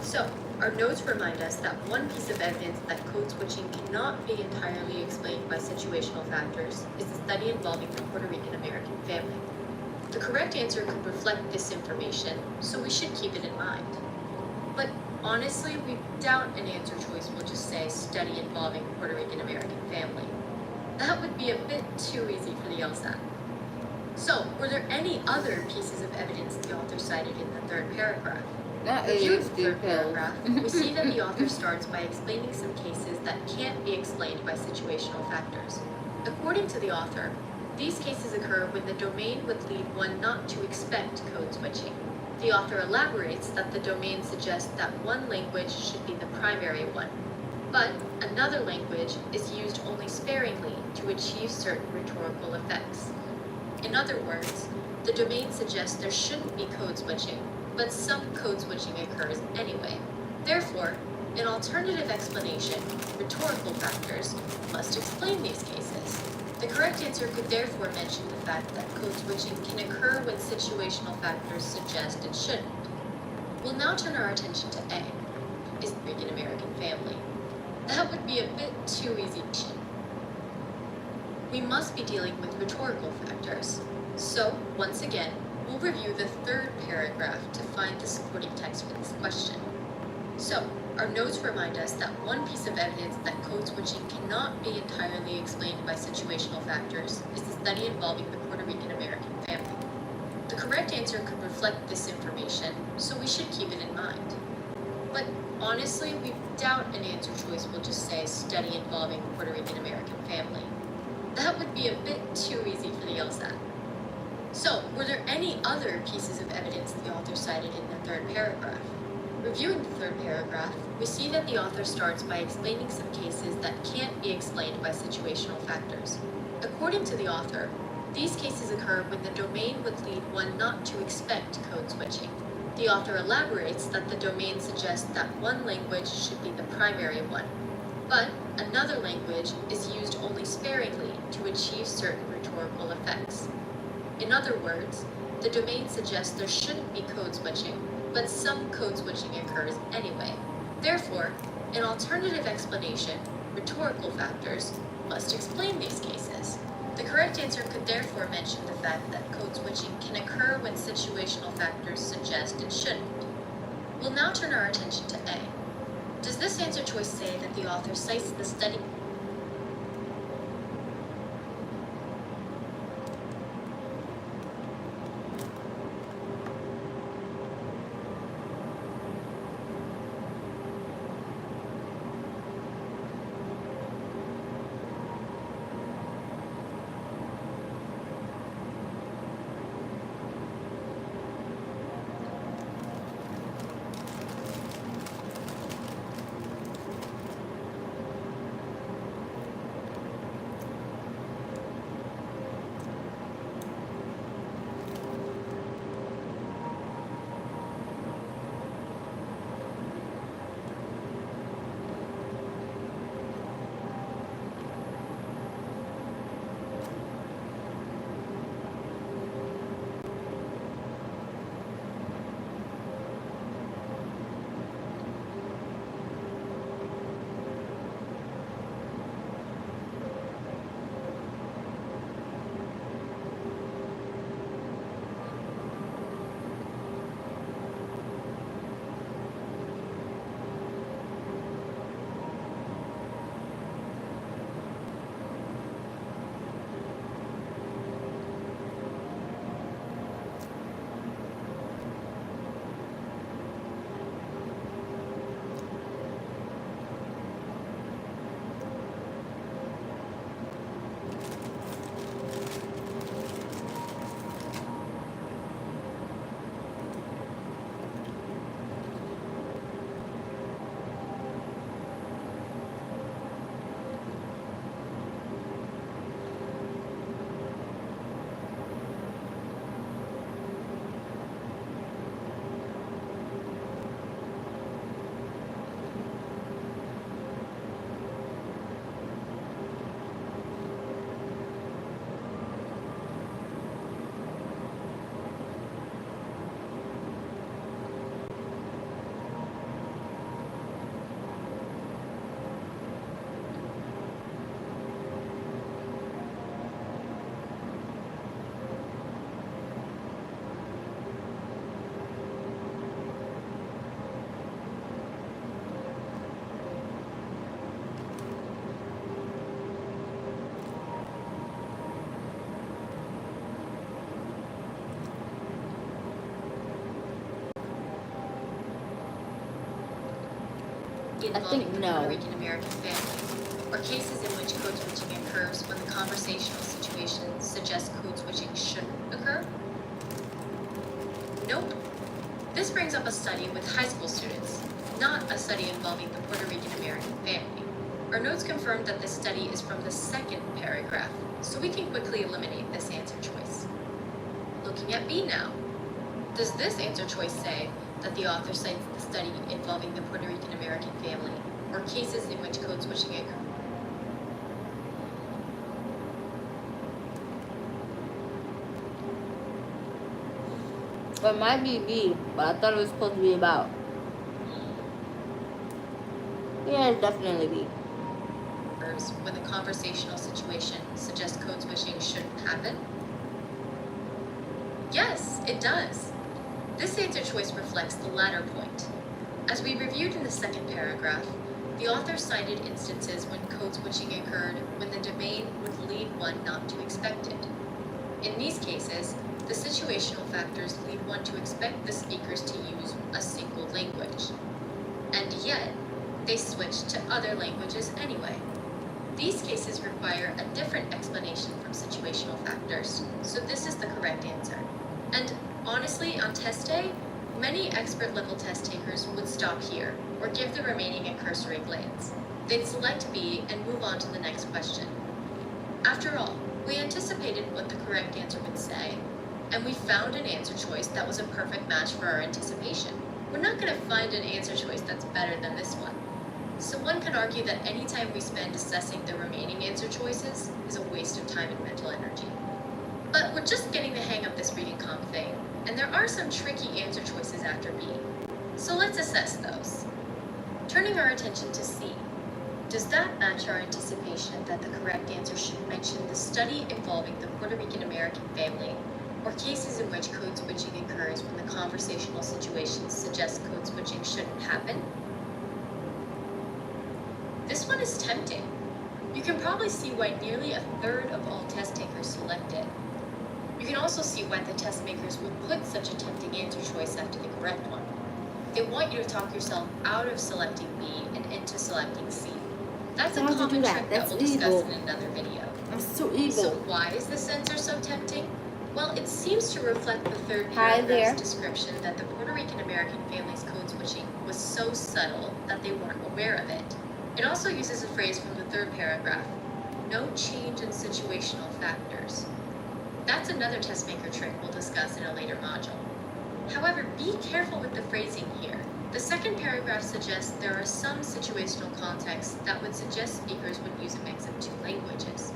So, our notes remind us that one piece of evidence that code switching cannot be entirely explained by situational factors is the study involving the Puerto Rican American family. The correct answer could reflect this information, so we should keep it in mind. But honestly, we doubt an answer choice will just say study involving Puerto Rican American family. That would be a bit too easy for the LSAT. So, were there any other pieces of evidence the author cited in the third paragraph? That Reviewing is the third detailed. paragraph, we see that the author starts by explaining some cases that can't be explained by situational factors. According to the author, these cases occur when the domain would lead one not to expect code switching. The author elaborates that the domain suggests that one language should be the primary one, but another language is used only sparingly to achieve certain rhetorical effects. In other words, the domain suggests there shouldn't be code switching, but some code switching occurs anyway. Therefore, an alternative explanation, rhetorical factors, must explain these cases. The correct answer could therefore mention the fact that code switching can occur when situational factors suggest it shouldn't. We'll now turn our attention to A, is the Rican American family. That would be a bit too easy. We must be dealing with rhetorical factors. So, once again, we'll review the third paragraph to find the supporting text for this question. So, our notes remind us that one piece of evidence that code switching cannot be entirely explained by situational factors is the study involving the Puerto Rican American family. The correct answer could reflect this information, so we should keep it in mind. But honestly, we doubt an answer choice will just say study involving Puerto Rican American family. That would be a bit too easy for the LSAT. So, were there any other pieces of evidence the author cited in the third paragraph? Reviewing the third paragraph, we see that the author starts by explaining some cases that can't be explained by situational factors. According to the author, these cases occur when the domain would lead one not to expect code switching. The author elaborates that the domain suggests that one language should be the primary one, but another language is used only sparingly to achieve certain rhetorical effects. In other words, the domain suggests there shouldn't be code switching, but some code switching occurs anyway. Therefore, an alternative explanation, rhetorical factors, must explain these cases. The correct answer could therefore mention the fact that code switching can occur when situational factors suggest it shouldn't. We'll now turn our attention to A. Does this answer choice say that the author cites the study? Involving no. Puerto Rican American family, or cases in which code switching occurs when the conversational situation suggests code switching shouldn't occur? Nope. This brings up a study with high school students, not a study involving the Puerto Rican American family. Our notes confirm that this study is from the second paragraph, so we can quickly eliminate this answer choice. Looking at B now. Does this answer choice say that the author cites the study involving the Puerto Rican American family, or cases in which code switching occurs? It might be B, but I thought it was supposed to be about. Yeah, it's definitely B. When the conversational situation suggests code switching shouldn't happen? Yes, it does. This answer choice reflects the latter point. As we reviewed in the second paragraph, the author cited instances when code switching occurred when the domain would lead one not to expect it. In these cases, the situational factors lead one to expect the speakers to use a single language. And yet, they switch to other languages anyway. These cases require a different explanation from situational factors, so this is the correct answer. And honestly, on test day, many expert level test takers would stop here, or give the remaining a cursory glance. They'd select B and move on to the next question. After all, we anticipated what the correct answer would say, and we found an answer choice that was a perfect match for our anticipation. We're not going to find an answer choice that's better than this one. So one can argue that any time we spend assessing the remaining answer choices is a waste of time and mental energy. But we're just getting the hang of this reading comp thing, and there are some tricky answer choices after B. So let's assess those. Turning our attention to C. Does that match our anticipation that the correct answer should mention the study involving the Puerto Rican American family, or cases in which code switching occurs when the conversational situation suggests code switching shouldn't happen? This one is tempting. You can probably see why nearly a third of all test takers select it. You can also see why the test makers would put such a tempting answer choice after the correct one. They want you to talk yourself out of selecting B and into selecting C. That's a Why would you common do that? trick that That's we'll discuss evil. in another video. That's so So evil. why is this answer so tempting? Well, it seems to reflect the third Hi there. paragraph's description that the Puerto Rican American family's code switching was so subtle that they weren't aware of it. It also uses a phrase from the third paragraph, no change in situational factors. That's another test maker trick we'll discuss in a later module. However, be careful with the phrasing here. The second paragraph suggests there are some situational contexts that would suggest speakers would use a mix of two languages.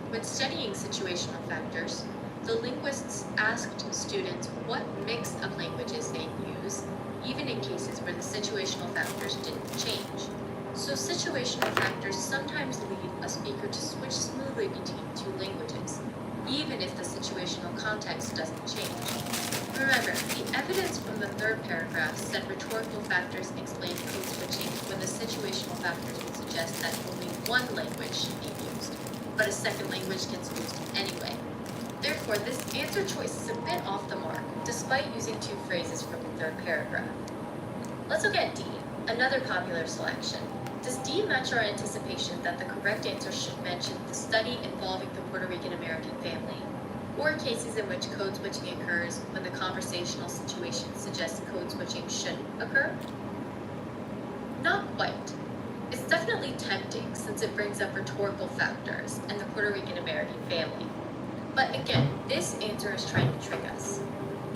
When studying situational factors, the linguists asked students what mix of languages they use, even in cases where the situational factors didn't change. So situational factors sometimes lead a speaker to switch smoothly between two languages, even if the situational context doesn't change. Remember, the evidence from the third paragraph said rhetorical factors explain code switching when the situational factors would suggest that only one language should be used, but a second language gets used anyway. Therefore, this answer choice is a bit off the mark, despite using two phrases from the third paragraph. Let's look at D, another popular selection. Does D match our anticipation that the correct answer should mention the study involving the Puerto Rican American family, or cases in which code switching occurs when the conversational situation suggests code switching shouldn't occur? Not quite. It's definitely tempting since it brings up rhetorical factors and the Puerto Rican American family. But again, this answer is trying to trick us.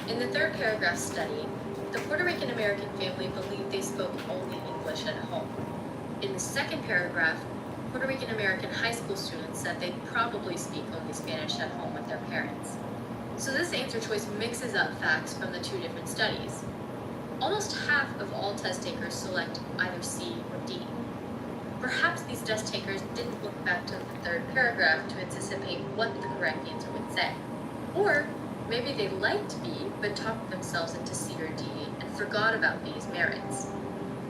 In the third paragraph study, the Puerto Rican American family believed they spoke only English at home. In the second paragraph, Puerto Rican American high school students said they probably speak only Spanish at home with their parents. So this answer choice mixes up facts from the two different studies. Almost half of all test takers select either C or D. Perhaps these test takers didn't look back to the third paragraph to anticipate what the correct answer would say. Or maybe they liked B but talked themselves into C or D and forgot about B's merits.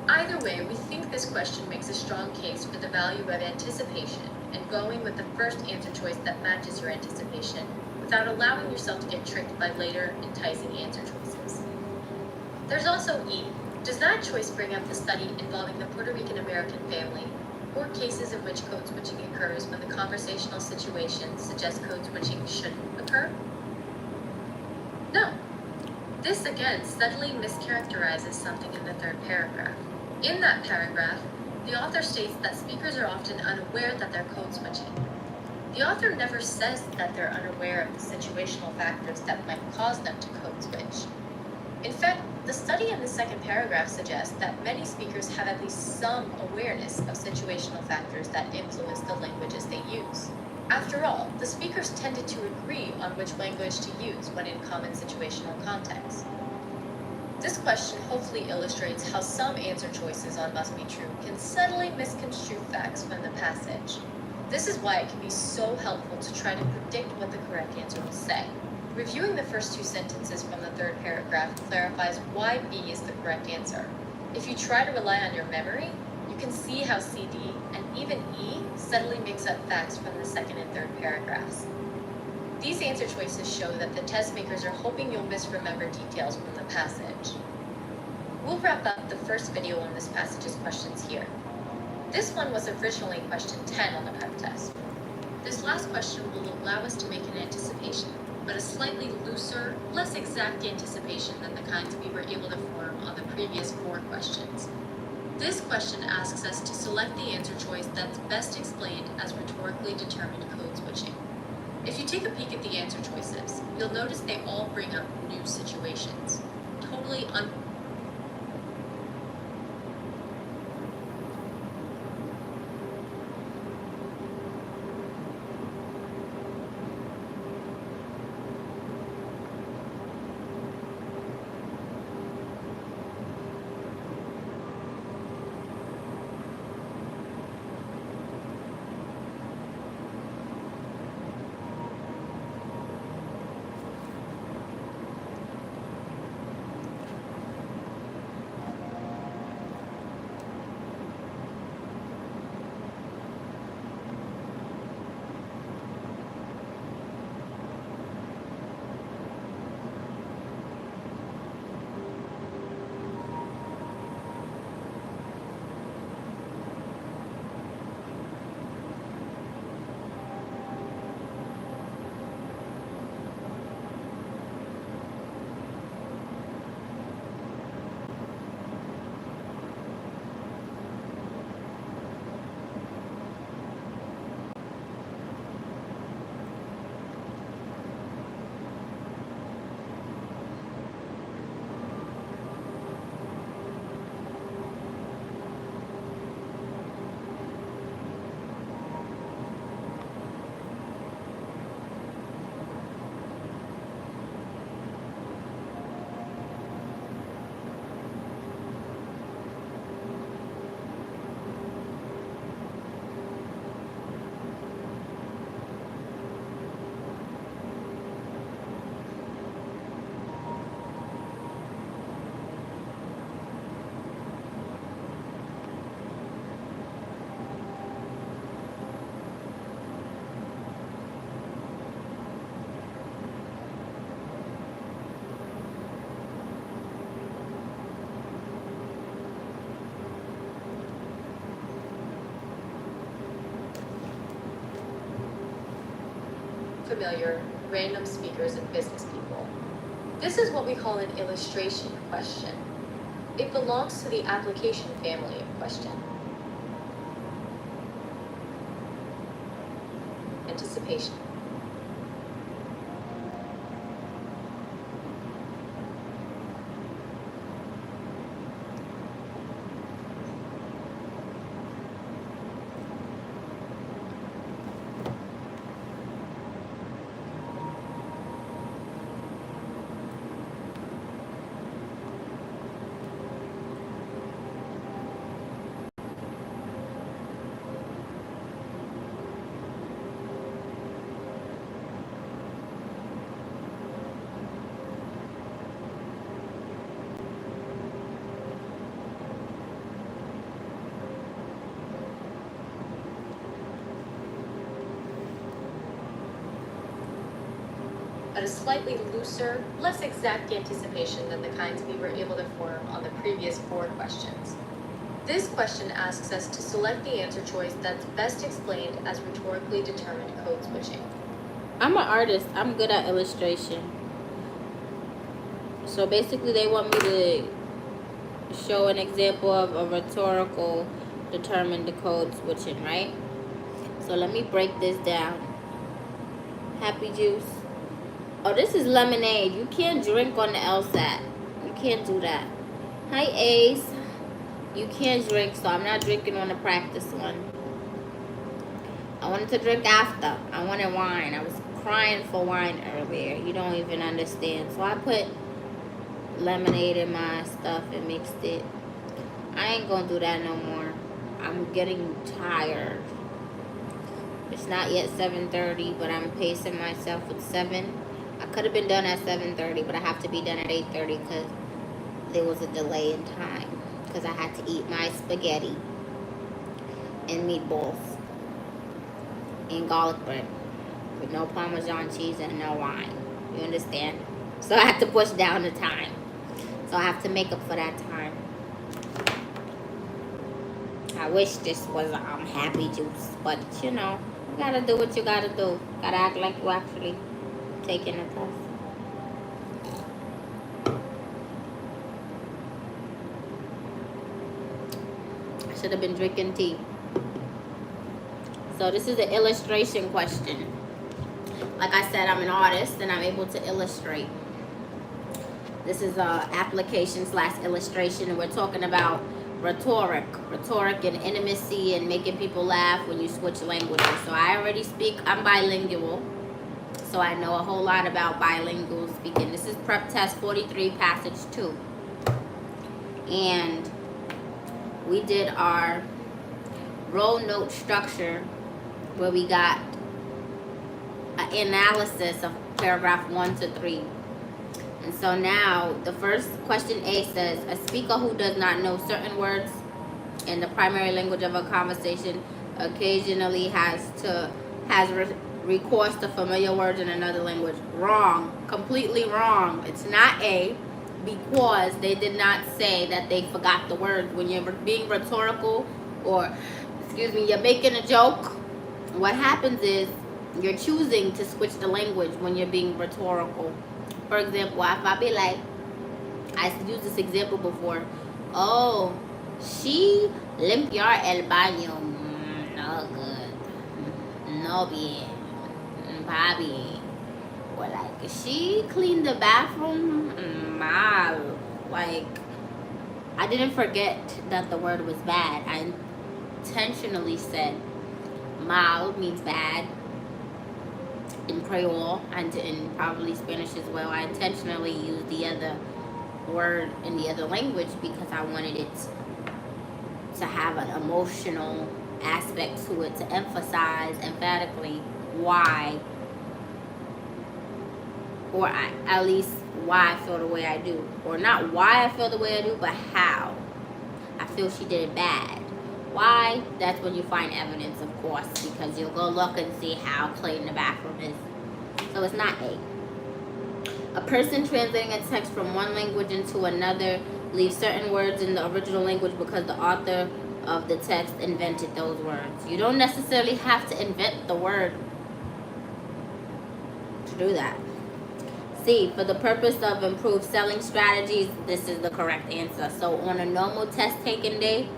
Either way, we think this question makes a strong case for the value of anticipation and going with the first answer choice that matches your anticipation without allowing yourself to get tricked by later enticing answer choices. There's also E. Does that choice bring up the study involving the Puerto Rican American family, or cases in which code switching occurs when the conversational situation suggests code switching shouldn't occur? No. This again subtly mischaracterizes something in the third paragraph. In that paragraph, the author states that speakers are often unaware that they're code switching. The author never says that they're unaware of the situational factors that might cause them to code switch. In fact, the study in the second paragraph suggests that many speakers have at least some awareness of situational factors that influence the languages they use. After all, the speakers tended to agree on which language to use when in common situational contexts. This question hopefully illustrates how some answer choices on Must Be True can subtly misconstrue facts from the passage. This is why it can be so helpful to try to predict what the correct answer will say. Reviewing the first two sentences from the third paragraph clarifies why B is the correct answer. If you try to rely on your memory, you can see how C, D, and even E subtly mix up facts from the second and third paragraphs. These answer choices show that the test makers are hoping you'll misremember details from the passage. We'll wrap up the first video on this passage's questions here. This one was originally question 10 on the prep test. This last question will allow us to make an anticipation, but a slightly looser, less exact anticipation than the kinds we were able to form on the previous 4 questions. This question asks us to select the answer choice that's best explained as rhetorically determined code switching. If you take a peek at the answer choices, you'll notice they all bring up new situations. Totally familiar, random speakers and business people. This is what we call an illustration question. It belongs to the application family of question. Anticipation. At a slightly looser, less exact anticipation than the kinds we were able to form on the previous 4 questions. This question asks us to select the answer choice that's best explained as rhetorically determined code switching. I'm an artist. I'm good at illustration. So basically they want me to show an example of a rhetorical determined code switching, right? So let me break this down. Happy juice. Oh, this is lemonade. You can't drink on the LSAT. You can't do that. Hi, Ace. You can't drink, so I'm not drinking on the practice one. I wanted to drink after. I wanted wine. I was crying for wine earlier. You don't even understand. So I put lemonade in my stuff and mixed it. I ain't gonna do that no more. I'm getting tired. It's not yet 7:30, but I'm pacing myself at 7. I could have been done at 7:30, but I have to be done at 8:30 because there was a delay in time. Because I had to eat my spaghetti and meatballs and garlic bread. with no Parmesan cheese and no wine. You understand? So I have to push down the time. So I have to make up for that time. I wish this was happy juice, but you know, you gotta do what you gotta do. Gotta act like you actually taking a test. I should have been drinking tea. So this is an illustration question. Like I said, I'm an artist and I'm able to illustrate. This is a application / illustration, and we're talking about rhetoric and intimacy and making people laugh when you switch languages. So I already speak, I'm bilingual. So I know a whole lot about bilingual speaking. This is prep test 43, passage 2. And we did our roll note structure where we got an analysis of paragraph 1 to 3. And so now the first question A says, a speaker who does not know certain words in the primary language of a conversation occasionally has recourse to familiar words in another language. Wrong. Completely wrong. It's not A, because they did not say that they forgot the words. When you're being rhetorical, or you're making a joke, what happens is you're choosing to switch the language when you're being rhetorical. For example, if I be like, I used this example before. Oh, she limpió el baño. No good. No bien. Papi. Or like, she cleaned the bathroom. Mal. Like, I didn't forget that the word was bad. I intentionally said mal means bad in Creole and in probably Spanish as well. I intentionally used the other word in the other language because I wanted it to have an emotional aspect to it, to emphasize emphatically why, or at least why I feel the way I do. Or not why I feel the way I do, but how I feel she did it bad. Why? That's when you find evidence, of course, because you'll go look and see how clean the bathroom is. So it's not A. A person translating a text from one language into another leaves certain words in the original language because the author of the text invented those words. You don't necessarily have to invent the word to do that. C, for the purpose of improved selling strategies, this is the correct answer. So on a normal test taking day,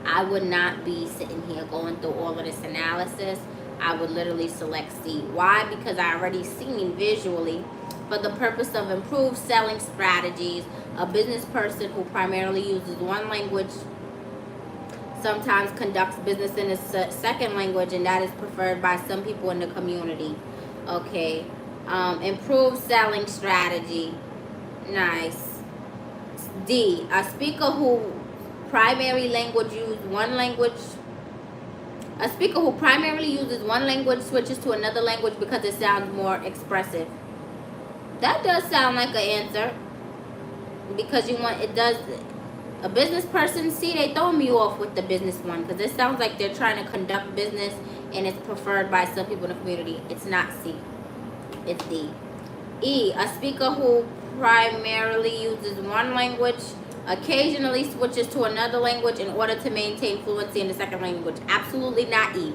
I would not be sitting here going through all of this analysis. I would literally select C. Why? Because I already seen visually, for the purpose of improved selling strategies, a business person who primarily uses one language sometimes conducts business in a second language, and that is preferred by some people in the community. Okay. Improved selling strategy. Nice. D, a speaker who primary language use one language. A speaker who primarily uses one language switches to another language because it sounds more expressive. That does sound like an answer. Because it does. A business person, see, they throw me off with the business one because it sounds like they're trying to conduct business and it's preferred by some people in the community. It's not C. It's D. E, a speaker who primarily uses one language occasionally switches to another language in order to maintain fluency in the second language. Absolutely not E.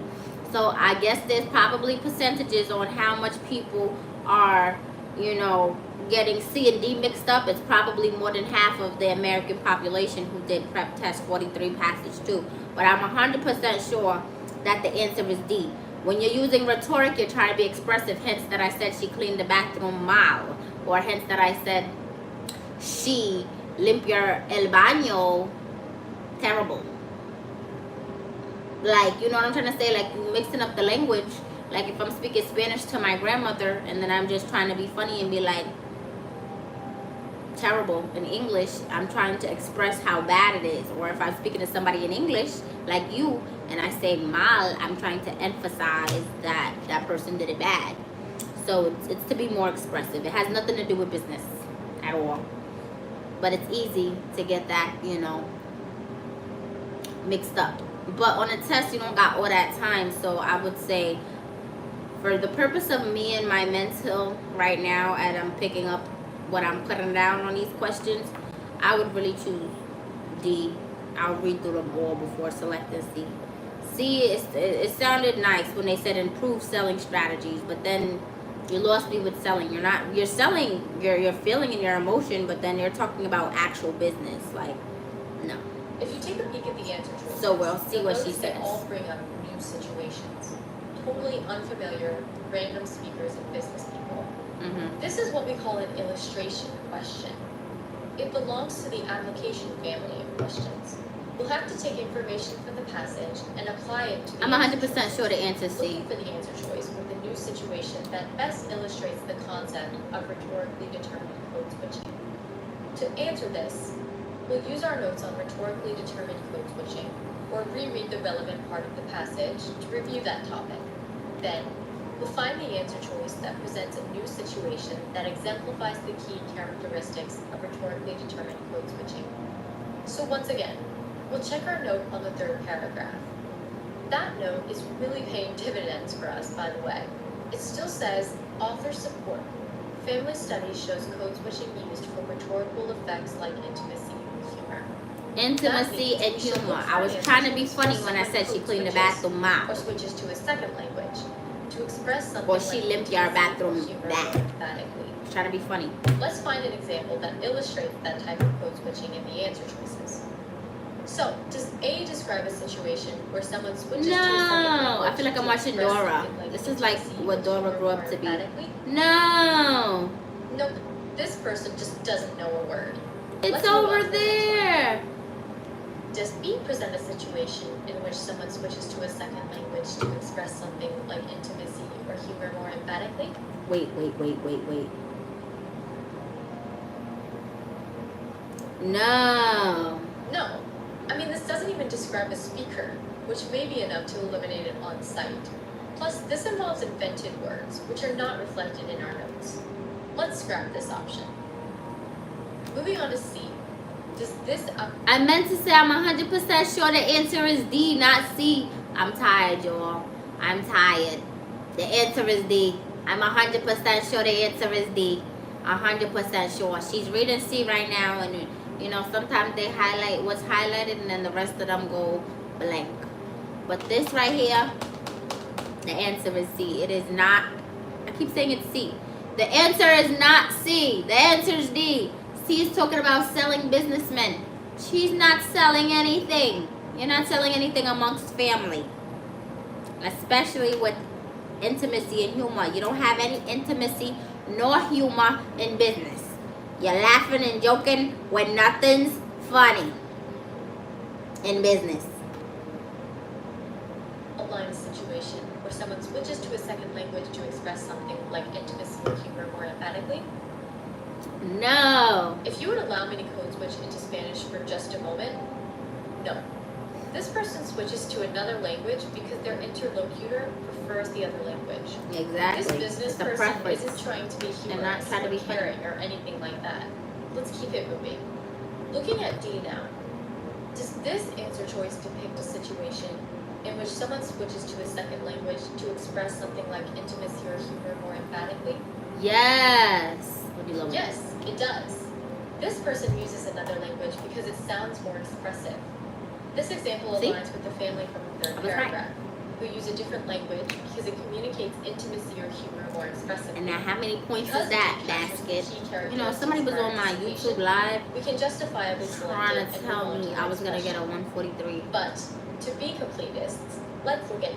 So I guess there's probably percentages on how much people are, getting C and D mixed up. It's probably more than half of the American population who did prep test 43 passage 2. But I'm 100% sure that the answer is D. When you're using rhetoric, you're trying to be expressive. Hence that I said she cleaned the bathroom mal. Or hence that I said she limpió el baño. Terrible. Like, you know what I'm trying to say? Like, mixing up the language. Like, if I'm speaking Spanish to my grandmother and then I'm just trying to be funny and be like, terrible in English, I'm trying to express how bad it is. Or if I'm speaking to somebody in English, like you, and I say mal, I'm trying to emphasize that that person did it bad. So it's to be more expressive. It has nothing to do with business at all. But it's easy to get that, mixed up. But on a test, you don't got all that time. So I would say For the purpose of me and my mental right now, and I'm picking up what I'm putting down on these questions, I would really choose D. I'll read through them all before selecting C. C, it sounded nice when they said improve selling strategies, but then you lost me with selling. You're selling your feeling and your emotion, but then you're talking about actual business. Like, no. If you take a peek at the answer choices, So we'll see you'll what she notice they says. all bring up new situations. Totally unfamiliar, random speakers and business people. Mm-hmm. This is what we call an illustration question. It belongs to the application family of questions. We'll have to take information from the passage and apply it to the I'm answer 100% choices. sure the answer is C. Looking for the answer choice with a new situation that best illustrates the concept of rhetorically determined code switching. To answer this, we'll use our notes on rhetorically determined code switching, or reread the relevant part of the passage to review that topic. Then, we'll find the answer choice that presents a new situation that exemplifies the key characteristics of rhetorically determined code switching. So once again, we'll check our note on the third paragraph. That note is really paying dividends for us, by the way. It still says, author support. Family studies shows code switching used for rhetorical effects like intimacy and humor. Intimacy and humor. I was trying to be funny when I said she cleaned the bathroom Or out. switches to a second language to express something Or she like limped your intimacy or bathroom humor back. more emphatically. Trying to be funny. Let's find an example that illustrates that type of code switching in the answer choices. So, does A describe a situation where someone switches to a second No, language I feel like I'm to watching express Dora. something This is like intimacy what or Dora humor grew up more to be. emphatically? No, Nope, this person just doesn't know a word. it's Let's move on over to the next one. there. Does B present a situation in which someone switches to a second language to express something like intimacy or humor more emphatically? Wait. No. No. I mean, this doesn't even describe a speaker, which may be enough to eliminate it on site. Plus, this involves invented words, which are not reflected in our notes. Let's scrap this option. Moving on to C. Does this I meant to say I'm 100% sure the answer is D, not C. I'm tired, y'all. I'm tired. The answer is D. I'm 100% sure the answer is D. 100% sure. She's reading C right now, and you know, sometimes they highlight what's highlighted and then the rest of them go blank. But this right here, the answer is C. It is not, I keep saying it's C. The answer is not C. The answer is D. C is talking about selling businessmen. She's not selling anything. You're not selling anything amongst family. Especially with intimacy and humor. You don't have any intimacy nor humor in business. You're laughing and joking when nothing's funny in business. outline a situation where someone switches to a second language to express something like intimacy or humor more emphatically? No. If you would allow me to code switch into Spanish for just a moment, no. This person switches to another language because their interlocutor prefers the other language. Exactly. This business It's a person preference. isn't trying to be They're not humorous trying to or be funny. caring or anything like that. Let's keep it moving. Looking at D now, does this answer choice depict a situation in which someone switches to a second language to express something like intimacy or humor more emphatically? Yes. What do you love? Yes, it does. This person uses another language because it sounds more expressive. This example See? aligns with the family from the third I was right. paragraph, who use a different language because it communicates intimacy or humor more expressively. And now how many points Because is that, it captures the basket? key You know, somebody was on my characteristics YouTube of live we can justifiably select trying it to and tell move on me to I the was next gonna get a question. 143. But to be completists, let's look at E.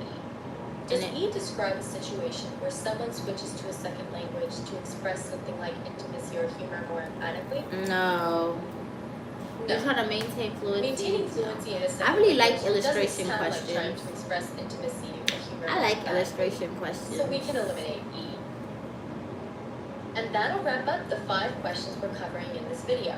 Does And E describe a situation where someone switches to a second language to express something like intimacy or humor more emphatically? No. You're No. trying to maintain fluency. Maintaining fluency in a second I really like language doesn't illustration sound like trying questions. to express intimacy or humor I more like emphatically. illustration questions. So we can eliminate E. And that'll wrap up the 5 questions we're covering in this video.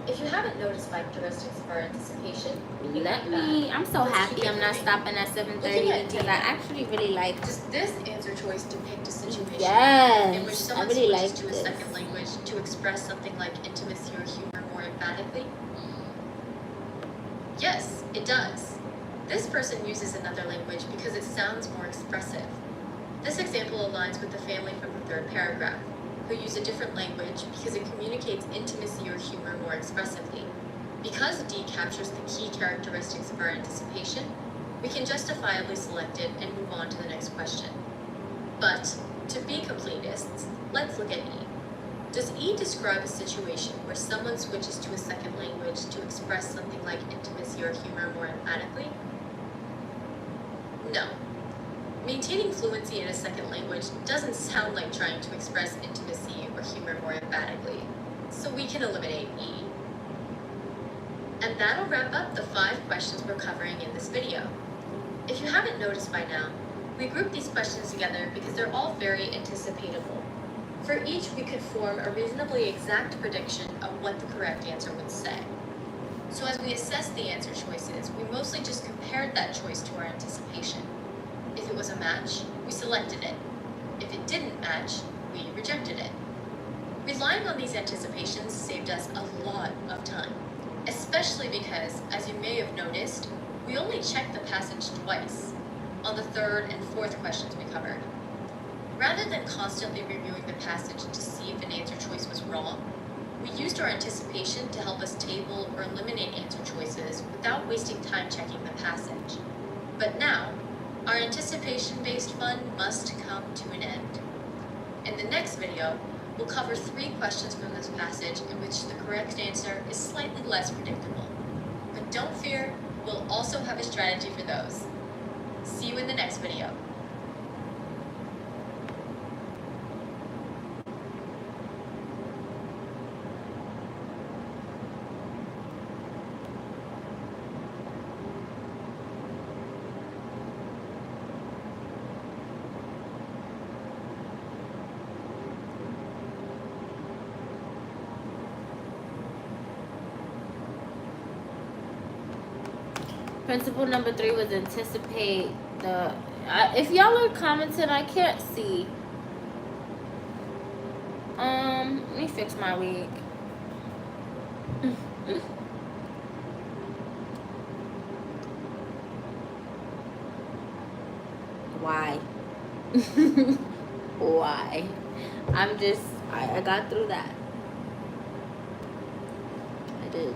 If you haven't noticed my characteristics of our anticipation, Let me. I'm so happy I'm not stopping at 7:30 Looking at because I actually really like. Does this answer choice depict a situation Yes, in which I someone really switches like to a this. second language to express something like intimacy or humor more emphatically? Yes, it does. This person uses another language because it sounds more expressive. This example aligns with the family from the third paragraph, who use a different language because it communicates intimacy or humor more expressively. Because D captures the key characteristics of our anticipation, we can justifiably select it and move on to the next question. But, to be completists, let's look at E. Does E describe a situation where someone switches to a second language to express something like intimacy or humor more emphatically? No. Maintaining fluency in a second language doesn't sound like trying to express intimacy or humor more emphatically, so we can eliminate E. And that'll wrap up the 5 questions we're covering in this video. If you haven't noticed by now, we grouped these questions together because they're all very anticipatable. For each, we could form a reasonably exact prediction of what the correct answer would say. So as we assessed the answer choices, we mostly just compared that choice to our anticipation. If it was a match, we selected it. If it didn't match, we rejected it. Relying on these anticipations saved us a lot of time, especially because, as you may have noticed, we only checked the passage twice, on the 3rd and 4th questions we covered. Rather than constantly reviewing the passage to see if an answer choice was wrong, we used our anticipation to help us table or eliminate answer choices without wasting time checking the passage. But now, our anticipation-based fun must come to an end. In the next video, we'll cover 3 questions from this passage in which the correct answer is slightly less predictable. But don't fear, we'll also have a strategy for those. See you in the next video. Principle number 3 was anticipate the. If y'all are commenting, I can't see. Let me fix my wig. Why? Why? I got through that. I did.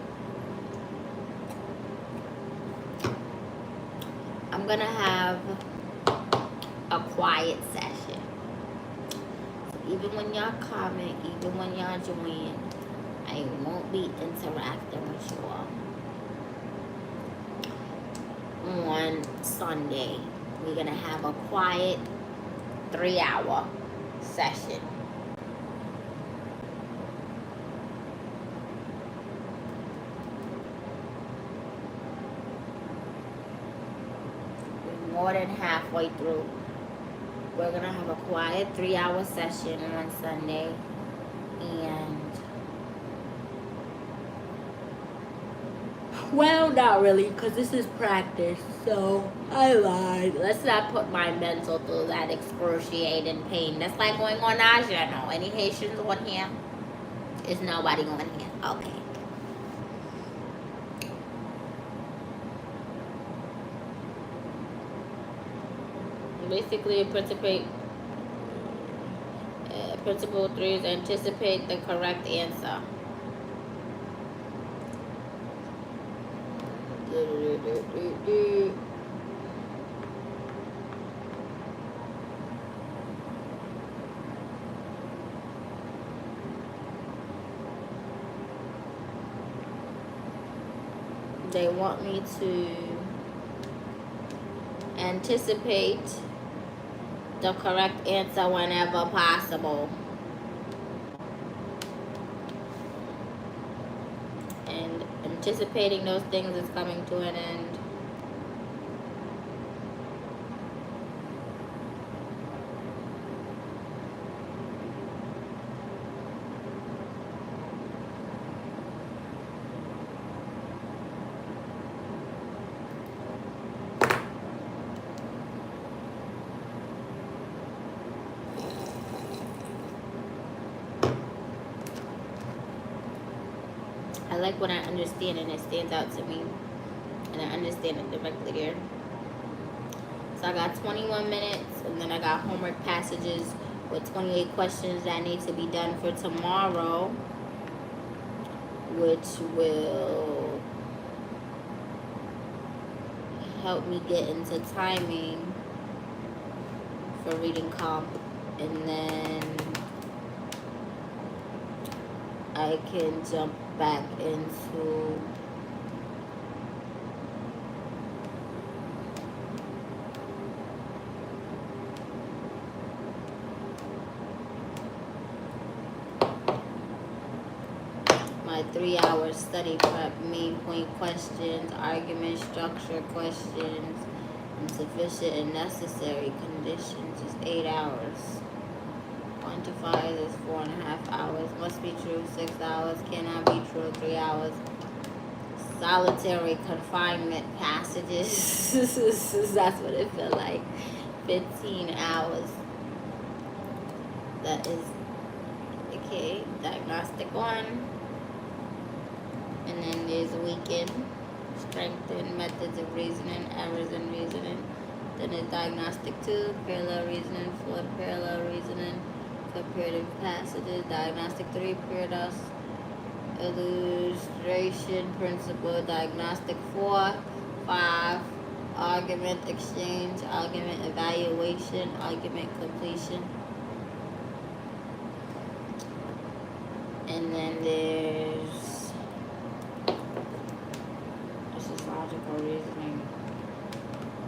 I'm gonna have a quiet session. So even when y'all comment, even when y'all join, I won't be interacting with you all. On Sunday, we're gonna have a quiet 3-hour session. More than halfway through. We're gonna have a quiet 3-hour session on Sunday, and well, not really, because this is practice, so I lied. Let's not put my mental through that excruciating pain. That's like going on nausea. No, any Haitians on here? Is nobody on here? Okay. Basically, principle 3 is anticipate the correct answer. They want me to anticipate the correct answer whenever possible. And anticipating those things is coming to an end. I like when I understand and it stands out to me, and I understand it directly there. So So I got 21 minutes, and then I got homework passages with 28 questions that need to be done for tomorrow, which will help me get into timing for reading comp, and then I can jump back into my 3-hour study prep, main point questions, argument structure questions, and sufficient and necessary conditions is 8 hours. Quantifiers is 4.5 hours. Must be true, 6 hours. Cannot be true, 3 hours. Solitary confinement passages. That's what it felt like. 15 hours. That is okay. Diagnostic 1. And then there's weekend. Strengthen methods of reasoning, errors in reasoning. Then there's diagnostic 2. Parallel reasoning, flip parallel reasoning. Comparative passages. Diagnostic 3. Paradox. Illustration principle. Diagnostic 4. 5. Argument exchange. Argument evaluation. Argument completion. And then there's, this is logical reasoning.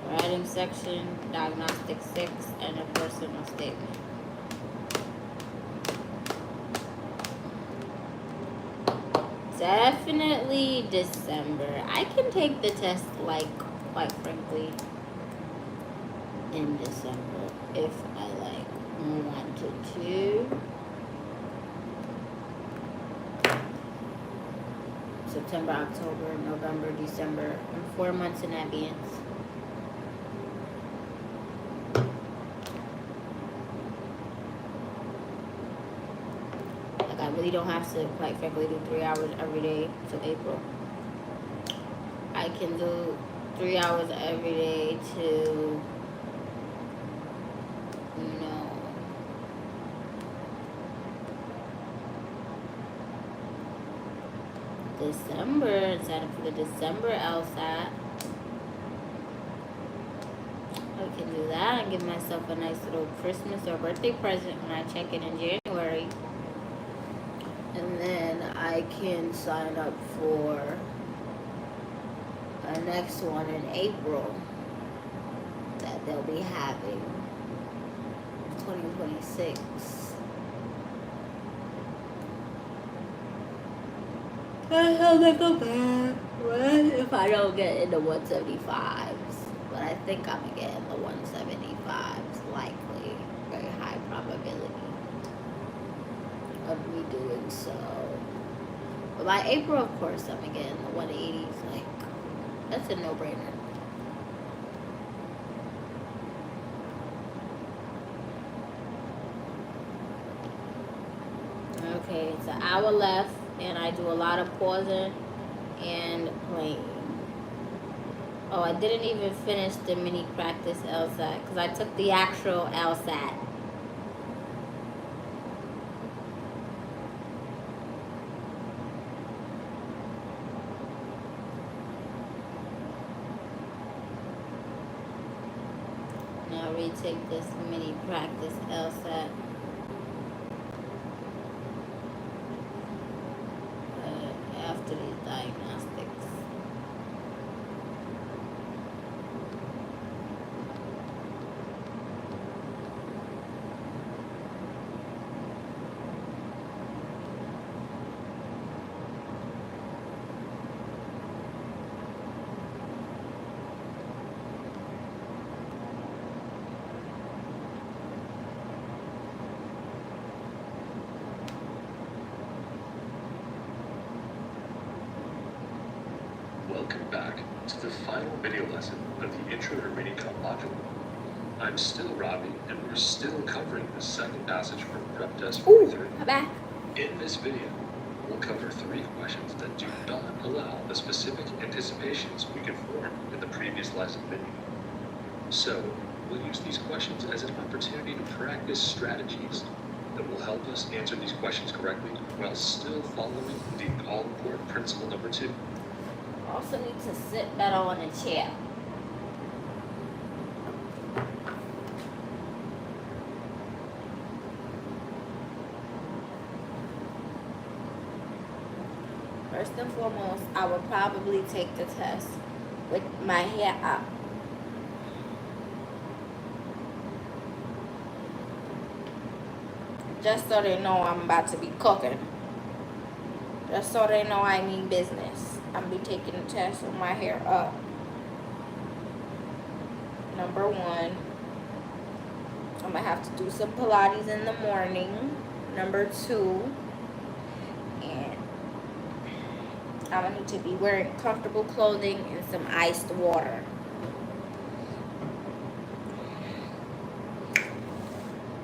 Writing section, diagnostic 6, and a personal statement. Definitely December. I can take the test, like, quite frankly, in December if I like wanted to. September, October, November, December. I'm 4 months in advance. Like, I really don't have to, quite frankly, do 3 hours every day till April. I can do 3 hours every day to, you know, December, and sign up for the December LSAT. I can do that and give myself a nice little Christmas or birthday present when I check in January. And then I can sign up for a next one in April that they'll be having, 2026. I'll make a bad, right? If I don't get into 175s. But I think I'm gonna get in the 175s, likely. Very high probability of me doing so. But by April, of course, I'm gonna get in the 180s. Like, that's a no-brainer. Okay, it's an hour left, and I do a lot of pausing and playing. Oh, I didn't even finish the mini practice LSAT because I took the actual LSAT. Now retake this mini practice LSAT. After these diagnostics. Welcome back to the final video lesson of the Intro to Reading Comp module. I'm still Robbie, and we're still covering the second passage from Prep Test 43. I'm back. In this video, we'll cover 3 questions that do not allow the specific anticipations we could form in the previous lesson video. So, we'll use these questions as an opportunity to practice strategies that will help us answer these questions correctly while still following the all-important principle number 2. Also need to sit better on a chair. First and foremost, I will probably take the test with my hair up. Just so they know I'm about to be cooking. Just so they know I mean business. I'm be taking the test with my hair up. Number 1. I'm gonna have to do some Pilates in the morning. Number 2. And I'm gonna need to be wearing comfortable clothing and some iced water.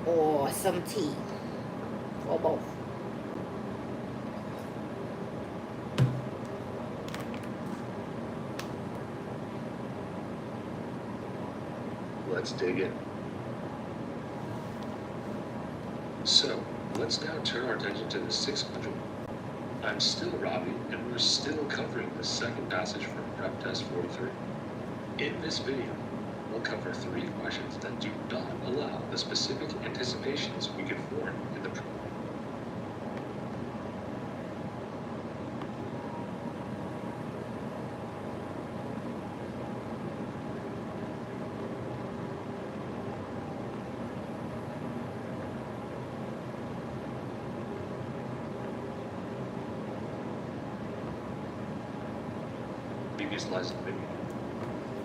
Or some tea. Or both. Let's dig in. So, let's now turn our attention to the 6th module. I'm still Robbie, and we're still covering the second passage from Prep Test 43. In this video, we'll cover 3 questions that do not allow the specific anticipations we could form in the previous lesson video.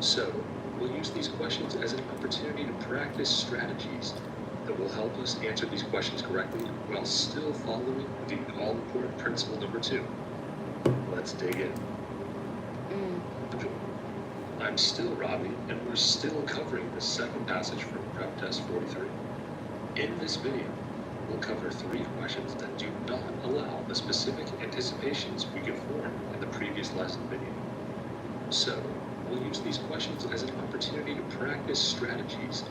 So, we'll use these questions as an opportunity to practice strategies that will help us answer these questions correctly while still following the all-important principle number 2. Let's dig in. I'm still Robbie, and we're still covering the second passage from Prep Test 43. In this video, we'll cover 3 questions that do not allow the specific anticipations we could form in the previous lesson video. So, we'll use these questions as an opportunity to practice strategies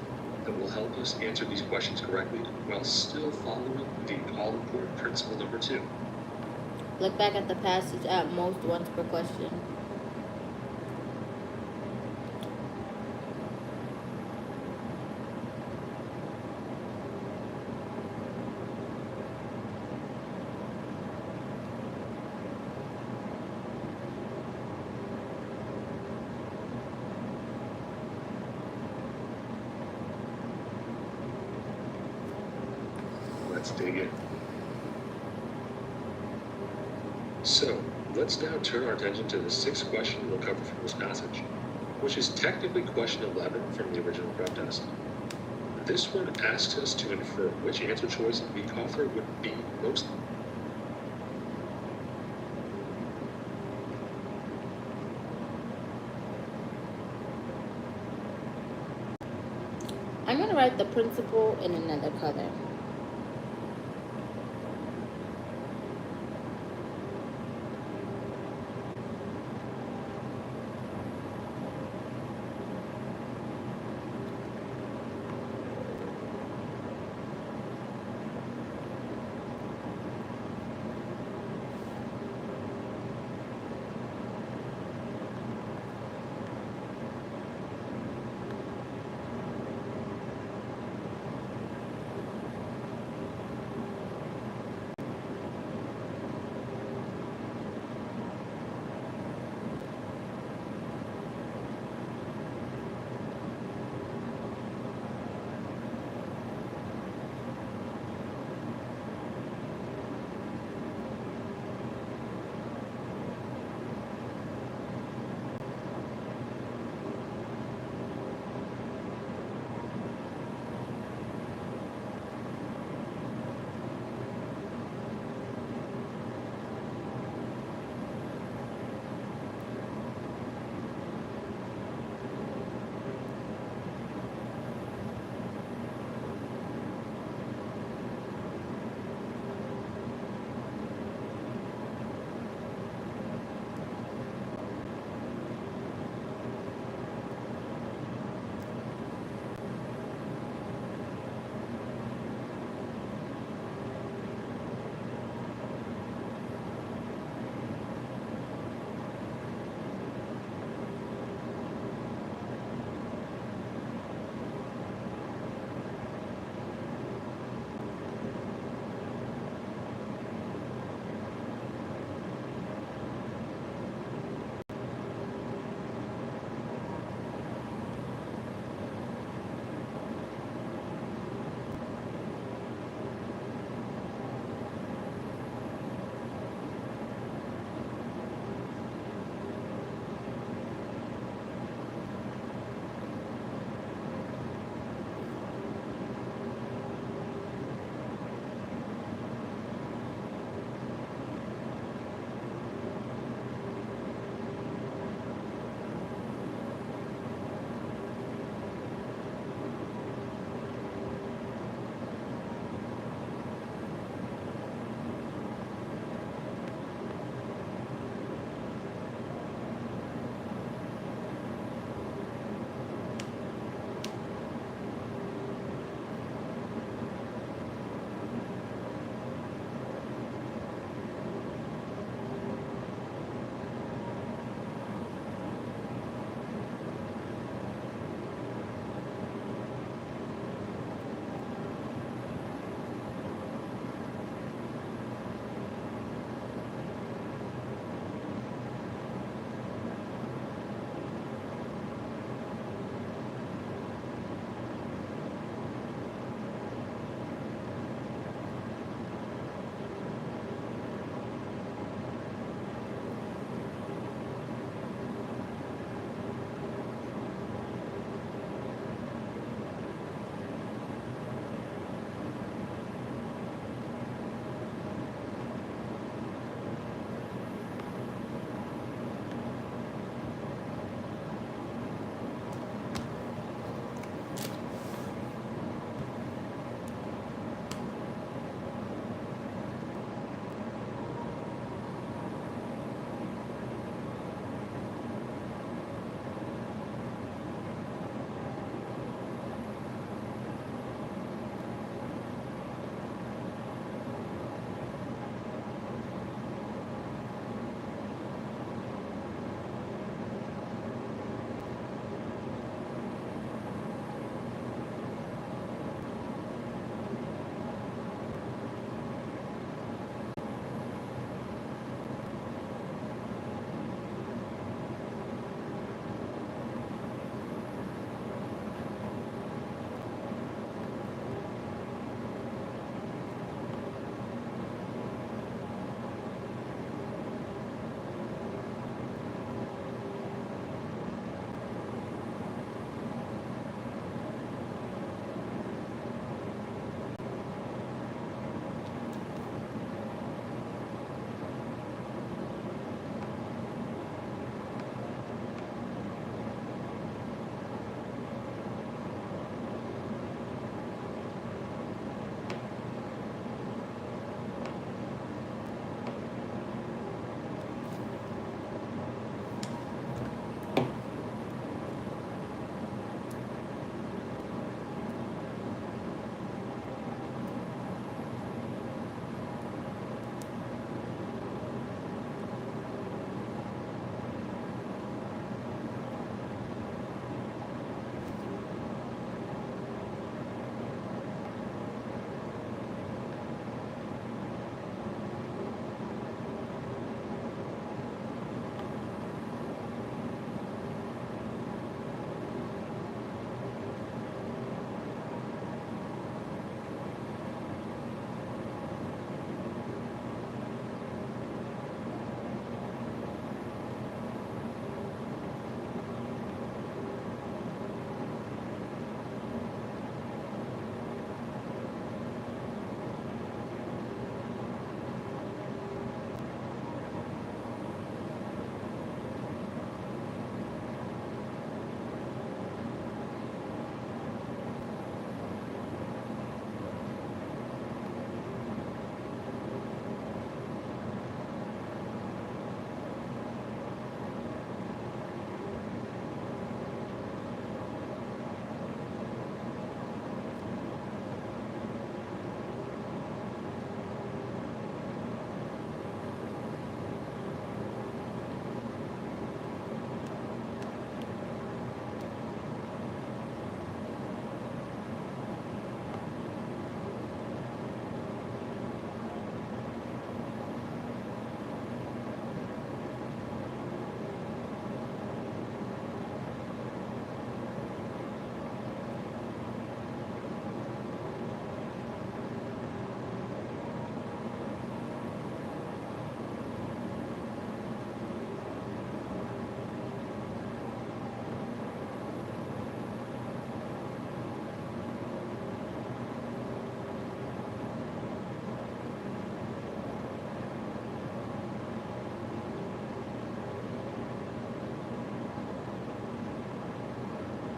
that will help us answer these questions correctly while still following the all-important principle number 2. Look back at the passage at most once per question. Let's dig in. So, let's now turn our attention to the 6th question we'll cover from this passage, which is technically question 11 from the original prep test. This one asks us to infer which answer choice the author would be most. I'm going to write the principle in another color.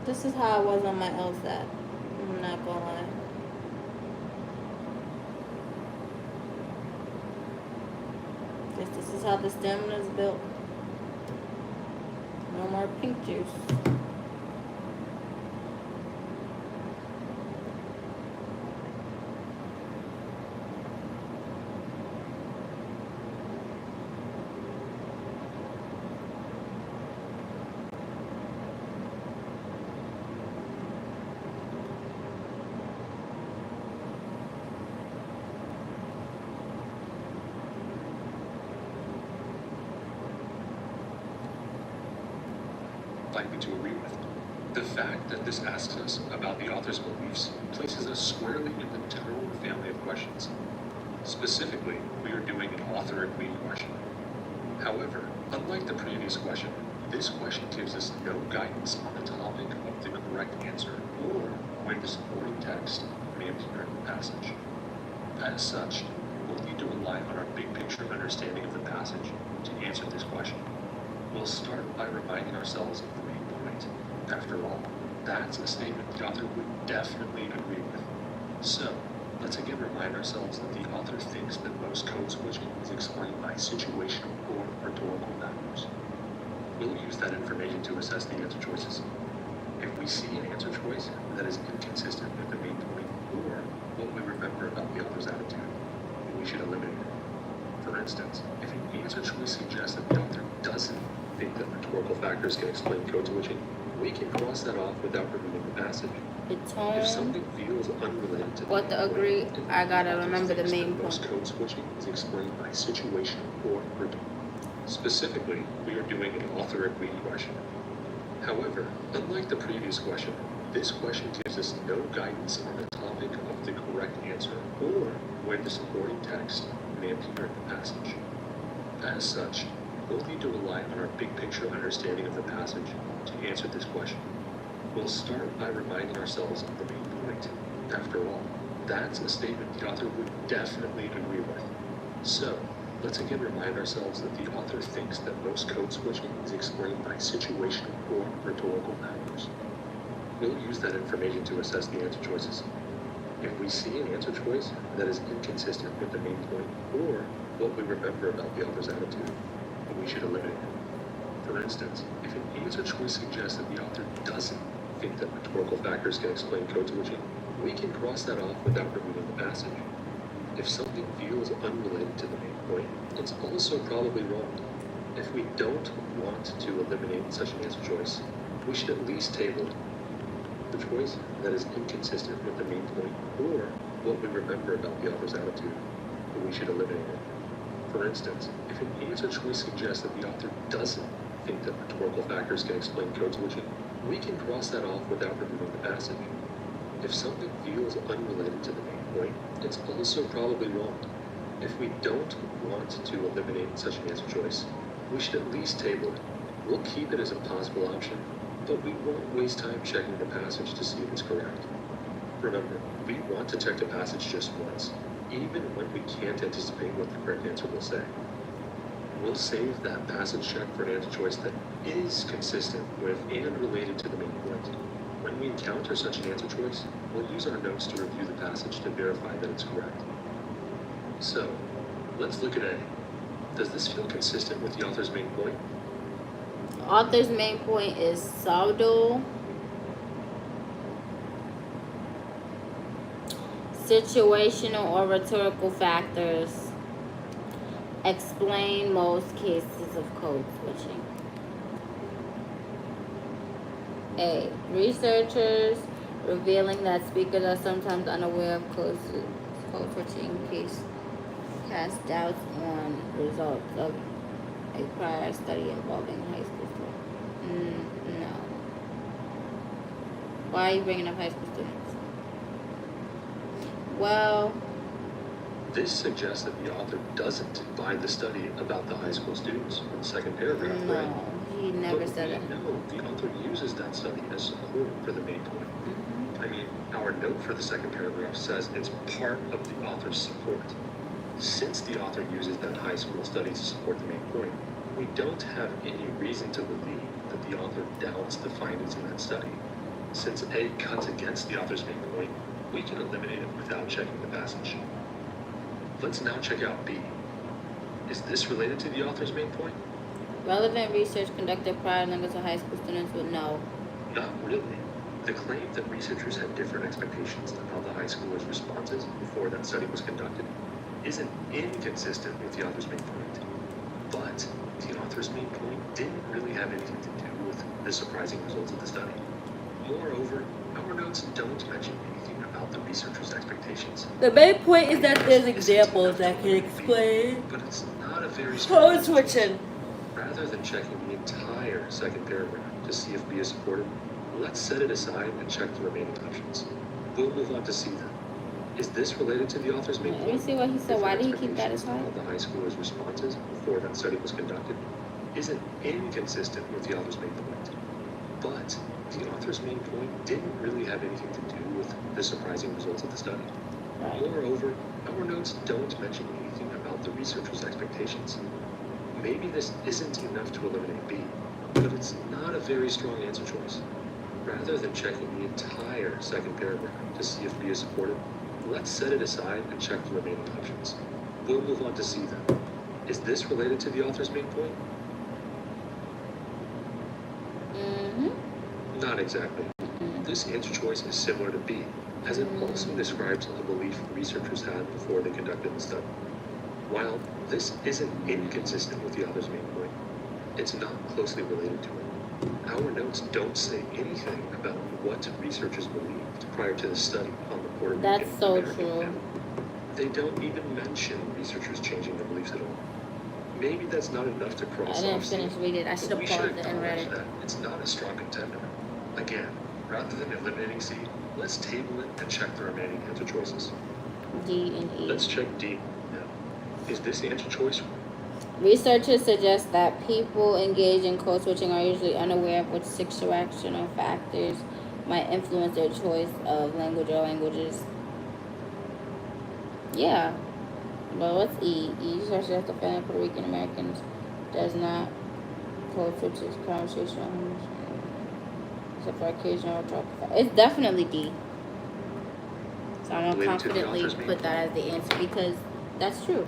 This is how I was on my LSAT. I'm not gonna lie. Guess this is how the stamina is built. No more pink juice. Likely to agree with. The fact that this asks us about the author's beliefs places us squarely in the general family of questions. Specifically, we are doing an author-agreed question. However, unlike the previous question, this question gives us no guidance on the topic of the correct answer or when the supporting text may appear in the passage. As such, we'll need to rely on our big picture understanding of the passage to answer this question. We'll start by reminding ourselves of the main point. After all, that's a statement the author would definitely agree with. So, let's again remind ourselves that the author thinks that most code switching is explained by situational or rhetorical values. We'll use that information to assess the answer choices. If we see an answer choice that is inconsistent with the main point or what we remember about the author's attitude, we should eliminate it. For instance, if an answer choice suggests that the author doesn't think that rhetorical factors can explain code switching, we can cross that off without removing the passage. The If tone. something feels unrelated to What the agree, I gotta remember the main most point. code switching is explained by situation or rhetorical. Specifically, we are doing an author-agreed question. However, unlike the previous question, this question gives us no guidance on the topic of the correct answer or when the supporting text may appear in the passage. As such, we'll need to rely on our big picture understanding of the passage to answer this question. We'll start by reminding ourselves of the main point. After all, that's a statement the author would definitely agree with. So, let's again remind ourselves that the author thinks that most code switching is explained by situational or rhetorical values. We'll use that information to assess the answer choices. If we see an answer choice that is inconsistent with the main point or what we remember about the author's attitude, we should eliminate it. For instance, if an answer choice suggests that the author doesn't think that rhetorical factors can explain code switching, we can cross that off without removing the passage. If something feels unrelated to the main point, it's also probably wrong. If we don't want to eliminate such an answer choice, we should at least table the choice that is inconsistent with the main point or what we remember about the author's attitude, but we should eliminate it. For instance, if an answer choice suggests that the author doesn't think that rhetorical factors can explain code switching, we can cross that off without removing the passage. If something feels unrelated to the main point, it's also probably wrong. If we don't want to eliminate such an answer choice, we should at least table it. We'll keep it as a possible option, but we won't waste time checking the passage to see if it's correct. Remember, we want to check the passage just once, even when we can't anticipate what the correct answer will say. We'll save that passage check for an answer choice that is consistent with and related to the main point. When we encounter such an answer choice, we'll use our notes to review the passage to verify that it's correct. So, let's look at A. Does this feel consistent with the author's main point? The author's main point is subtle, situational or rhetorical factors explain most cases of code switching. A. Researchers revealing that speakers are sometimes unaware of code switching case cast doubts on results of a prior study involving high school students. No. Why are you bringing up high school students? Well, This suggests that the author doesn't buy the study about the high school students in the second paragraph, right? no, he never But said it. we know the author uses that study as support for the main point. I mean, our note for the second paragraph says it's part of the author's support. Since the author uses that high school study to support the main point, we don't have any reason to believe that the author doubts the findings in that study. Since A cuts against the author's main point, we can eliminate it without checking the passage. Let's now check out B. Is this related to the author's main point? Relevant research conducted prior to language of high school students would know. Not really. The claim that researchers had different expectations about the high schoolers' responses before that study was conducted isn't inconsistent with the author's main point. But the author's main point didn't really have anything to do with the surprising results of the study. Moreover, our notes don't mention anything about the researchers' expectations. The main point is that there's examples that can explain But it's not a very strong code switching. Rather than checking the entire second paragraph to see if B is supported, let's set it aside and check the remaining options. We'll move on to C then. Is this related to the author's main Let point? me see what he said. Why did he keep that aside? About the high schoolers' responses before that study was conducted isn't inconsistent with the author's main point. But the author's main point didn't really have anything to do with the surprising results of the study. Right. Moreover, our notes don't mention anything about the researchers' expectations. Maybe this isn't enough to eliminate B, but it's not a very strong answer choice. Rather than checking the entire second paragraph to see if B is supported, let's set it aside and check the remaining options. We'll move on to C then. Is this related to the author's main point? Not exactly. This answer choice is similar to B, as it also describes a belief researchers had before they conducted the study. While this isn't inconsistent with the author's main point, it's not closely related to it. Our notes don't say anything about what researchers believed prior to the study on the Puerto Rican That's so American true. family. They don't even mention researchers changing their beliefs at all. Maybe that's not enough to I cross didn't off C, finish reading it. I but should have we paused should it and read acknowledge it. that it's not a strong contender. Again, rather than eliminating C, let's table it and check the remaining answer choices. D and E. Let's check D now. Is this answer choice? Researchers suggest that people engaged in code switching are usually unaware of which situational factors might influence their choice of language or languages. Yeah. Well, what's E? E suggests the family of Puerto Rican Americans does not code switches conversational except for occasional talk. It's definitely D. So I'm gonna Related to the confidently author's main put that as the answer because that's true.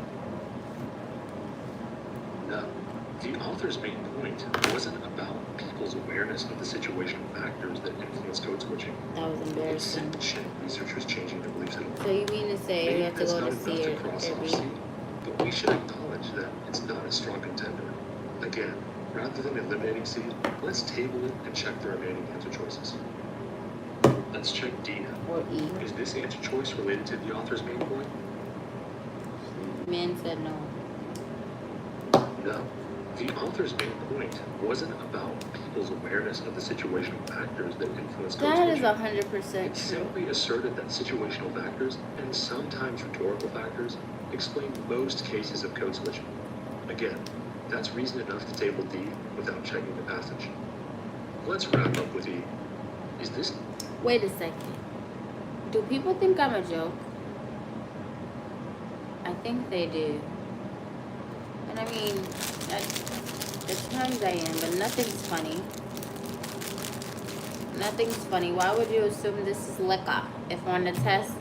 No. The author's main point wasn't about people's awareness of the situational factors that influence code switching. That was It embarrassing. mentioned researchers changing their beliefs at all. So you mean to say we Maybe have to that's go not to enough C to or cross off B? C, but we should acknowledge that it's not a strong contender. Again, rather than eliminating C, let's table it and check the remaining answer choices. Let's check D now. Or E? Is this answer choice related to the author's main point? Man said no. No. The author's main point wasn't about people's awareness of the situational factors that influence code That is switching. 100% It true. simply asserted that situational factors, and sometimes rhetorical factors, explain most cases of code switching. Again, that's reason enough to table D without checking the passage. Let's wrap up with E. Is this Wait a second. Do people think I'm a joke? I think they do. And I mean, at times I am, but nothing's funny. Nothing's funny. Why would you assume this is liquor? If on the test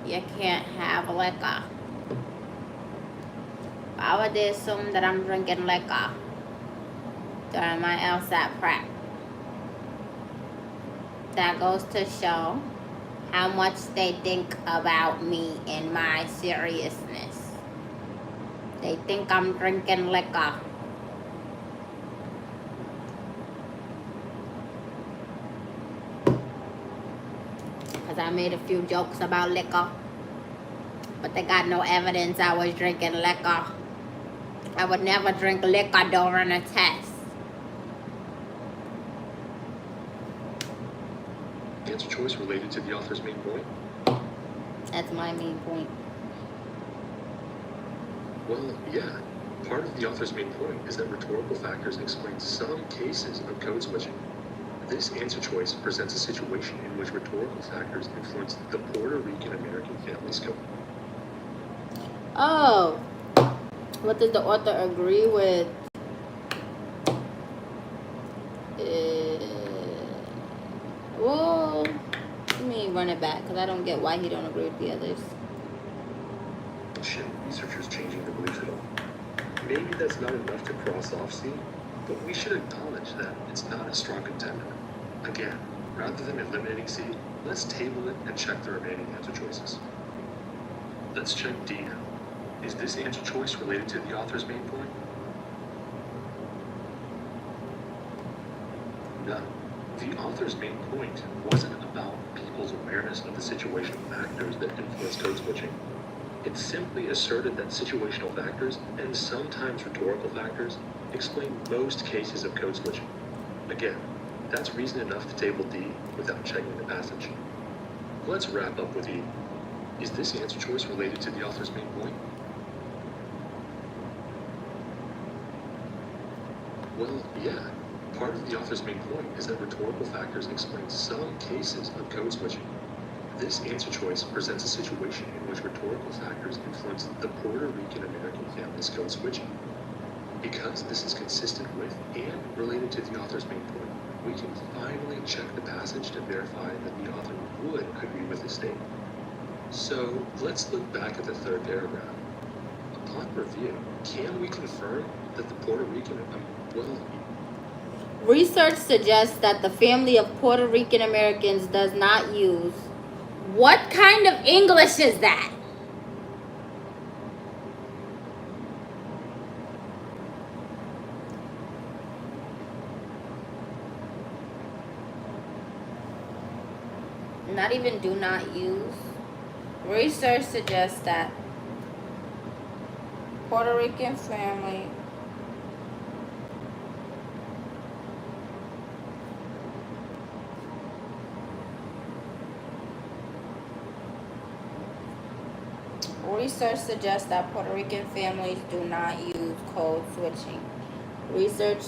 you can't have liquor? Why would they assume that I'm drinking liquor during my LSAT prep? That goes to show how much they think about me and my seriousness. They think I'm drinking liquor. Because I made a few jokes about liquor. But they got no evidence I was drinking liquor. I would never drink liquor during a test. answer choice related to the author's main point? That's my main point. Well, yeah. Part of the author's main point is that rhetorical factors explain some cases of code switching. This answer choice presents a situation in which rhetorical factors influence the Puerto Rican American family scope. Oh, what does the author agree with? Whoa. run it back because I don't get why he don't agree with the others. Researchers changing the beliefs at all. Maybe that's not enough to cross off C, but we should acknowledge that it's not a strong contender. Again, rather than eliminating C, let's table it and check the remaining answer choices. Let's check D now. Is this answer choice related to the author's main point? No. The author's main point wasn't about people's awareness of the situational factors that influence code switching. It simply asserted that situational factors, and sometimes rhetorical factors, explain most cases of code switching. Again, that's reason enough to table D without checking the passage. Let's wrap up with E. Is this answer choice related to the author's main point? Well, yeah. Part of the author's main point is that rhetorical factors explain some cases of code switching. This answer choice presents a situation in which rhetorical factors influence the Puerto Rican American family's code switching. Because this is consistent with and related to the author's main point, we can finally check the passage to verify that the author would agree with his statement. So let's look back at the third paragraph. Upon review, can we confirm that the Puerto Rican, Research suggests that the family of Puerto Rican Americans does not use. What kind of English is that? Not even do not use. Research suggests that Puerto Rican family Research suggests that Puerto Rican families do not use code switching. Research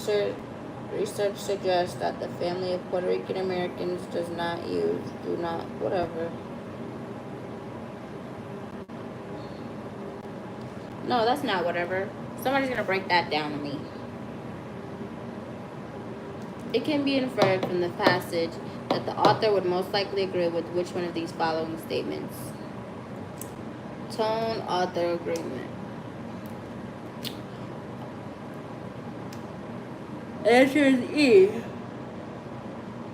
suggests that the family of Puerto Rican Americans does not use, do not, whatever. No, that's not whatever. Somebody's going to break that down to me. It can be inferred from the passage that the author would most likely agree with which one of these following statements. Tone, author agreement. Answer is E.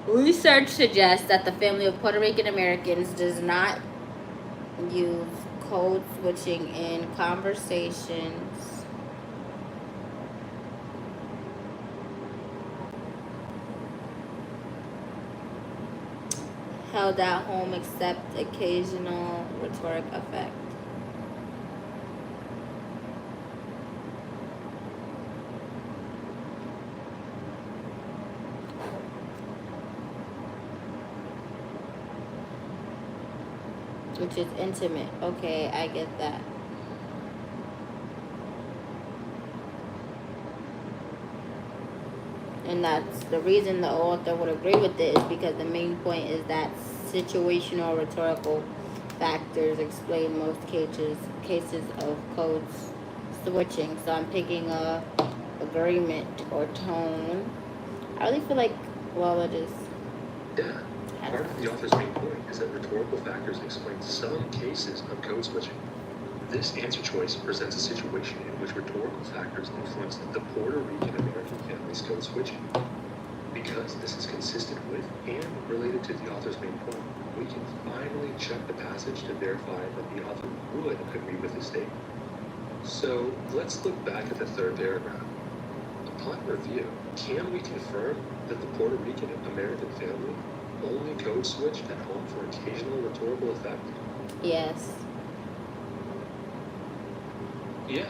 Research suggests that the family of Puerto Rican Americans does not use code switching in conversations held at home except occasional rhetoric effect. Which is intimate. Okay, I get that. And that's the reason the author would agree with it, is because the main point is that situational rhetorical factors explain most cases of code switching. So I'm picking a agreement or tone. I really feel like, well, it is. Yeah. Part of the author's main point is that rhetorical factors explain some cases of code switching. This answer choice presents a situation in which rhetorical factors influence the Puerto Rican American family's code switching. Because this is consistent with and related to the author's main point, we can finally check the passage to verify that the author would agree with his statement. So let's look back at the third paragraph. Upon review, can we confirm that the Puerto Rican American family only code switched at home for occasional rhetorical effect? Yes. Yeah.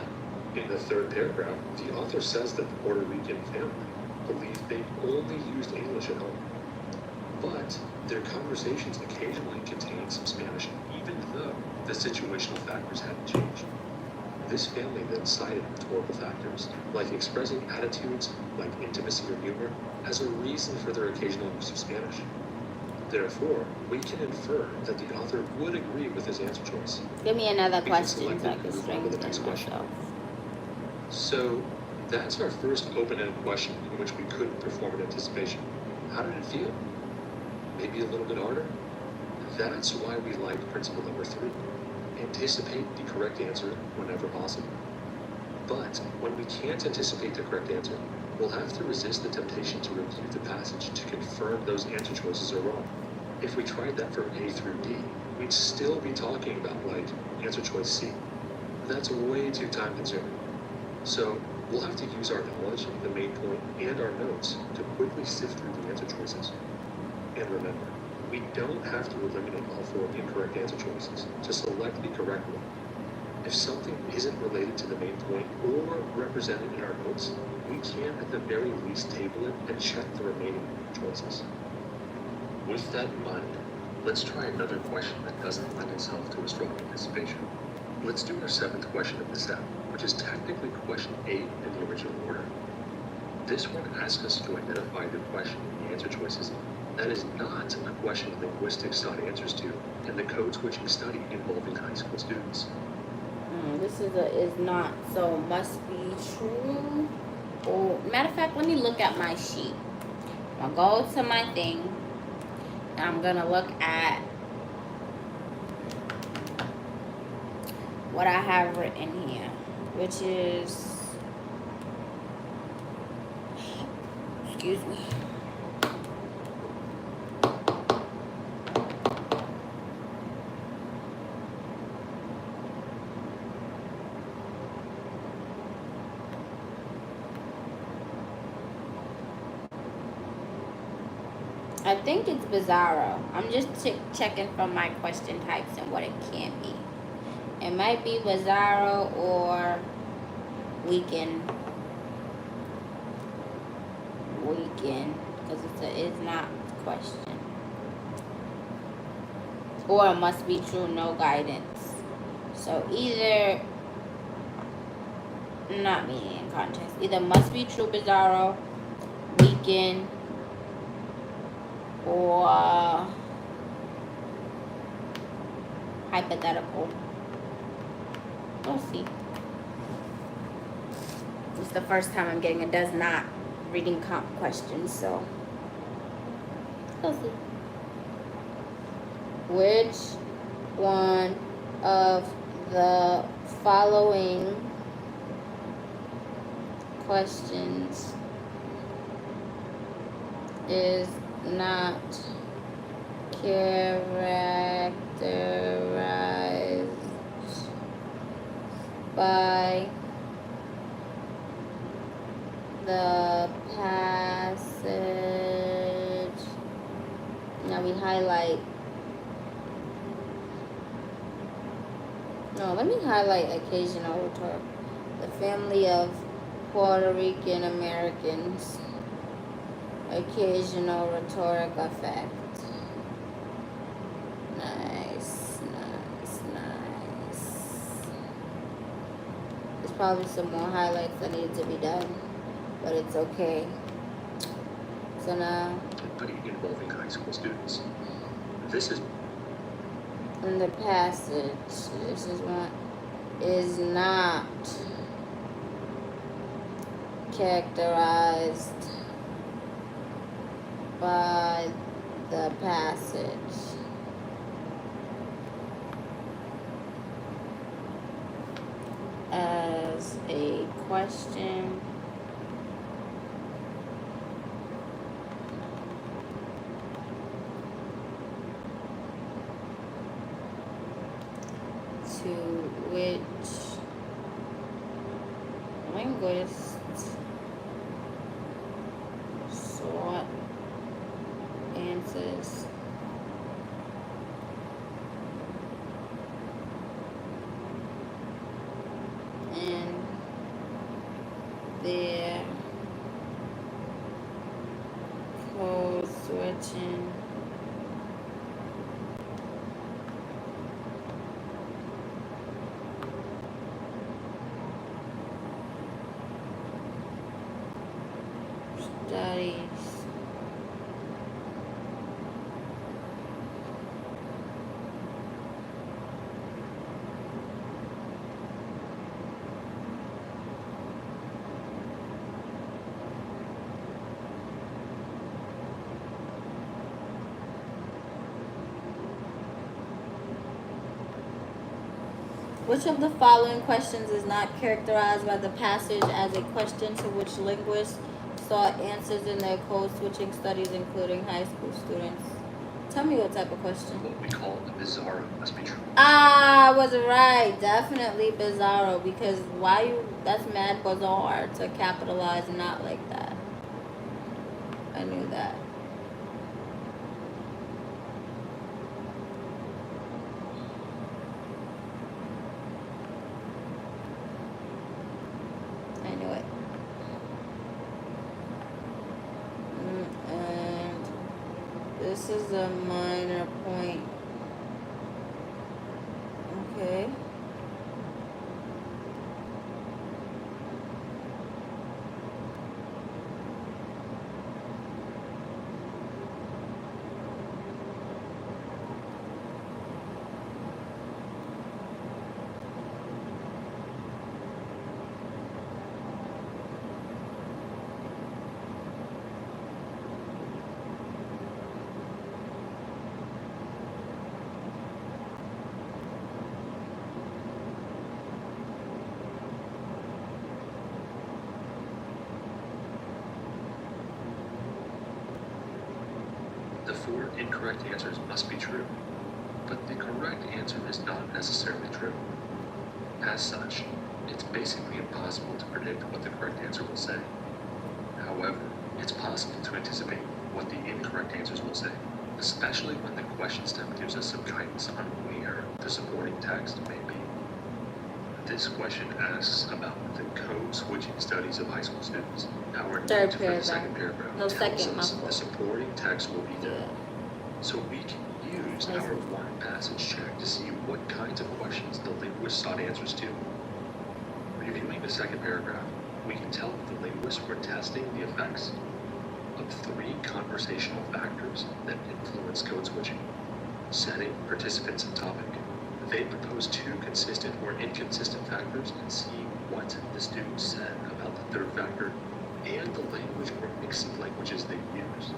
In the third paragraph, the author says that the Puerto Rican family believed they only used English at home. But their conversations occasionally contained some Spanish, even though the situational factors hadn't changed. This family then cited rhetorical factors, like expressing attitudes like intimacy or humor, as a reason for their occasional use of Spanish. Therefore, we can infer that the author would agree with his answer choice. Give me another We can question select so I it can and move on to the next strengthen question. myself. So, that's our first open-ended question in which we could perform an anticipation. How did it feel? Maybe a little bit harder? That's why we like principle number 3. Anticipate the correct answer whenever possible. But when we can't anticipate the correct answer, we'll have to resist the temptation to review the passage to confirm those answer choices are wrong. If we tried that for A through D, we'd still be talking about, like, answer choice C. That's way too time consuming. So we'll have to use our knowledge, the main point, and our notes to quickly sift through the answer choices. And remember, we don't have to eliminate all 4 incorrect answer choices to select the correct one. If something isn't related to the main point or represented in our notes, we can at the very least table it and check the remaining choices. With that in mind, let's try another question that doesn't lend itself to a strong anticipation. Let's do our 7th question of this app, which is technically question 8 in the original order. This one asks us to identify the question in the answer choices that is not a question linguistics sought answers to in the code switching study involving high school students. This is not, so must be true. Or matter of fact, let me look at my sheet. I'll go to my thing, and I'm gonna look at what I have written here, which is, excuse me. I think it's Bizarro. I'm just checking from my question types and what it can be. It might be Bizarro or Weekend. Because it's not a question. Or it must be true, no guidance. So either, not meaning in context, either must be true, Bizarro, Weekend, or hypothetical. We'll see. It's the first time I'm getting a does not reading comp question, so we'll see. Which one of the following questions is not characterized by the passage? Now we highlight. No, let me highlight occasional rhetoric. The family of Puerto Rican Americans. Occasional rhetoric effect. Nice. There's probably some more highlights that need to be done, but it's okay. So now, Study involving high school students. This is in the passage, this is one is not characterized by the passage. As a question to which linguists sought answers in their code switching studies. Which of the following questions is not characterized by the passage as a question to which linguists sought answers in their code switching studies, including high school students? Tell me what type of question. What we call a bizarro must be true. I was right. Definitely bizarro, because why you? That's mad bizarre to capitalize not like that. I knew that. I knew it. And this is a minor point. Okay. The 4 incorrect answers must be true, but the correct answer is not necessarily true. As such, it's basically impossible to predict what the correct answer will say. However, it's possible to anticipate what the incorrect answers will say, especially when the question stem gives us some guidance on where the supporting text may be. This question asks about the code switching studies of high school students. Our Third note for the second paragraph. paragraph No, tells second, us my the fault. supporting text will be there. Yeah. So we can use Nice. our one passage check to see what kinds of questions the linguists sought answers to. Reviewing the second paragraph, we can tell that the linguists were testing the effects of 3 conversational factors that influence code switching: setting, participants, and topic. They proposed 2 consistent or inconsistent factors and see what the students said about the third factor and the language or mix of languages they used.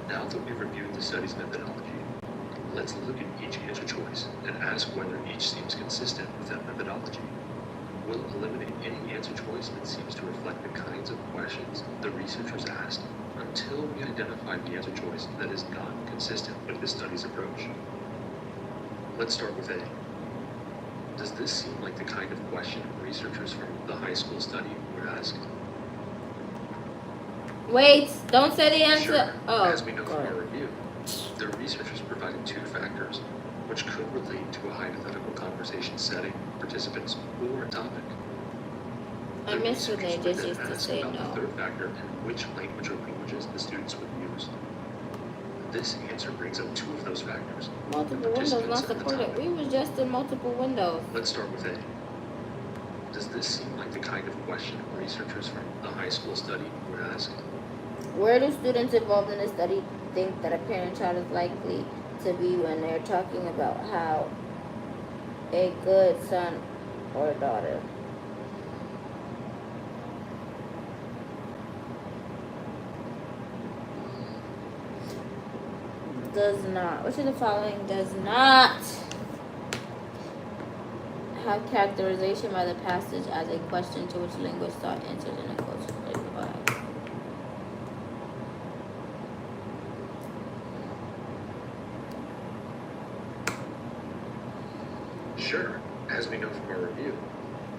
Now that we've reviewed the study's methodology, let's look at each answer choice and ask whether each seems consistent with that methodology. We'll eliminate any answer choice that seems to reflect the kinds of questions the researchers asked until we identify the answer choice that is not consistent with the study's approach. Let's start with A. Does this seem like the kind of question researchers from the high school study would ask? Wait, don't say the answer. Sure. Oh, As we know from God. our review, the researchers provided 2 factors which could relate to a hypothetical conversation setting, participants, or a topic. I The miss when they researchers would just then used to ask say about no. the third factor and which language or languages the students would use. This answer brings up 2 of those factors. Multiple the windows not participants and the supported. topic. We was just in multiple windows. Let's start with A. Does this seem like the kind of question researchers from the high school study would ask? Where do students involved in the study think that a parent-child is likely to be when they're talking about how a good son or daughter? Does not. Which of the following does not have characterization by the passage as a question to which linguists sought answers in a culture? Sure. As we know from our review,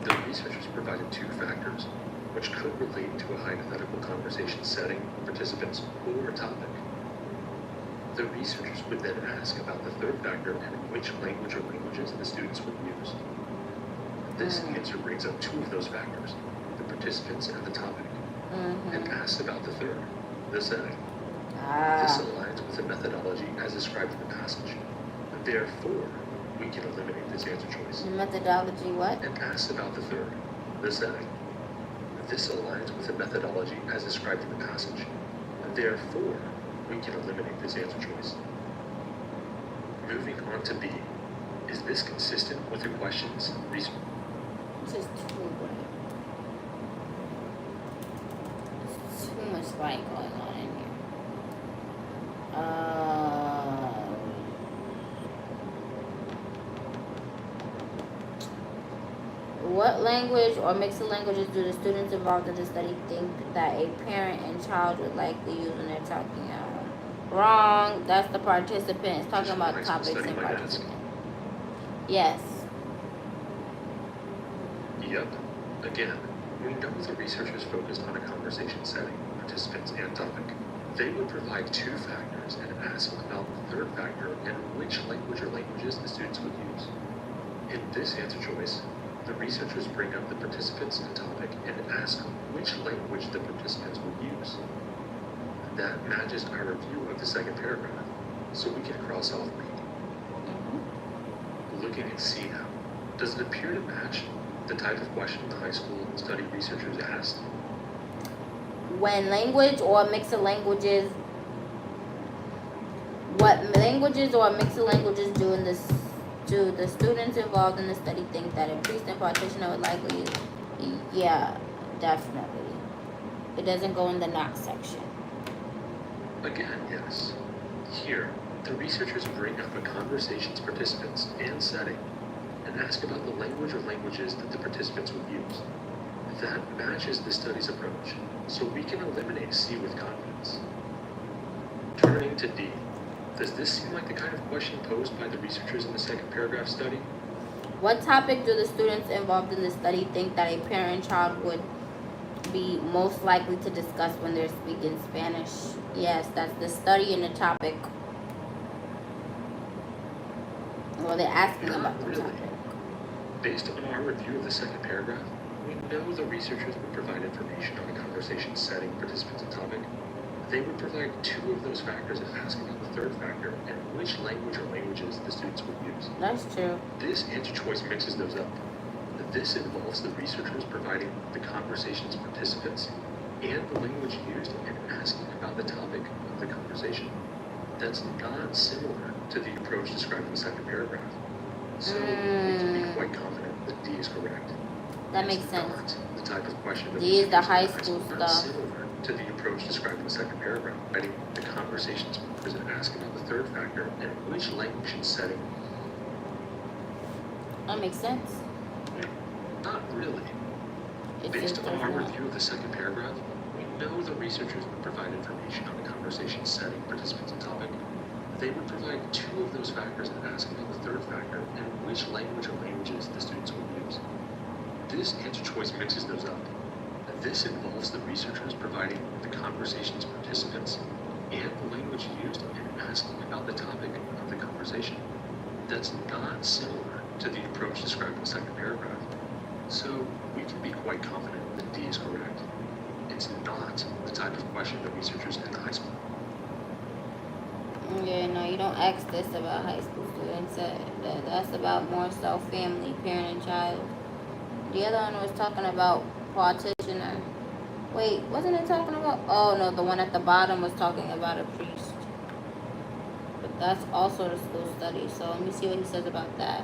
the researchers provided 2 factors which could relate to a hypothetical conversation setting, participants, or a topic. The researchers would then ask about the third factor and which language or languages the students would use. This answer brings up 2 of those factors, the participants and the topic, and asks about the third, the setting. This aligns with the methodology as described in the passage. Therefore, we can eliminate this answer choice. Methodology what? And asks about the third, the setting. This aligns with the methodology as described in the passage. Therefore, we can eliminate this answer choice. Moving on to B. Is this consistent with the questions? This is too bright. There's too much light going on in here. What language or mix of languages do the students involved in the study think that a parent and child would likely use when they're talking out? Wrong. That's the participant. It's talking Just about high school topics study and might ask. participant. Yes. Yep. Again, we know the researchers focused on a conversation setting, participants, and topic. They would provide two factors and ask about the third factor and which language or languages the students would use. In this answer choice, the researchers bring up the participants and topic and ask which language the participants would use. That matches our review of the second paragraph, so we can cross off B. Looking at C now, does it appear to match the type of question the high school study researchers asked? When language or a mix of languages, what languages or a mix of languages do the students involved in the study think that increased impartation would likely use? Yeah, definitely. It doesn't go in the not section. Again, yes. Here, the researchers bring up a conversation's participants and setting and ask about the language or languages that the participants would use. That matches the study's approach, so we can eliminate C with confidence. Turning to D, does this seem like the kind of question posed by the researchers in the second paragraph study? What topic do the students involved in the study think that a parent and child would be most likely to discuss when they're speaking Spanish? Yes, that's the study and the topic. Well, they're asking Not about the really. topic. Based on our review of the second paragraph, we know the researchers would provide information on the conversation setting, participants, and topic. They would provide two of those factors and ask about the third factor and which language or languages the students would use. That's true. This answer choice mixes those up. This involves the researchers providing the conversation's participants and the language used and asking about the topic of the conversation. That's not similar to the approach described in the second paragraph. So we can be quite confident that D is correct. That It's makes sense. not the type of question that D is the researchers high ask, school not stuff. similar to the approach described in the second paragraph, providing the conversation's participants and asking about the third factor and which language and setting. That makes sense. Not really. It Based just on does our not. review of the second paragraph, we know the researchers would provide information on the conversation setting, participants, and topic. They would provide two of those factors and ask about the third factor and which language or languages the students would use. This answer choice mixes those up. This involves the researchers providing the conversation's participants and the language used and asking about the topic of the conversation. That's not similar to the approach described in the second paragraph. So we can be quite confident that D is correct. It's not the type of question that researchers in high school. Yeah, no, you don't ask this about high school students. That's about more so family, parent, and child. The other one was talking about practitioner. Wait, wasn't it talking about? Oh no, the one at the bottom was talking about a priest. But that's also the school study. So let me see what he says about that.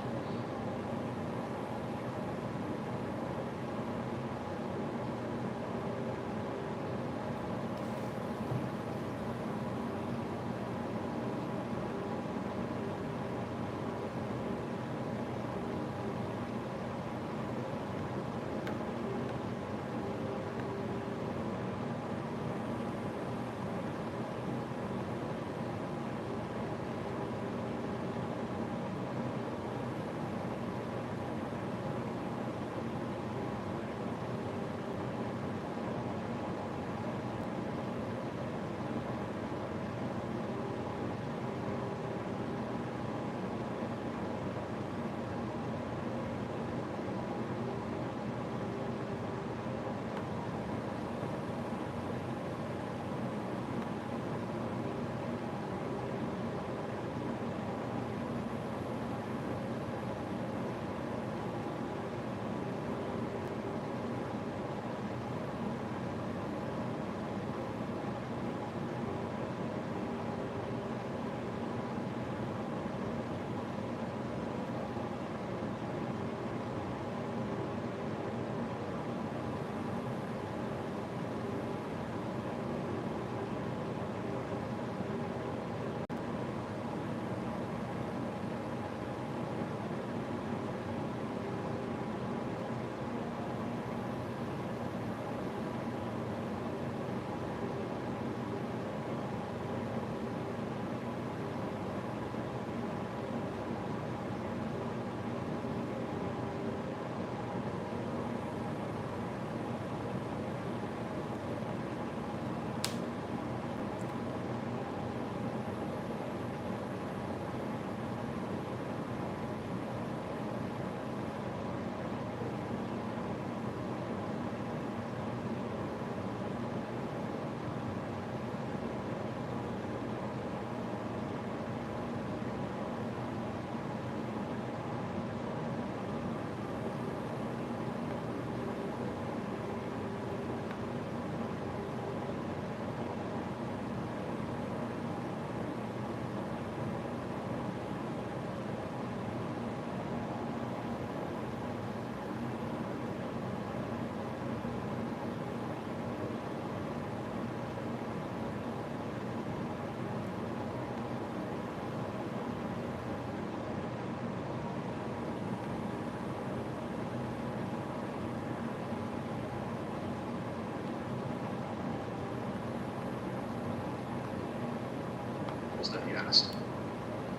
study asked.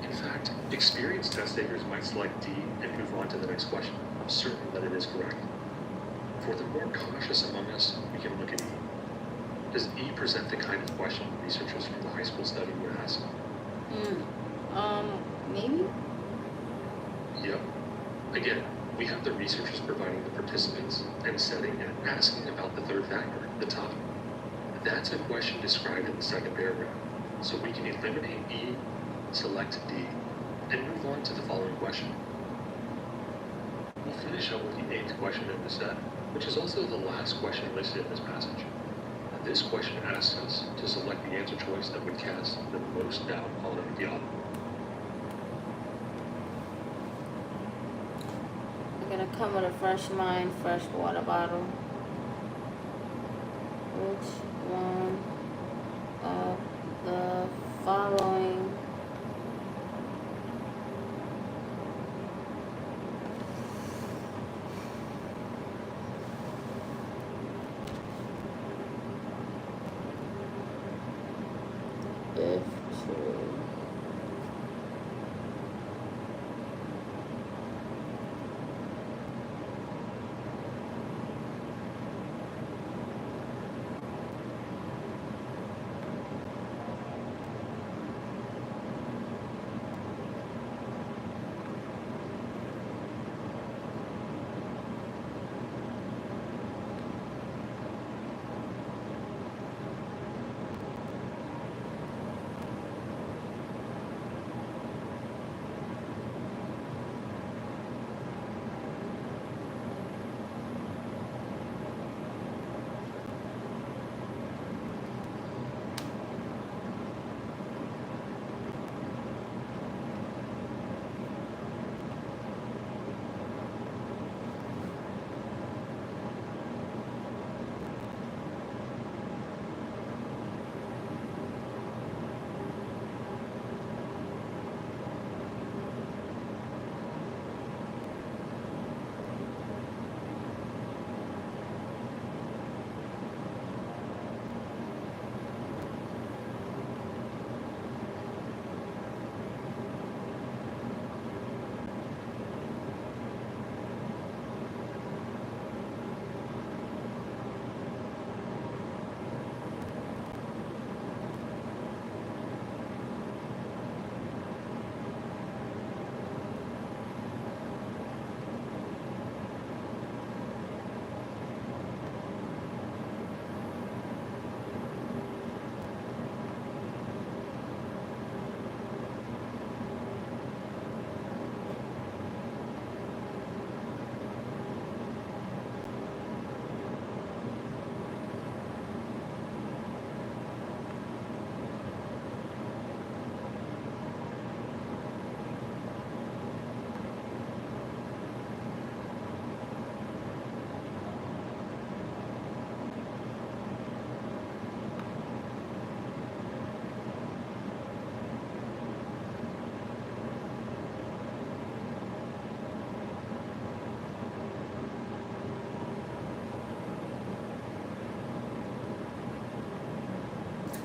In fact, experienced test takers might select D and move on to the next question, certain that it is correct. For the more cautious among us, we can look at E. Does E present the kind of question researchers from the high school study would ask? Maybe? Yep. Again, we have the researchers providing the participants and setting and asking about the third factor, the time. That's a question described in the second paragraph. So we can eliminate E, select D, and move on to the following question. We'll finish up with the 8th question in the set, which is also the last question listed in this passage. This question asks us to select the answer choice that would cast the most doubt on the author. We're gonna come with a fresh mind, fresh water bottle. Which one of the following if true?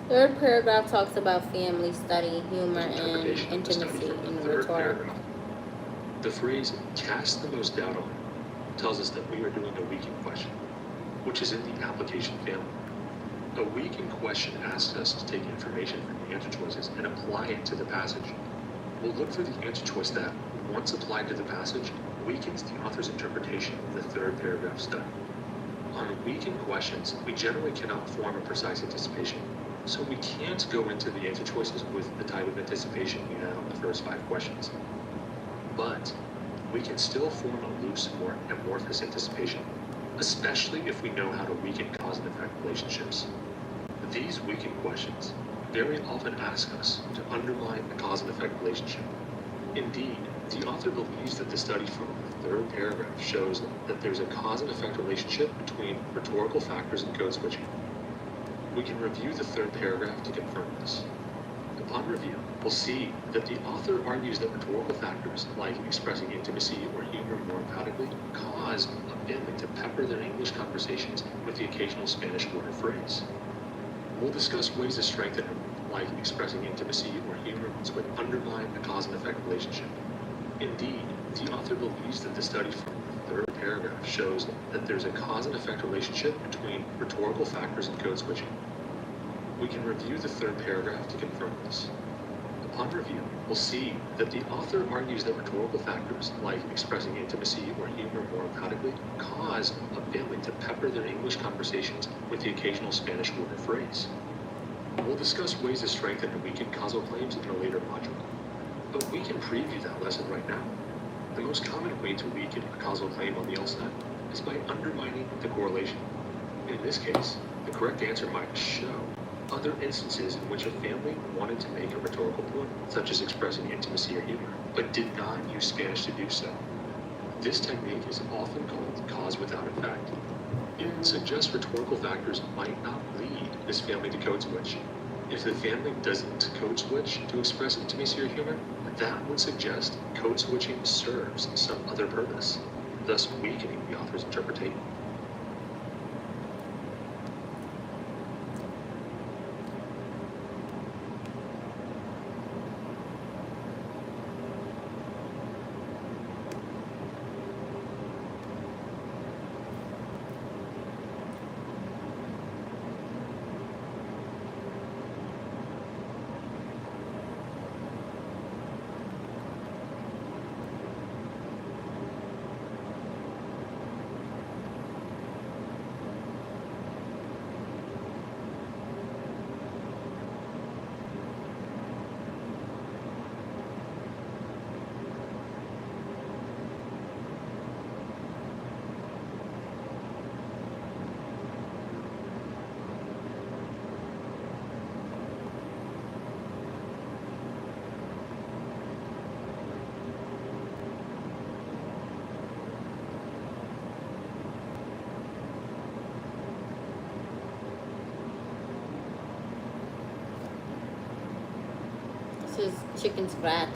Third paragraph talks about family study, humor, and Interpretation of the study intimacy from in the the third rhetoric. paragraph. The phrase cast the most doubt on tells us that we are doing a weakened question, which is in the application family. A weakened question asks us to take information from the answer choices and apply it to the passage. We'll look for the answer choice that, once applied to the passage, weakens the author's interpretation of the third paragraph study. On weakened questions, we generally cannot form a precise anticipation, so we can't go into the answer choices with the type of anticipation we had on the first 5 questions. But we can still form a loose, more amorphous anticipation, especially if we know how to weaken cause and effect relationships. These weakened questions very often ask us to undermine the cause and effect relationship. Indeed, the author believes that the study from the third paragraph shows that there's a cause and effect relationship between rhetorical factors and code switching. We can review the third paragraph to confirm this. Upon review, we'll see that the author argues that rhetorical factors, like expressing intimacy or humor more emphatically, cause a family to pepper their English conversations with the occasional Spanish word or phrase. We'll discuss ways to strengthen like expressing intimacy or humor, would undermine a cause and effect relationship. Indeed, the author believes that the study from the third paragraph shows that there's a cause and effect relationship between rhetorical factors and code switching. We can review the third paragraph to confirm this. Upon review, we'll see that the author argues that rhetorical factors, like expressing intimacy or humor more emphatically, cause a family to pepper their English conversations with the occasional Spanish word or phrase. We'll discuss ways to strengthen and weaken causal claims in a later module, but we can preview that lesson right now. The most common way to weaken a causal claim on the LSAT is by undermining the correlation. In this case, the correct answer might show other instances in which a family wanted to make a rhetorical point, such as expressing intimacy or humor, but did not use Spanish to do so. This technique is often called cause without effect. It suggests rhetorical factors might not lead this family to code switch. If the family doesn't code switch to express intimacy or humor, that would suggest code switching serves some other purpose, thus weakening the author's interpretation. This is chicken scratch.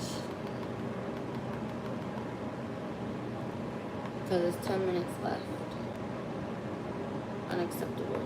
Because there's 10 minutes left. Unacceptable.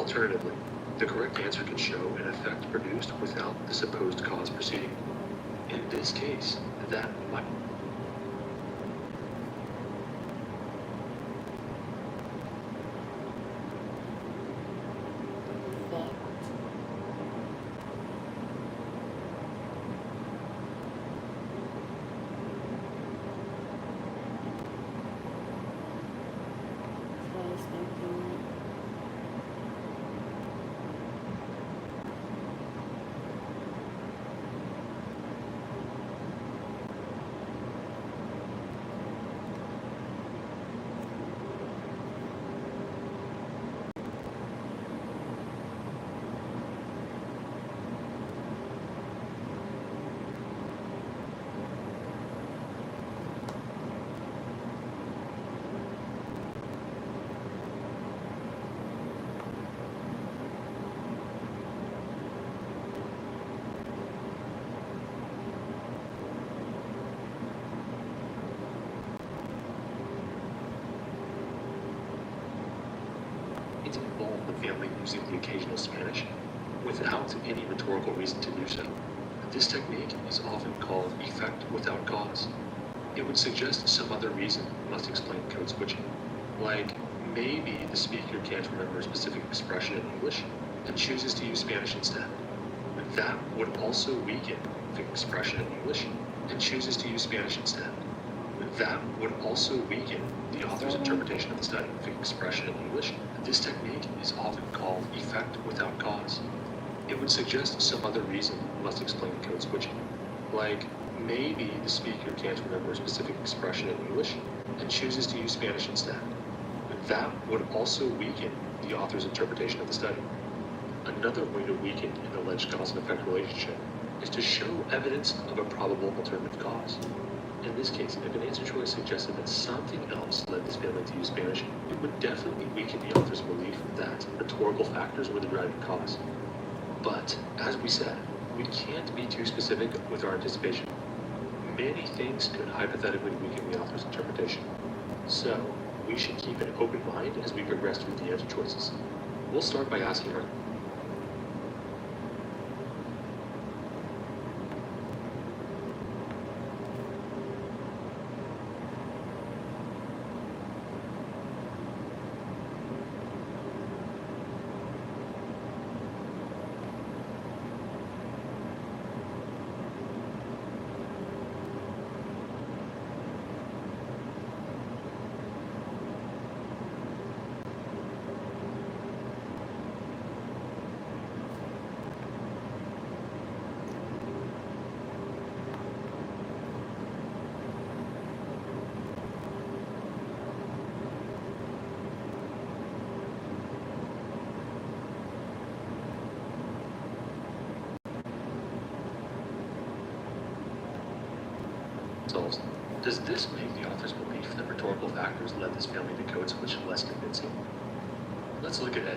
Alternatively, the correct answer can show an effect produced without the supposed cause proceeding. In this case, that might... It involved the family using the occasional Spanish without any rhetorical reason to do so. This technique is often called effect without cause. It would suggest some other reason must explain code switching, like maybe the speaker can't remember a specific expression in English and chooses to use Spanish instead. That would also weaken the expression in English and chooses to use Spanish instead. That would also weaken the author's interpretation of the study of the expression in English. This technique is often called effect without cause. It would suggest some other reason must explain code switching, like maybe the speaker can't remember a specific expression in English and chooses to use Spanish instead. That would also weaken the author's interpretation of the study. Another way to weaken an alleged cause and effect relationship is to show evidence of a probable alternative cause. In this case, if an answer choice suggested that something else led this family to use Spanish, it would definitely weaken the author's belief that rhetorical factors were the driving cause. But, as we said, we can't be too specific with our anticipation. Many things could hypothetically weaken the author's interpretation. So, we should keep an open mind as we progress through the answer choices. We'll start by asking her, does this make the author's belief that rhetorical factors led this family to code switch less convincing? Let's look at A.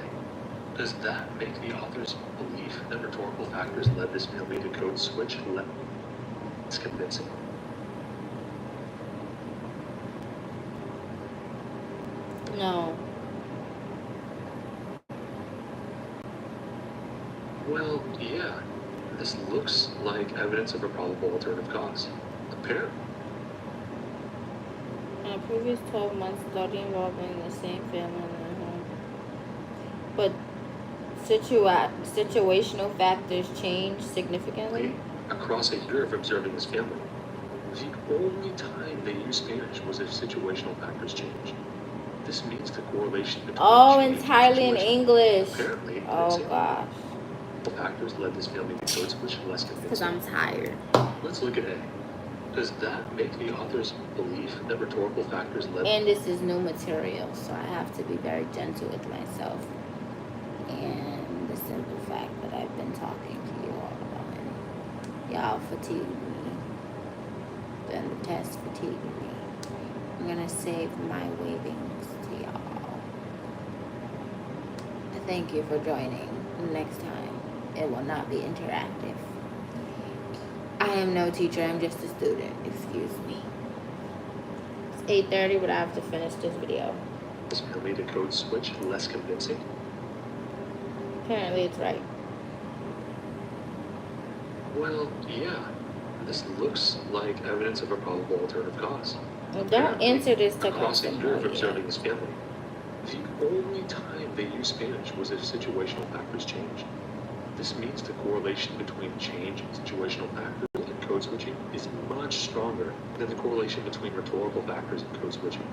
Does that make the author's belief that rhetorical factors led this family to code switch less convincing? No. Well, yeah. This looks like evidence of a probable alternative cause. Apparently. In the previous 12 months, Dolly involving the same family in their home. But situational factors change significantly? Across a year of observing this family, the only time they used Spanish was if situational factors changed. This means the correlation between entirely in English. Apparently, Oh gosh. Factors led this family to code switch less convincing. Because I'm tired. Let's look at A. Does that make the author's belief that rhetorical factors led... And this is new material, so I have to be very gentle with myself. And the simple fact that I've been talking to you all and y'all fatigue me. Then the test fatigue me. I'm gonna save my wavings to y'all. Thank you for joining. Next time, it will not be interactive. I am no teacher, I'm just a student. Excuse me. It's 8:30, but I have to finish this video. This family to code switch less convincing? Apparently it's right. Well, yeah. This looks like evidence of a probable alternative cause. Well, don't answer this to Across a year of Constantly. observing this family, the only time they used Spanish was if situational factors changed. This means the correlation between change in situational factors and code switching is much stronger than the correlation between rhetorical factors and code switching.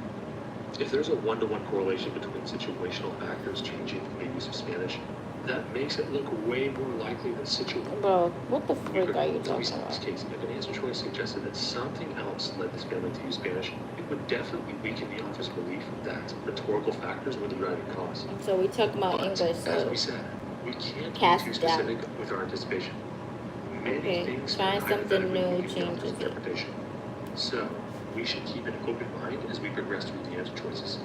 If there's a one-to-one correlation between situational factors changing the use of Spanish, that makes it look way more likely that situational. Bro, what the frick are you talking In this about? case, if an answer choice suggested that something else led this family to use Spanish, it would definitely weaken the author's belief that rhetorical factors were the driving cause. So we talk about But, English, as we so said, we can't be cast too doubt. specific with our anticipation. Many Okay, things find can something hypothetically new, weaken the author's changes it. interpretation. So, we should keep an open mind as we progress through the answer choices.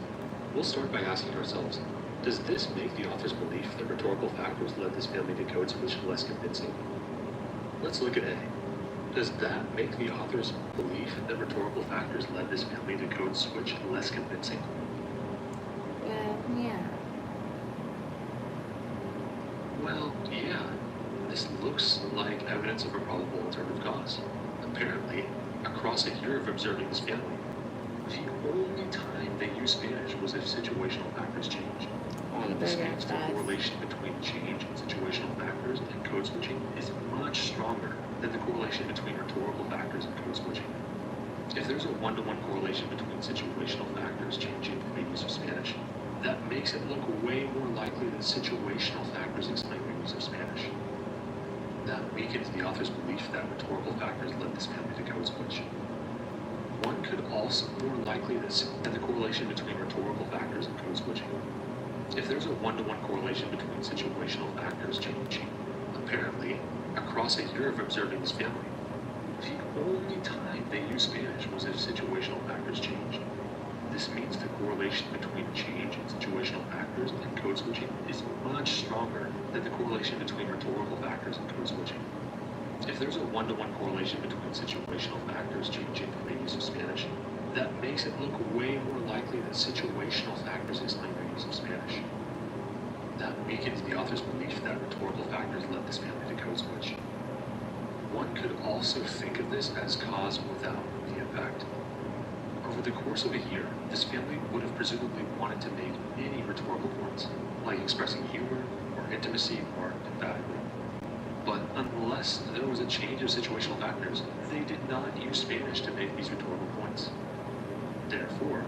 We'll start by asking ourselves, does this make the author's belief that rhetorical factors led this family to code switch less convincing? Let's look at A. Does that make the author's belief that rhetorical factors led this family to code switch less convincing? Yeah. Well, yeah. This looks like evidence of a probable alternative cause. Apparently, across a year of observing this family, the only time they used Spanish was if situational factors changed. This means the correlation between change in situational factors and code switching is much stronger than the correlation between rhetorical factors and code switching. If there's a one-to-one correlation between situational factors changing the use of Spanish, that makes it look way more likely that situational factors explain the use of Spanish. That weakens the author's belief that rhetorical factors led this family to code switch. One could also more likely than the correlation between rhetorical factors and code switching. If there's a one-to-one correlation between situational factors changing, apparently, across a year of observing this family, the only time they used Spanish was if situational factors changed. This means the correlation between change in situational factors and code switching is much stronger than the correlation between rhetorical factors and code switching. If there's a one-to-one correlation between situational factors changing the use of Spanish, that makes it look way more likely that situational factors explain the use of Spanish. That weakens the author's belief that rhetorical factors led this family to code switch. One could also think of this as cause without the effect. Over the course of a year, this family would have presumably wanted to make many rhetorical points, like expressing humor or intimacy more emphatically. But unless there was a change of situational factors, they did not use Spanish to make these rhetorical points. Therefore,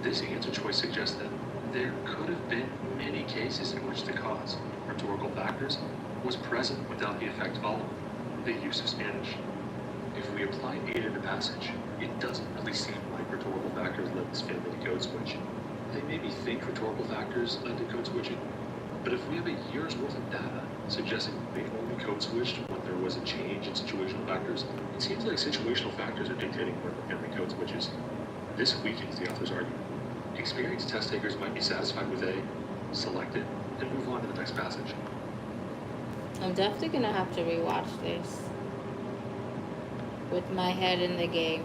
this answer choice suggests that there could have been many cases in which the cause, rhetorical factors, was present without the effect following, the use of Spanish. If we apply A to the passage, it doesn't really seem like rhetorical factors led this family to code switch. They maybe think rhetorical factors led to code switching, but if we have a year's worth of data suggesting they only code switched when there was a change in situational factors, it seems like situational factors are dictating where the family code switches. This weakens the author's argument. Experienced test takers might be satisfied with A, select it, and move on to the next passage. I'm definitely gonna have to rewatch this with my head in the game.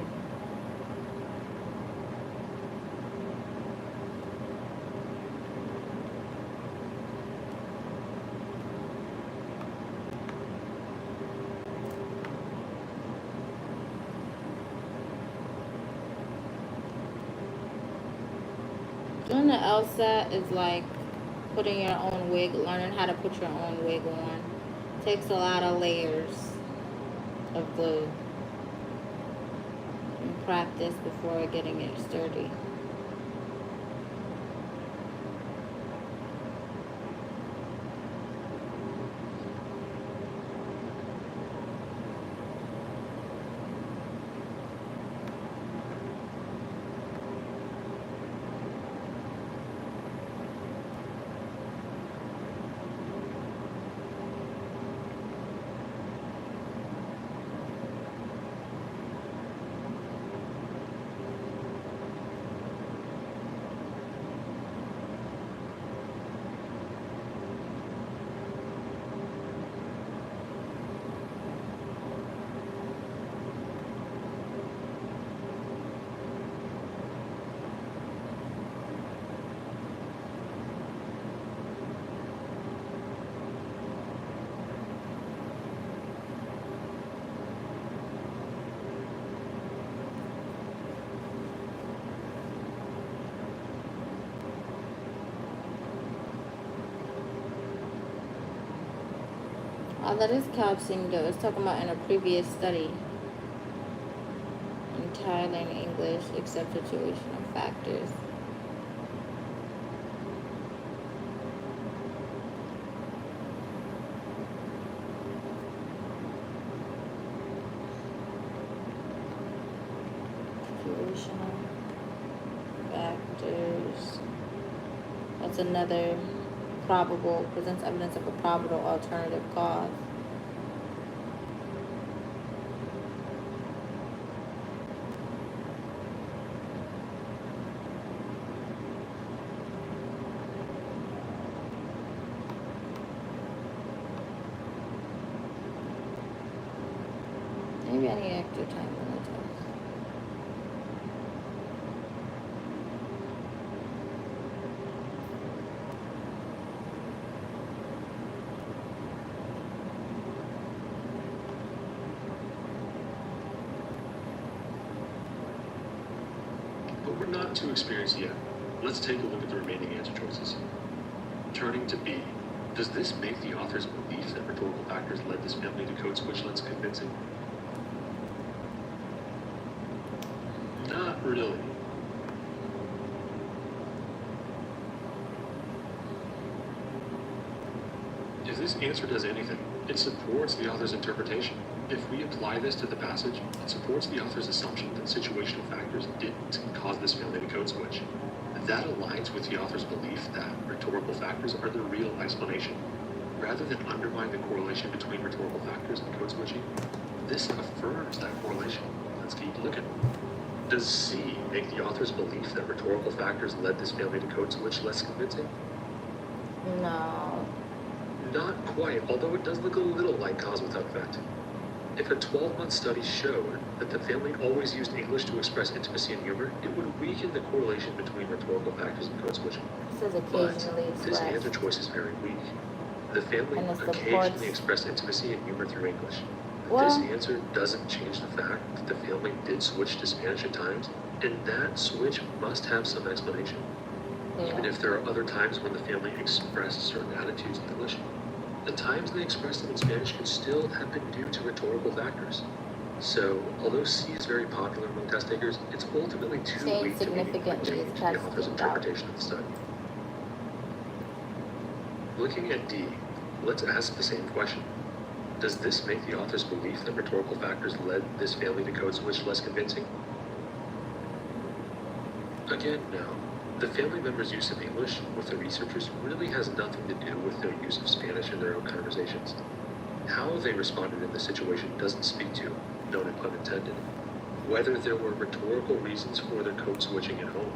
Doing the LSAT is like putting your own wig, learning how to put your own wig on. Takes a lot of layers of glue and practice before getting it sturdy. Oh, that is couching though. It's talking about in a previous study. Thailand English except situational factors. Situational factors. That's another probable, presents evidence of a probable alternative cause. Maybe I need extra time on the test. But we're not too experienced yet. Let's take a look at the remaining answer choices. Turning to B, does this make the author's belief that rhetorical factors led this family to code switch less convincing? Not really. If this answer does anything, it supports the author's interpretation. If we apply this to the passage, it supports the author's assumption that situational factors didn't cause this family to code switch. That aligns with the author's belief that rhetorical factors are the real explanation. Rather than undermine the correlation between rhetorical factors and code switching, this affirms that correlation. Let's keep looking. Does C make the author's belief that rhetorical factors led this family to code switch less convincing? No. Not quite, although it does look a little like cause without effect. If a 12-month study showed that the family always used English to express intimacy and humor, it would weaken the correlation between rhetorical factors and code switching. It says But occasionally this answer expressed. choice is very weak. The family And it supports- occasionally expressed intimacy and humor through English. Well- This answer doesn't change the fact that the family did switch to Spanish at times, and that switch must have some explanation. Even Yeah. if there are other times when the family expressed certain attitudes in English, the times they expressed them in Spanish can still have been due to rhetorical factors. So, although C is very popular among test takers, it's ultimately too Change weak to meaningfully significantly change is the author's tested out. interpretation of the study. Looking at D, let's ask the same question. Does this make the author's belief that rhetorical factors led this family to code switch less convincing? Again, no. The family members' use of English with the researchers really has nothing to do with their use of Spanish in their own conversations. How they responded in the situation doesn't speak to, no pun intended, whether there were rhetorical reasons for their code switching at home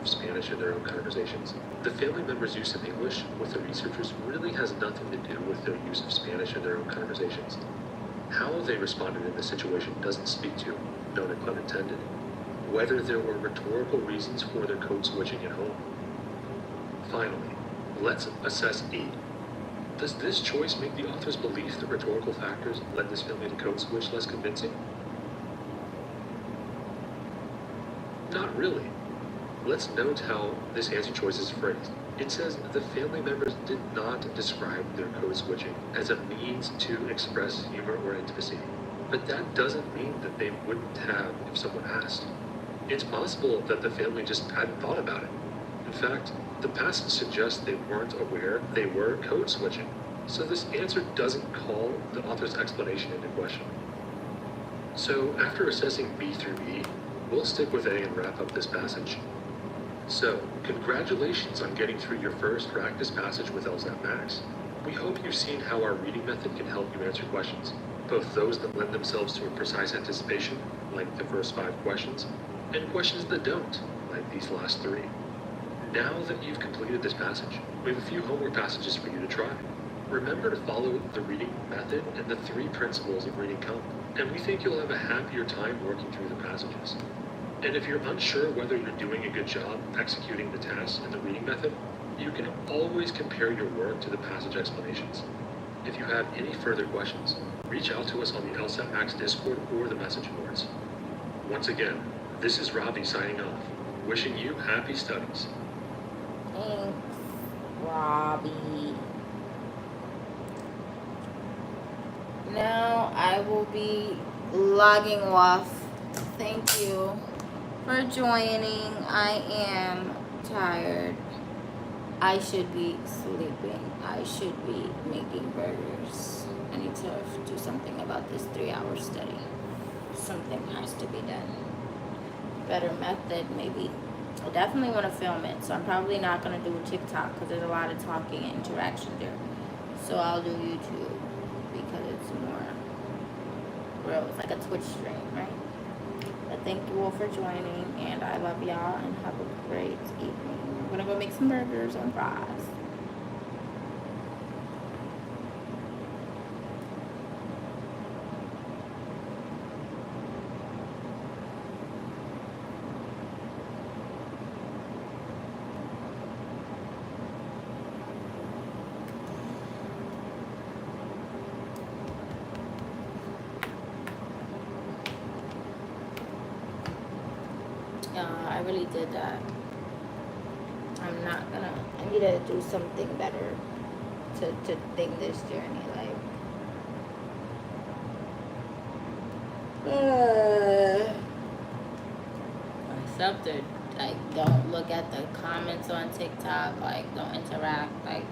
of Spanish in their own conversations. The family members' use of English with the researchers really has nothing to do with their use of Spanish in their own conversations. How they responded in the situation doesn't speak to, no pun intended, whether there were rhetorical reasons for their code switching at home. Finally, let's assess E. Does this choice make the author's belief that rhetorical factors led this family to code switch less convincing? Not really. Let's note how this answer choice is phrased. It says the family members did not describe their code switching as a means to express humor or intimacy, but that doesn't mean that they wouldn't have if someone asked. It's possible that the family just hadn't thought about it. In fact, the passage suggests they weren't aware they were code switching, so this answer doesn't call the author's explanation into question. So after assessing B through E, we'll stick with A and wrap up this passage. So, congratulations on getting through your first practice passage with LSAT Max. We hope you've seen how our reading method can help you answer questions, both those that lend themselves to a precise anticipation, like the first 5 questions, and questions that don't, like these last 3. Now that you've completed this passage, we have a few homework passages for you to try. Remember to follow the reading method and the 3 principles of reading comp, and we think you'll have a happier time working through the passages. And if you're unsure whether you're doing a good job executing the tasks in the reading method, you can always compare your work to the passage explanations. If you have any further questions, reach out to us on the LSAT Max Discord or the message boards. Once again, this is Robbie signing off, wishing you happy studies. Thanks, Robbie. now I will be logging off. Thank you for joining. I am tired. I should be sleeping. I should be making burgers. I need to do something about this 3-hour study. Something has to be done. Better method, maybe. I definitely want to film it, so I'm probably not going to do a TikTok because there's a lot of talking and interaction there. So I'll do YouTube because it's more real. It's like a Twitch stream, right? But thank you all for joining, and I love y'all, and have a great evening. I'm going to go make some burgers and fries. I really did that. I'm not gonna, I need to do something better to think this journey, like, myself to, like, don't look at the comments on TikTok, like, don't interact, like,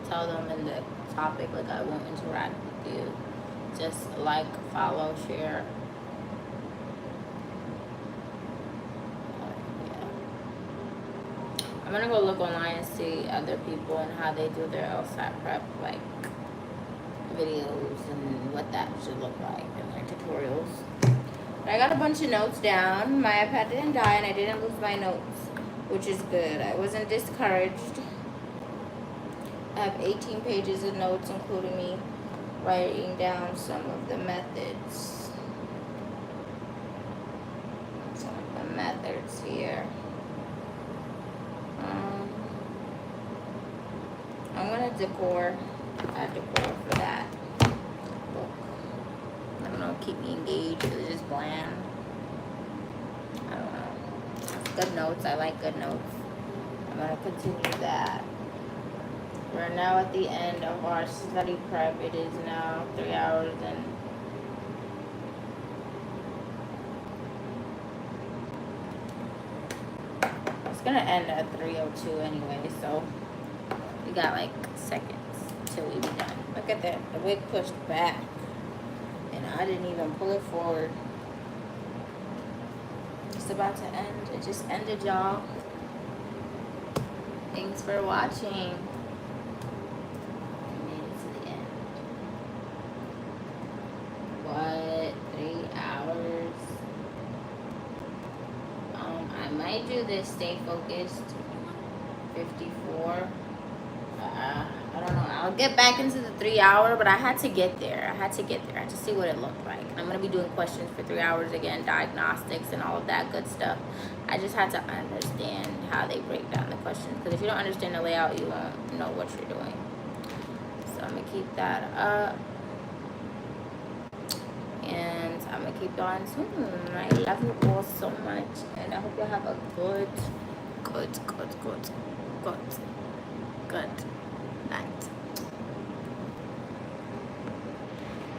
tell them in the topic, like, I won't interact with you, just like, follow, share. I'm gonna go look online and see other people and how they do their LSAT prep, like videos and what that should look like and their tutorials. But I got a bunch of notes down. My iPad didn't die and I didn't lose my notes, which is good. I wasn't discouraged. I have 18 pages of notes, including me writing down some of the methods. Some of the methods here. I'm gonna add decor for that book. I don't know, keep me engaged, it's just bland. I don't know. It's good notes, I like good notes. I'm gonna continue that. We're now at the end of our study prep. It is now 3 hours and it's gonna end at 3:02 anyway, so we got like seconds till we be done. Look at that, the wig pushed back and I didn't even pull it forward. It's about to end. It just ended, y'all. Thanks for watching. We made it to the end. What? 3 hours? I might do this stay focused 54. I don't know. I'll get back into the 3 hour, but I had to get there. I had to see what it looked like. I'm going to be doing questions for 3 hours again, diagnostics and all of that good stuff. I just had to understand how they break down the questions. Because if you don't understand the layout, you won't know what you're doing. So I'm going to keep that up. And I'm going to keep going soon. I love you all so much. And I hope you have a good